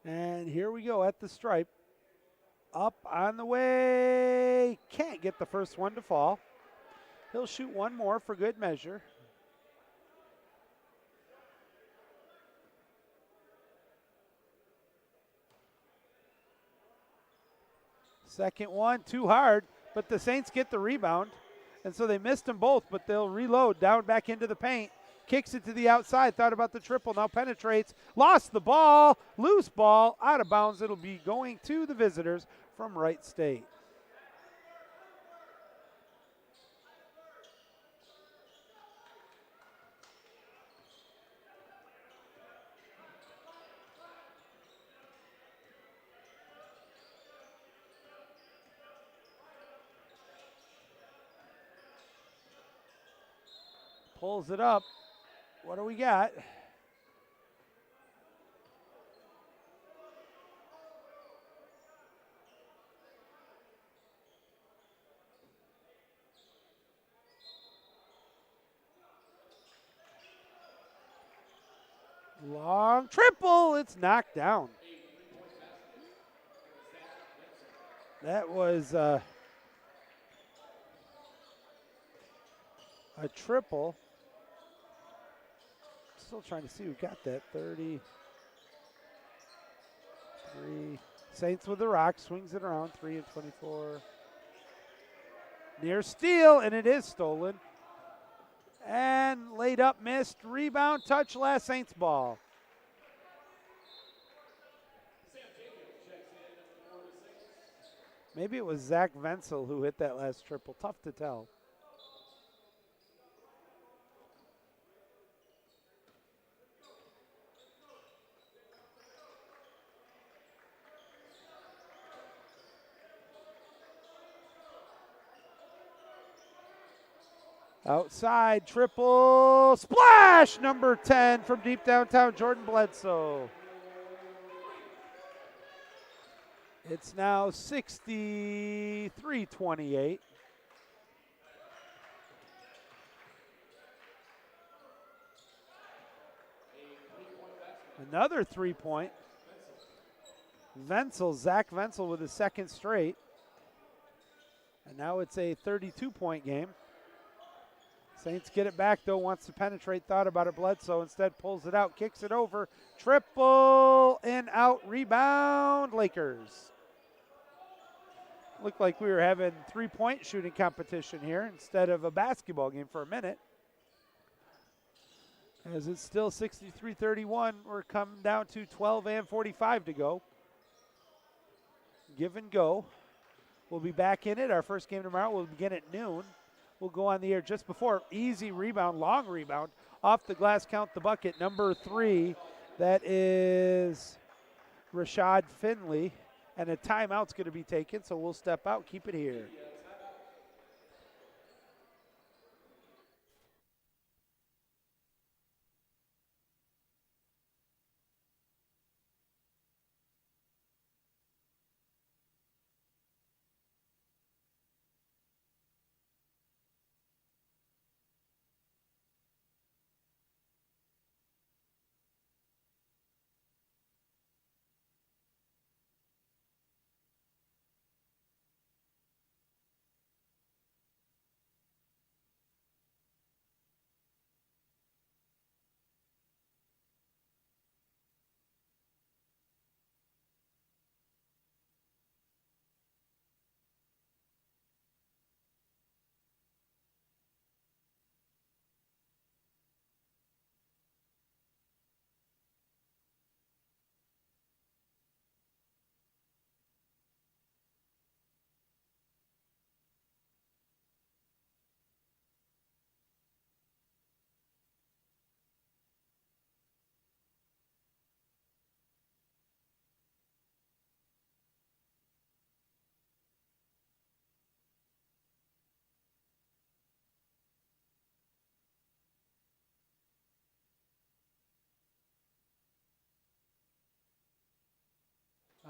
And here we go at the stripe. Up on the way. Can't get the first one to fall. He'll shoot one more for good measure. Second one, too hard, but the Saints get the rebound. And so they missed them both, but they'll reload down back into the paint. Kicks it to the outside, thought about the triple, now penetrates, lost the ball, loose ball, out of bounds. It'll be going to the visitors from Wright State. Pulls it up. What do we got? Long triple. It's knocked down. That was a triple. Still trying to see who got that. 33. Saints with the rock. Swings it around. 3 and 24. Near steal, and it is stolen. And laid up, missed. Rebound, touch, last Saints ball. Maybe it was Zach Wenzel who hit that last triple. Tough to tell. Outside, triple, splash, number 10 from deep downtown, Jordan Bledsoe. It's now 63-28. Another 3-point. Wenzel, Zach Wenzel with his second straight. And now it's a 32-point game. Saints get it back, though, wants to penetrate, thought about it, Bledsoe instead pulls it out, kicks it over, triple, and out, rebound, Lakers. Looked like we were having three-point shooting competition here instead of a basketball game for a minute. As it's still 63-31, we're coming down to 12 and 45 to go. Give and go. We'll be back in it. Our first game tomorrow will begin at noon. We'll go on the air just before. Easy rebound, long rebound. Off the glass, count the bucket. Number 3, that is Rashad Finley. And a timeout's going to be taken, so we'll step out, keep it here.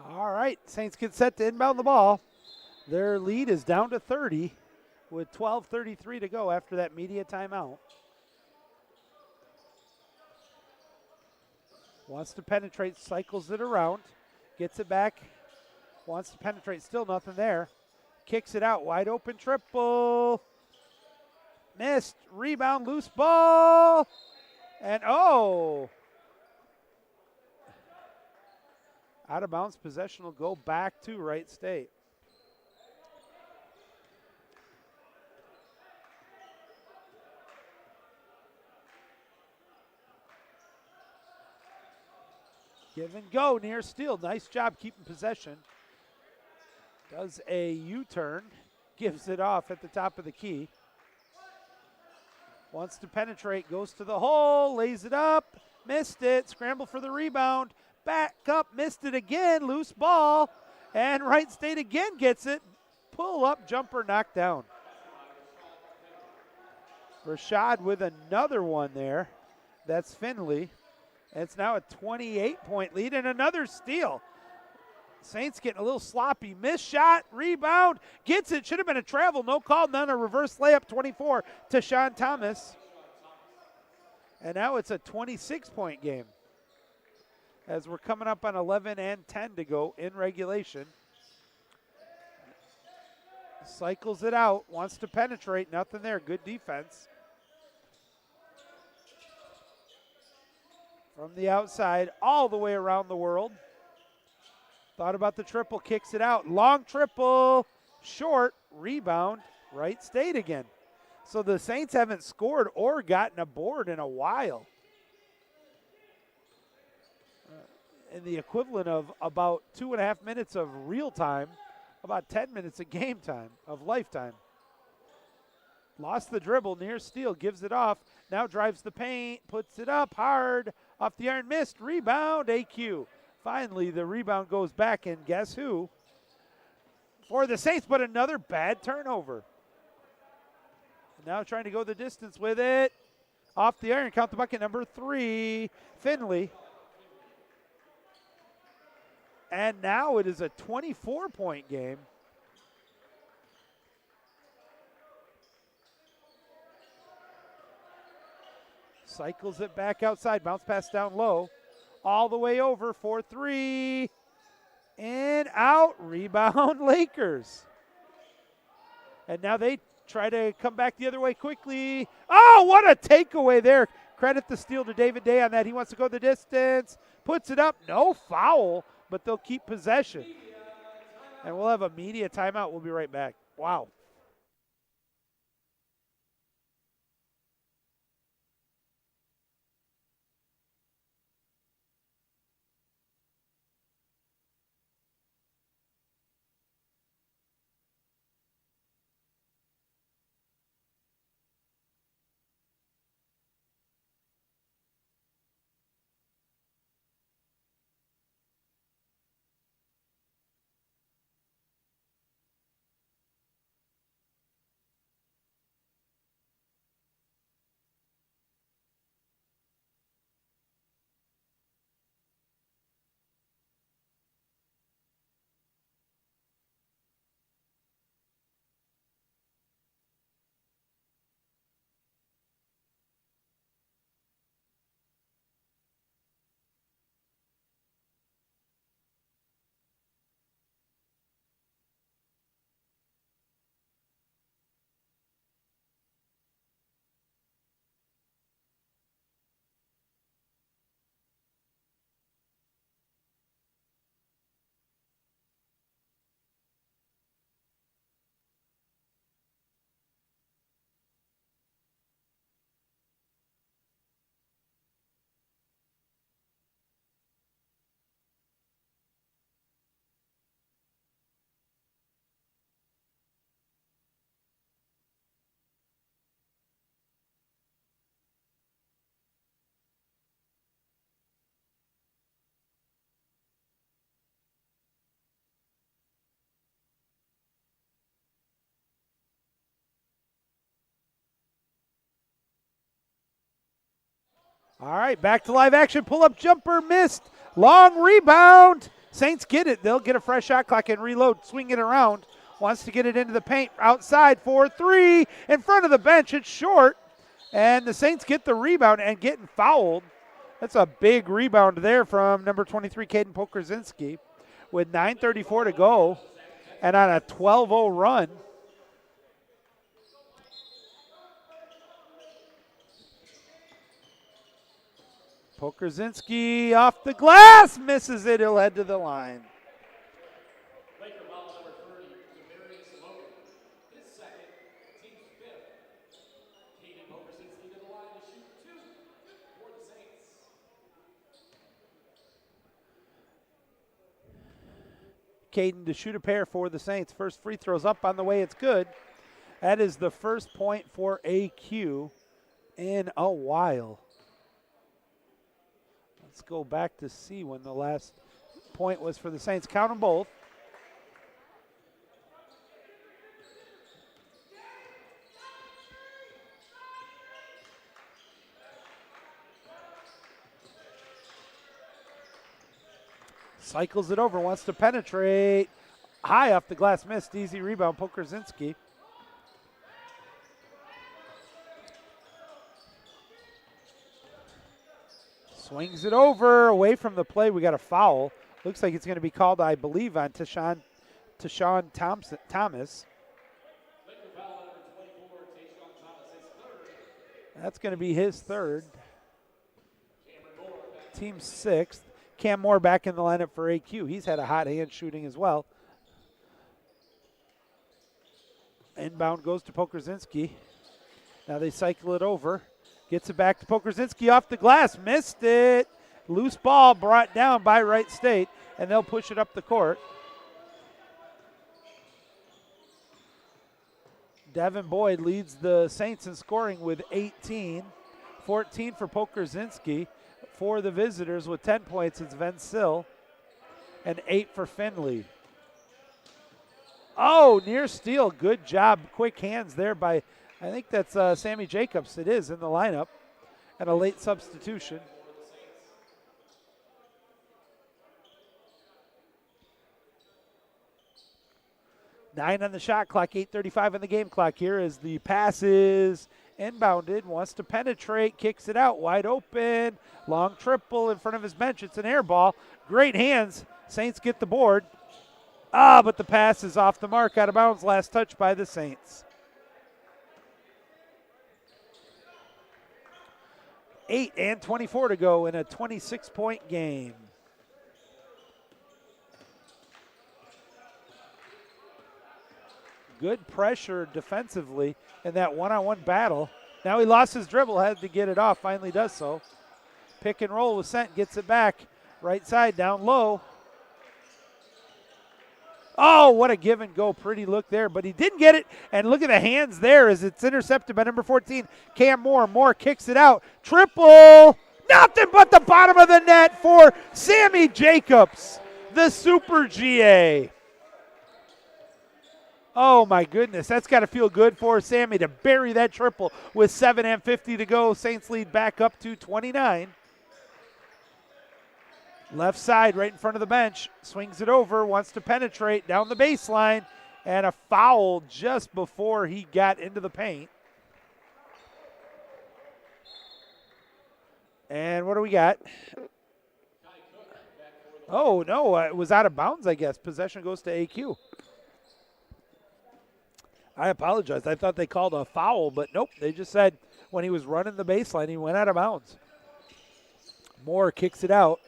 All right, Saints get set to inbound the ball. Their lead is down to 30 with 12:33 to go after that media timeout. Wants to penetrate, cycles it around, gets it back, wants to penetrate, still nothing there. Kicks it out, wide open triple. Missed, rebound, loose ball, and oh! Out of bounds possession will go back to Wright State. Give and go near steal. Nice job keeping possession. Does a U-turn. Gives it off at the top of the key. Wants to penetrate. Goes to the hole. Lays it up. Missed it. Scramble for the rebound. Back up. Missed it again. Loose ball. And Wright State again gets it. Pull up. Jumper knocked down. Rashad with another one there. That's Finley. It's now a 28-point lead and another steal. Saints getting a little sloppy. Missed shot, rebound, gets it. Should have been a travel, no call, none. A reverse layup, 24 to Sean Thomas. And now it's a 26-point game as we're coming up on 11 and 10 to go in regulation. Cycles it out, wants to penetrate, nothing there. Good defense. From the outside, all the way around the world. Thought about the triple, kicks it out. Long triple, short, rebound, Wright State again. So the Saints haven't scored or gotten a board in a while. In the equivalent of about 2.5 minutes of real time, about 10 minutes of game time, of lifetime. Lost the dribble, near steal, gives it off. Now drives the paint, puts it up hard. Off the iron, missed, rebound, AQ. Finally, the rebound goes back, and guess who? For the Saints, but another bad turnover. Now trying to go the distance with it. Off the iron, count the bucket, number 3, Finley. And now it is a 24-point game. Cycles it back outside, bounce pass down low. All the way over for 3. And out, rebound Lakers. And now they try to come back the other way quickly. Oh, what a takeaway there. Credit the steal to David Day on that. He wants to go the distance. Puts it up, no foul, but they'll keep possession. And we'll have a media timeout. We'll be right back. Wow. All right, back to live action. Pull-up jumper missed. Long rebound. Saints get it. They'll get a fresh shot clock and reload. Swing it around. wants to get it into the paint. Outside for three. In front of the bench, it's short. And the Saints get the rebound and getting fouled. That's a big rebound there from number 23, Caden Pokorzinski, with 9:34 to go and on a 12-0 run. Pokorzinski off the glass, misses it. He'll head to the line. Caden to shoot a pair for the Saints. First free throw's up on the way. It's good. That is the first point for AQ in a while. Let's go back to see when the last point was for the Saints. Count them both. Cycles it over, wants to penetrate. High off the glass, missed. Easy rebound, Pokorzinski. Swings it over, away from the play. We got a foul. Looks like it's going to be called, I believe, on Tashawn Thomas. That's going to be his third. Team sixth. Cam Moore back in the lineup for AQ. He's had a hot hand shooting as well. Inbound goes to Pokorzinski. Now they cycle it over. Gets it back to Pokorzinski off the glass. Missed it. Loose ball brought down by Wright State, and they'll push it up the court. Devin Boyd leads the Saints in scoring with 18. 14 for Pokorzinski. For the visitors with 10 points, it's Vencil, and 8 for Finley. Oh, near steal. Good job. Quick hands there by, I think that's Sammy Jacobs. It is in the lineup, and a late substitution. Nine on the shot clock, 8:35 on the game clock here as the pass is inbounded, wants to penetrate, kicks it out, wide open, long triple in front of his bench. It's an air ball. Great hands. Saints get the board. But the pass is off the mark, out of bounds. Last touch by the Saints. 8:24 to go in a 26-point game. Good pressure defensively in that one-on-one battle. Now he lost his dribble, had to get it off, finally does so. Pick and roll with Sent, gets it back. Right side, down low. Oh, what a give and go. Pretty look there, but he didn't get it. And look at the hands there as it's intercepted by number 14, Cam Moore. Moore kicks it out. Triple. Nothing but the bottom of the net for Sammy Jacobs, the Super GA. Oh, my goodness. That's got to feel good for Sammy to bury that triple with 7:50 to go. Saints lead back up to 29. Left side, right in front of the bench. Swings it over, wants to penetrate down the baseline. And a foul just before he got into the paint. And what do we got? Oh, no, it was out of bounds, I guess. Possession goes to AQ. I apologize. I thought they called a foul, but nope. They just said when he was running the baseline, he went out of bounds. Moore kicks it out.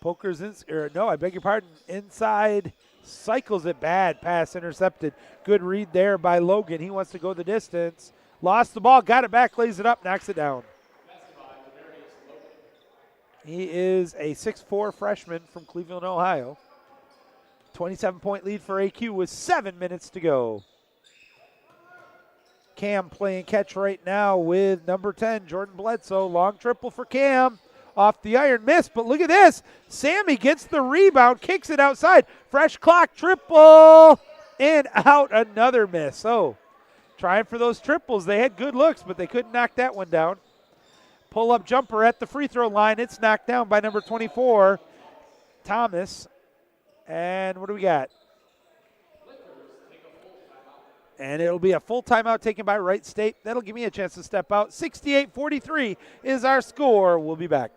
I beg your pardon. Inside, cycles it bad. Pass intercepted. Good read there by Logan. He wants to go the distance. Lost the ball, got it back, lays it up, knocks it down. He is a 6'4" freshman from Cleveland, Ohio. 27-point lead for AQ with 7 minutes to go. Cam playing catch right now with number 10, Jordan Bledsoe. Long triple for Cam. Off the iron, miss, but look at this. Sammy gets the rebound, kicks it outside. Fresh clock, triple, and out, another miss. Oh, trying for those triples. They had good looks, but they couldn't knock that one down. Pull-up jumper at the free throw line. It's knocked down by number 24, Thomas. And what do we got? And it'll be a full timeout taken by Wright State. That'll give me a chance to step out. 68-43 is our score. We'll be back.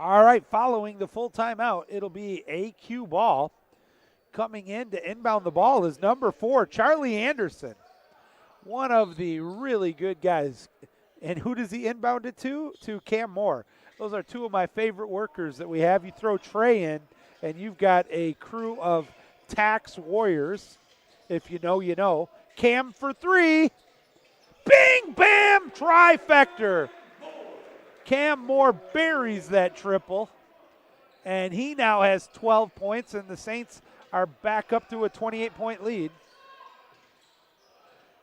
All right, following the full timeout, it'll be AQ ball. Coming in to inbound the ball is number 4, Charlie Anderson. One of the really good guys. And who does he inbound it to? To Cam Moore. Those are two of my favorite workers that we have. You throw Trey in, and you've got a crew of tax warriors. If you know, you know. Cam for 3. Bing, bam, trifecta. Cam Moore buries that triple, and he now has 12 points, and the Saints are back up to a 28-point lead.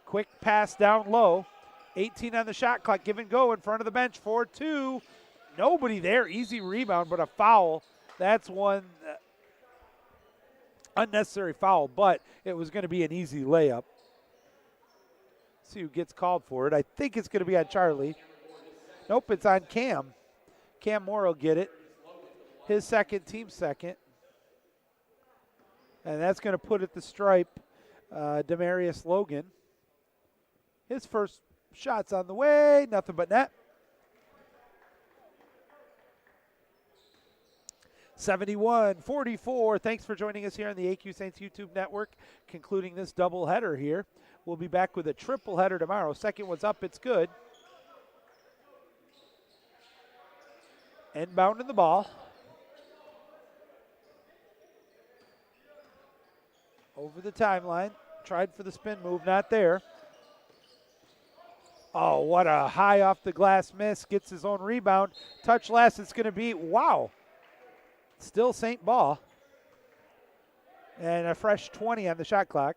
Quick pass down low. 18 on the shot clock. Give and go in front of the bench. 4-2. Nobody there. Easy rebound, but a foul. That's one unnecessary foul, but it was going to be an easy layup. See who gets called for it. I think it's going to be on Charlie. Nope, it's on Cam. Cam Moore will get it. His second, team second. And that's going to put at the stripe Demarius Logan. His first shot's on the way. Nothing but net. 71-44. Thanks for joining us here on the AQSaints YouTube Network. Concluding this doubleheader here. We'll be back with a triple header tomorrow. Second one's up. It's good. Inbounding the ball. Over the timeline. Tried for the spin move. Not there. Oh, what a high off the glass miss. Gets his own rebound. Touch last. It's going to be, wow. Still Saint ball. And a fresh 20 on the shot clock.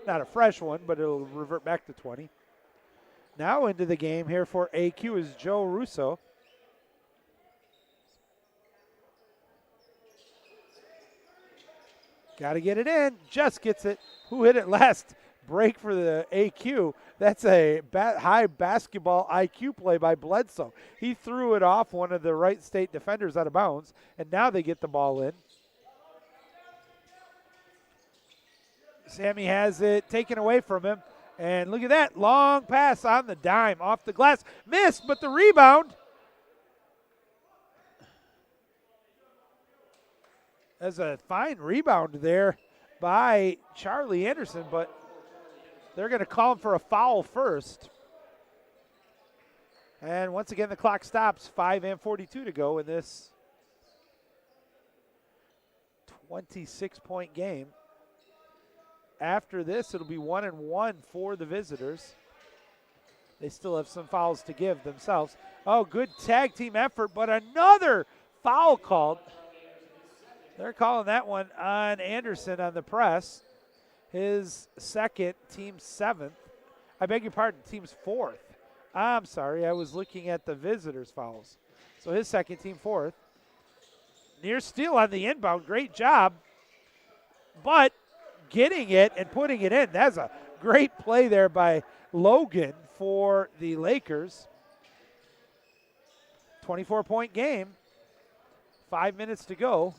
Not a fresh one, but it'll revert back to 20. Now into the game here for AQ is Joe Russo. Got to get it in. Just gets it. Who hit it last? Break for the AQ. That's a high basketball IQ play by Bledsoe. He threw it off one of the Wright State defenders out of bounds, and now they get the ball in. Sammy has it taken away from him, and look at that. Long pass on the dime off the glass. Missed, but the rebound. That's a fine rebound there by Charlie Anderson, but they're going to call him for a foul first. And once again, the clock stops. 5:42 to go in this 26-point game. After this, it'll be 1-1 for the visitors. They still have some fouls to give themselves. Oh, good tag team effort, but another foul called. They're calling that one on Anderson on the press. His second, team 7th. I beg your pardon, team's 4th. I'm sorry, I was looking at the visitors' fouls. So his second, team 4th. Near steal on the inbound, great job. But getting it and putting it in, that's a great play there by Logan for the Lakers. 24-point game, 5 minutes to go.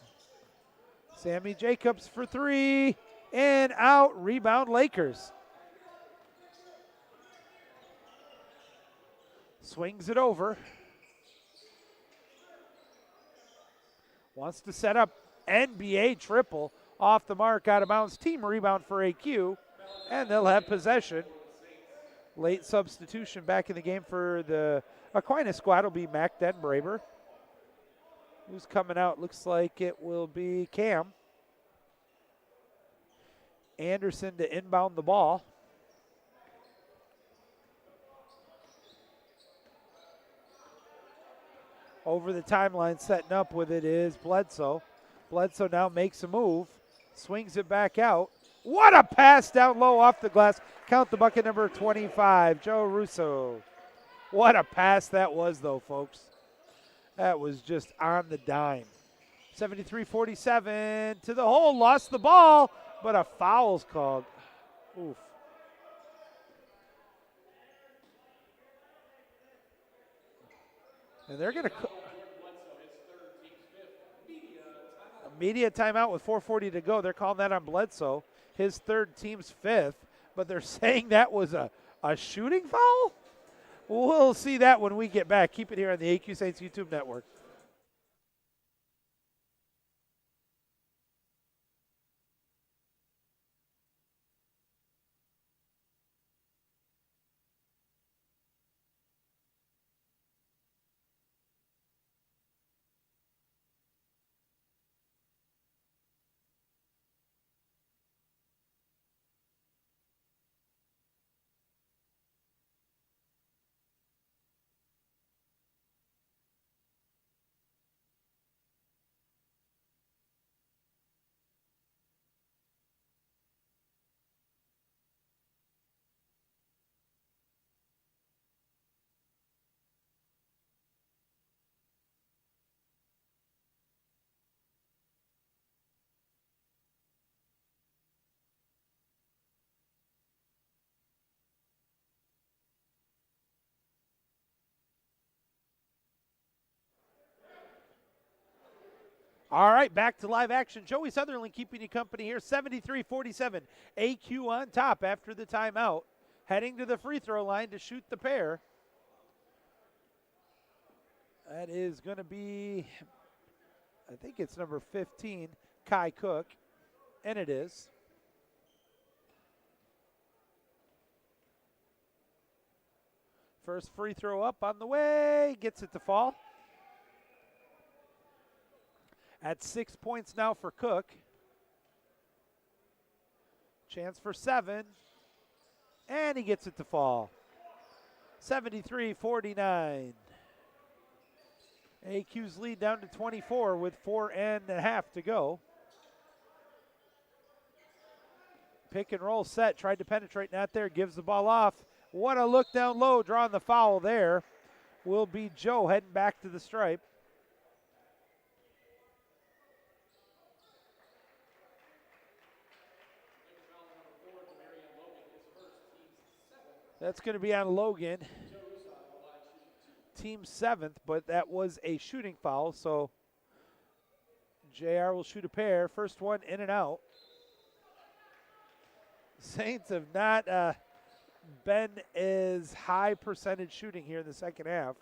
Sammy Jacobs for 3. and out, rebound Lakers. Swings it over. Wants to set up NBA triple. Off the mark, out of bounds. Team rebound for AQ. And they'll have possession. Late substitution back in the game for the Aquinas squad will be Mac Denbraber. Who's coming out? Looks like it will be Cam. Anderson to inbound the ball. Over the timeline, setting up with it is Bledsoe. Bledsoe now makes a move, swings it back out. What a pass down low off the glass. Count the bucket, number 25, Joe Russo. What a pass that was, though, folks. That was just on the dime. 73-47 to the hole, lost the ball, but a foul's called. Oof. And they're going to media timeout with 4:40 to go. They're calling that on Bledsoe, his third, team's fifth, but they're saying that was a shooting foul? We'll see that when we get back. Keep it here on the AQSaints YouTube Network. All right, back to live action. Joey Sutherlin keeping you company here. 73-47. AQ on top after the timeout. Heading to the free throw line to shoot the pair. That is going to be, I think it's number 15, Kai Cook. And it is. First free throw up on the way. Gets it to fall. At 6 points now for Cook. Chance for 7. And he gets it to fall. 73-49. AQ's lead down to 24 with 4.5 to go. Pick and roll set. Tried to penetrate, not there. Gives the ball off. What a look down low. Drawing the foul there will be Joe heading back to the stripe. That's going to be on Logan, team 7th, but that was a shooting foul, so JR will shoot a pair. First one in and out. Saints have not been as high percentage shooting here in the second half.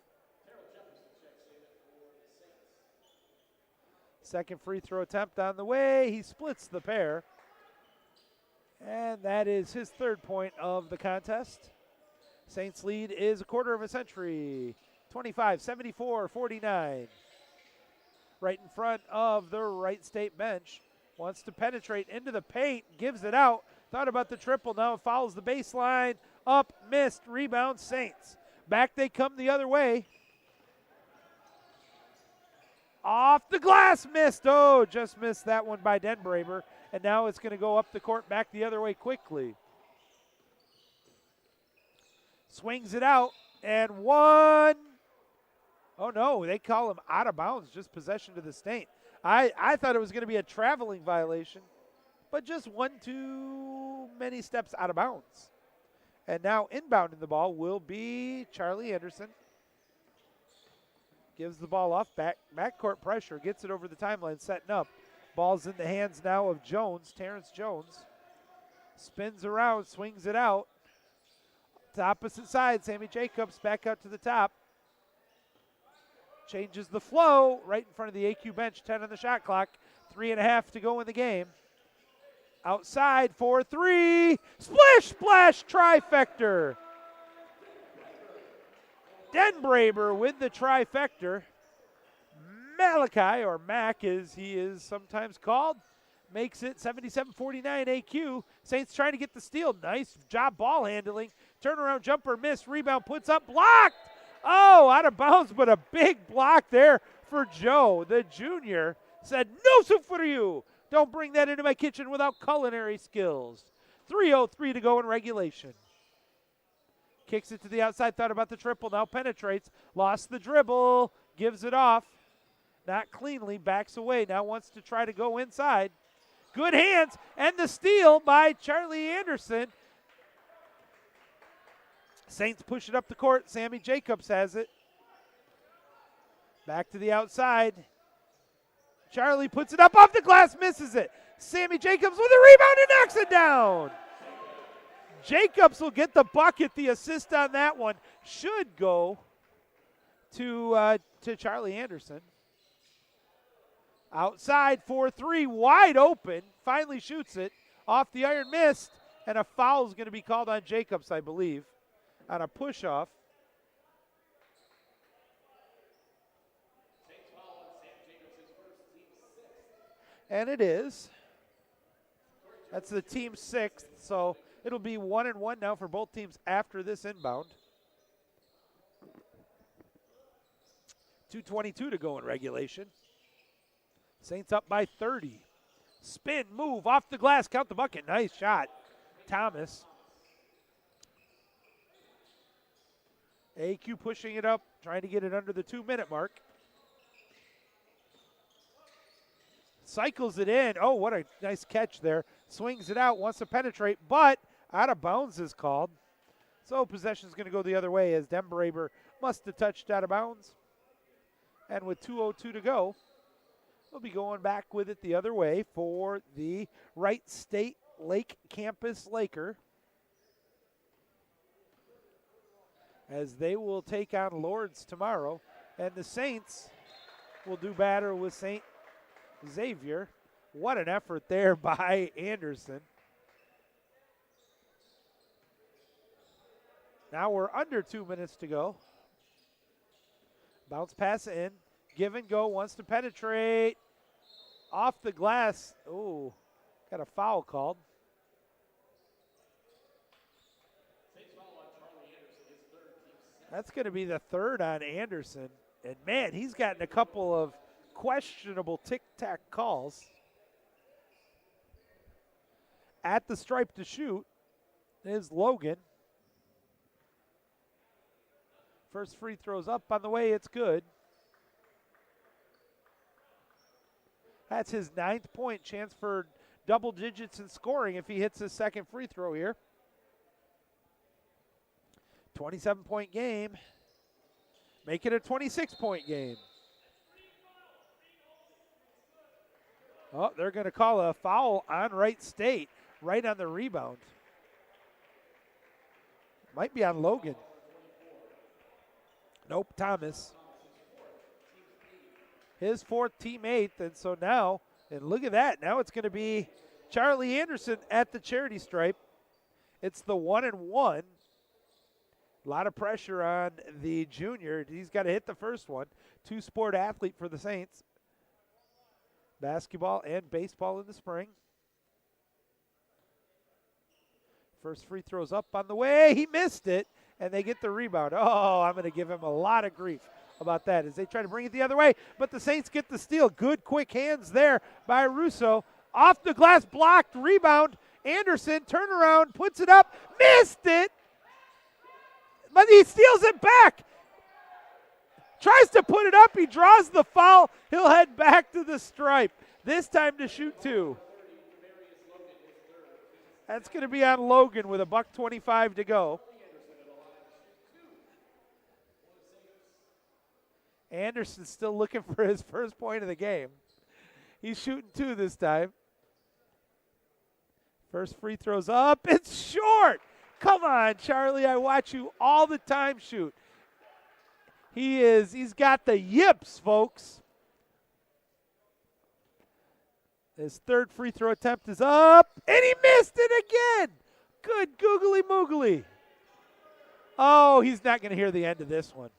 Second free throw attempt on the way. He splits the pair. And that is his third point of the contest. Saints lead is a quarter of a century, 25-74-49. Right in front of the Wright State bench. Wants to penetrate into the paint, gives it out. Thought about the triple, now fouls the baseline. Up, missed, rebound Saints. Back they come the other way. Off the glass, missed. Oh, just missed that one by Denbraber. And now it's going to go up the court, back the other way quickly. Swings it out, and one. Oh, no, they call him out of bounds, just possession to the Saint. I thought it was going to be a traveling violation, but just one too many steps out of bounds. And now inbounding the ball will be Charlie Anderson. Gives the ball off, backcourt pressure, gets it over the timeline, setting up. Ball's in the hands now of Jones, Terrence Jones. Spins around, swings it out. To opposite side, Sammy Jacobs back out to the top. Changes the flow right in front of the AQ bench, 10 on the shot clock. 3.5 to go in the game. Outside for three. Splish, splash, trifecta. Denbraber with the trifecta. Malachi, or Mac as he is sometimes called, makes it 77-49 AQ. Saints trying to get the steal. Nice job ball handling. Turnaround jumper miss. Rebound puts up. Blocked. Oh, out of bounds, but a big block there for Joe. The junior said, no soup for you. Don't bring that into my kitchen without culinary skills. 3:03 to go in regulation. Kicks it to the outside. Thought about the triple. Now penetrates. Lost the dribble. Gives it off. Not cleanly. Backs away. Now wants to try to go inside. Good hands. And the steal by Charlie Anderson. Saints push it up the court. Sammy Jacobs has it. Back to the outside. Charlie puts it up off the glass, misses it. Sammy Jacobs with a rebound and knocks it down. Jacobs will get the bucket. The assist on that one should go to Charlie Anderson. Outside for three, wide open. Finally shoots it. Off the iron, missed. And a foul is going to be called on Jacobs, I believe, on a push-off. And it is. That's the team sixth, so it'll be 1-1 now for both teams after this inbound. 2:22 to go in regulation. Saints up by 30. Spin, move, off the glass, count the bucket. Nice shot, Thomas. AQ pushing it up, trying to get it under the 2-minute mark. Cycles it in. Oh, what a nice catch there. Swings it out, wants to penetrate, but out of bounds is called. So possession is going to go the other way as Denbraber must have touched out of bounds. And with 2:02 to go, we'll be going back with it the other way for the Wright State Lake Campus Laker, as they will take on Lourdes tomorrow. And the Saints will do battle with St. Xavier. What an effort there by Anderson. Now we're under 2 minutes to go. Bounce pass in. Give and go, wants to penetrate. Off the glass. Oh, got a foul called. That's going to be the third on Anderson. And man, he's gotten a couple of questionable tic-tac calls. At the stripe to shoot is Logan. First free throw's up on the way, it's good. That's his 9th point, chance for double digits in scoring if he hits his second free throw here. 27-point game. Make it a 26-point game. Oh, they're going to call a foul on Wright State, right on the rebound. Might be on Logan. Nope, Thomas. His fourth, team 8th, and so now, and look at that, now it's going to be Charlie Anderson at the charity stripe. It's the 1-1. A lot of pressure on the junior. He's got to hit the first one. Two-sport athlete for the Saints. Basketball and baseball in the spring. First free throw's up on the way. He missed it, and they get the rebound. Oh, I'm going to give him a lot of grief about that as they try to bring it the other way, but the Saints get the steal. Good quick hands there by Russo. Off the glass, blocked, rebound. Anderson, turnaround, puts it up, missed it, but he steals it back. Tries to put it up, he draws the foul. He'll head back to the stripe, this time to shoot two. That's going to be on Logan with $1:25 to go. Anderson's still looking for his first point of the game. He's shooting two this time. First free throw's up. It's short. Come on, Charlie. I watch you all the time shoot. He's got the yips, folks. His third free throw attempt is up, and he missed it again. Good googly moogly. Oh, he's not going to hear the end of this one.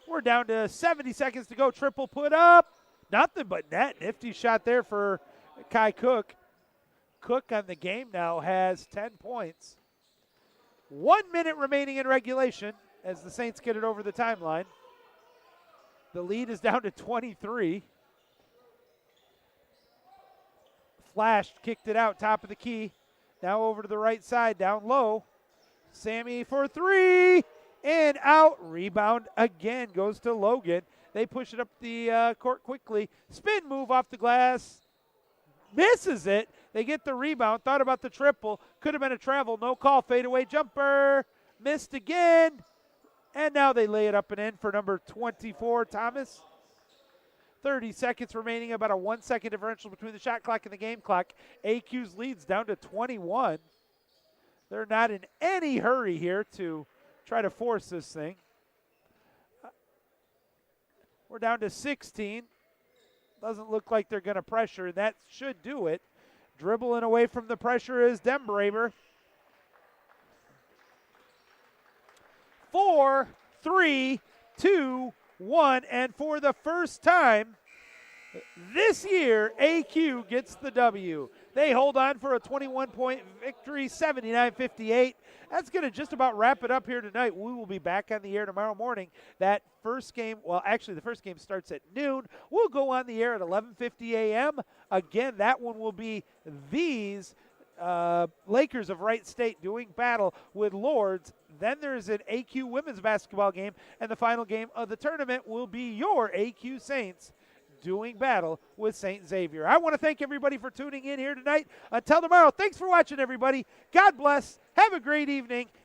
We're down to 70 seconds to go. Triple put up. Nothing but net. Nifty shot there for Kai Cook. Cook on the game now has 10 points. 1 minute remaining in regulation as the Saints get it over the timeline. The lead is down to 23. Flashed, kicked it out, top of the key. Now over to the right side, down low. Sammy for three, and out. Rebound again goes to Logan. They push it up the court quickly. Spin move off the glass. Misses it. They get the rebound. Thought about the triple. Could have been a travel. No call. Fadeaway jumper. Missed again. And now they lay it up and in for number 24, Thomas. 30 seconds remaining, about a 1 second differential between the shot clock and the game clock. AQ's leads down to 21. They're not in any hurry here to try to force this thing. We're down to 16. Doesn't look like they're going to pressure, and that should do it. Dribbling away from the pressure is Dembraber. 4, 3, 2, 1, and for the first time this year, AQ gets the W. They hold on for a 21-point victory, 79-58. That's going to just about wrap it up here tonight. We will be back on the air tomorrow morning. That first game, well, actually the first game starts at noon. We'll go on the air at 11:50 a.m. Again, that one will be these Lakers of Wright State doing battle with Lourdes. Then there's an AQ women's basketball game, and the final game of the tournament will be your AQ Saints doing battle with St. Xavier. I want to thank everybody for tuning in here tonight. Until tomorrow, thanks for watching, everybody. God bless. Have a great evening.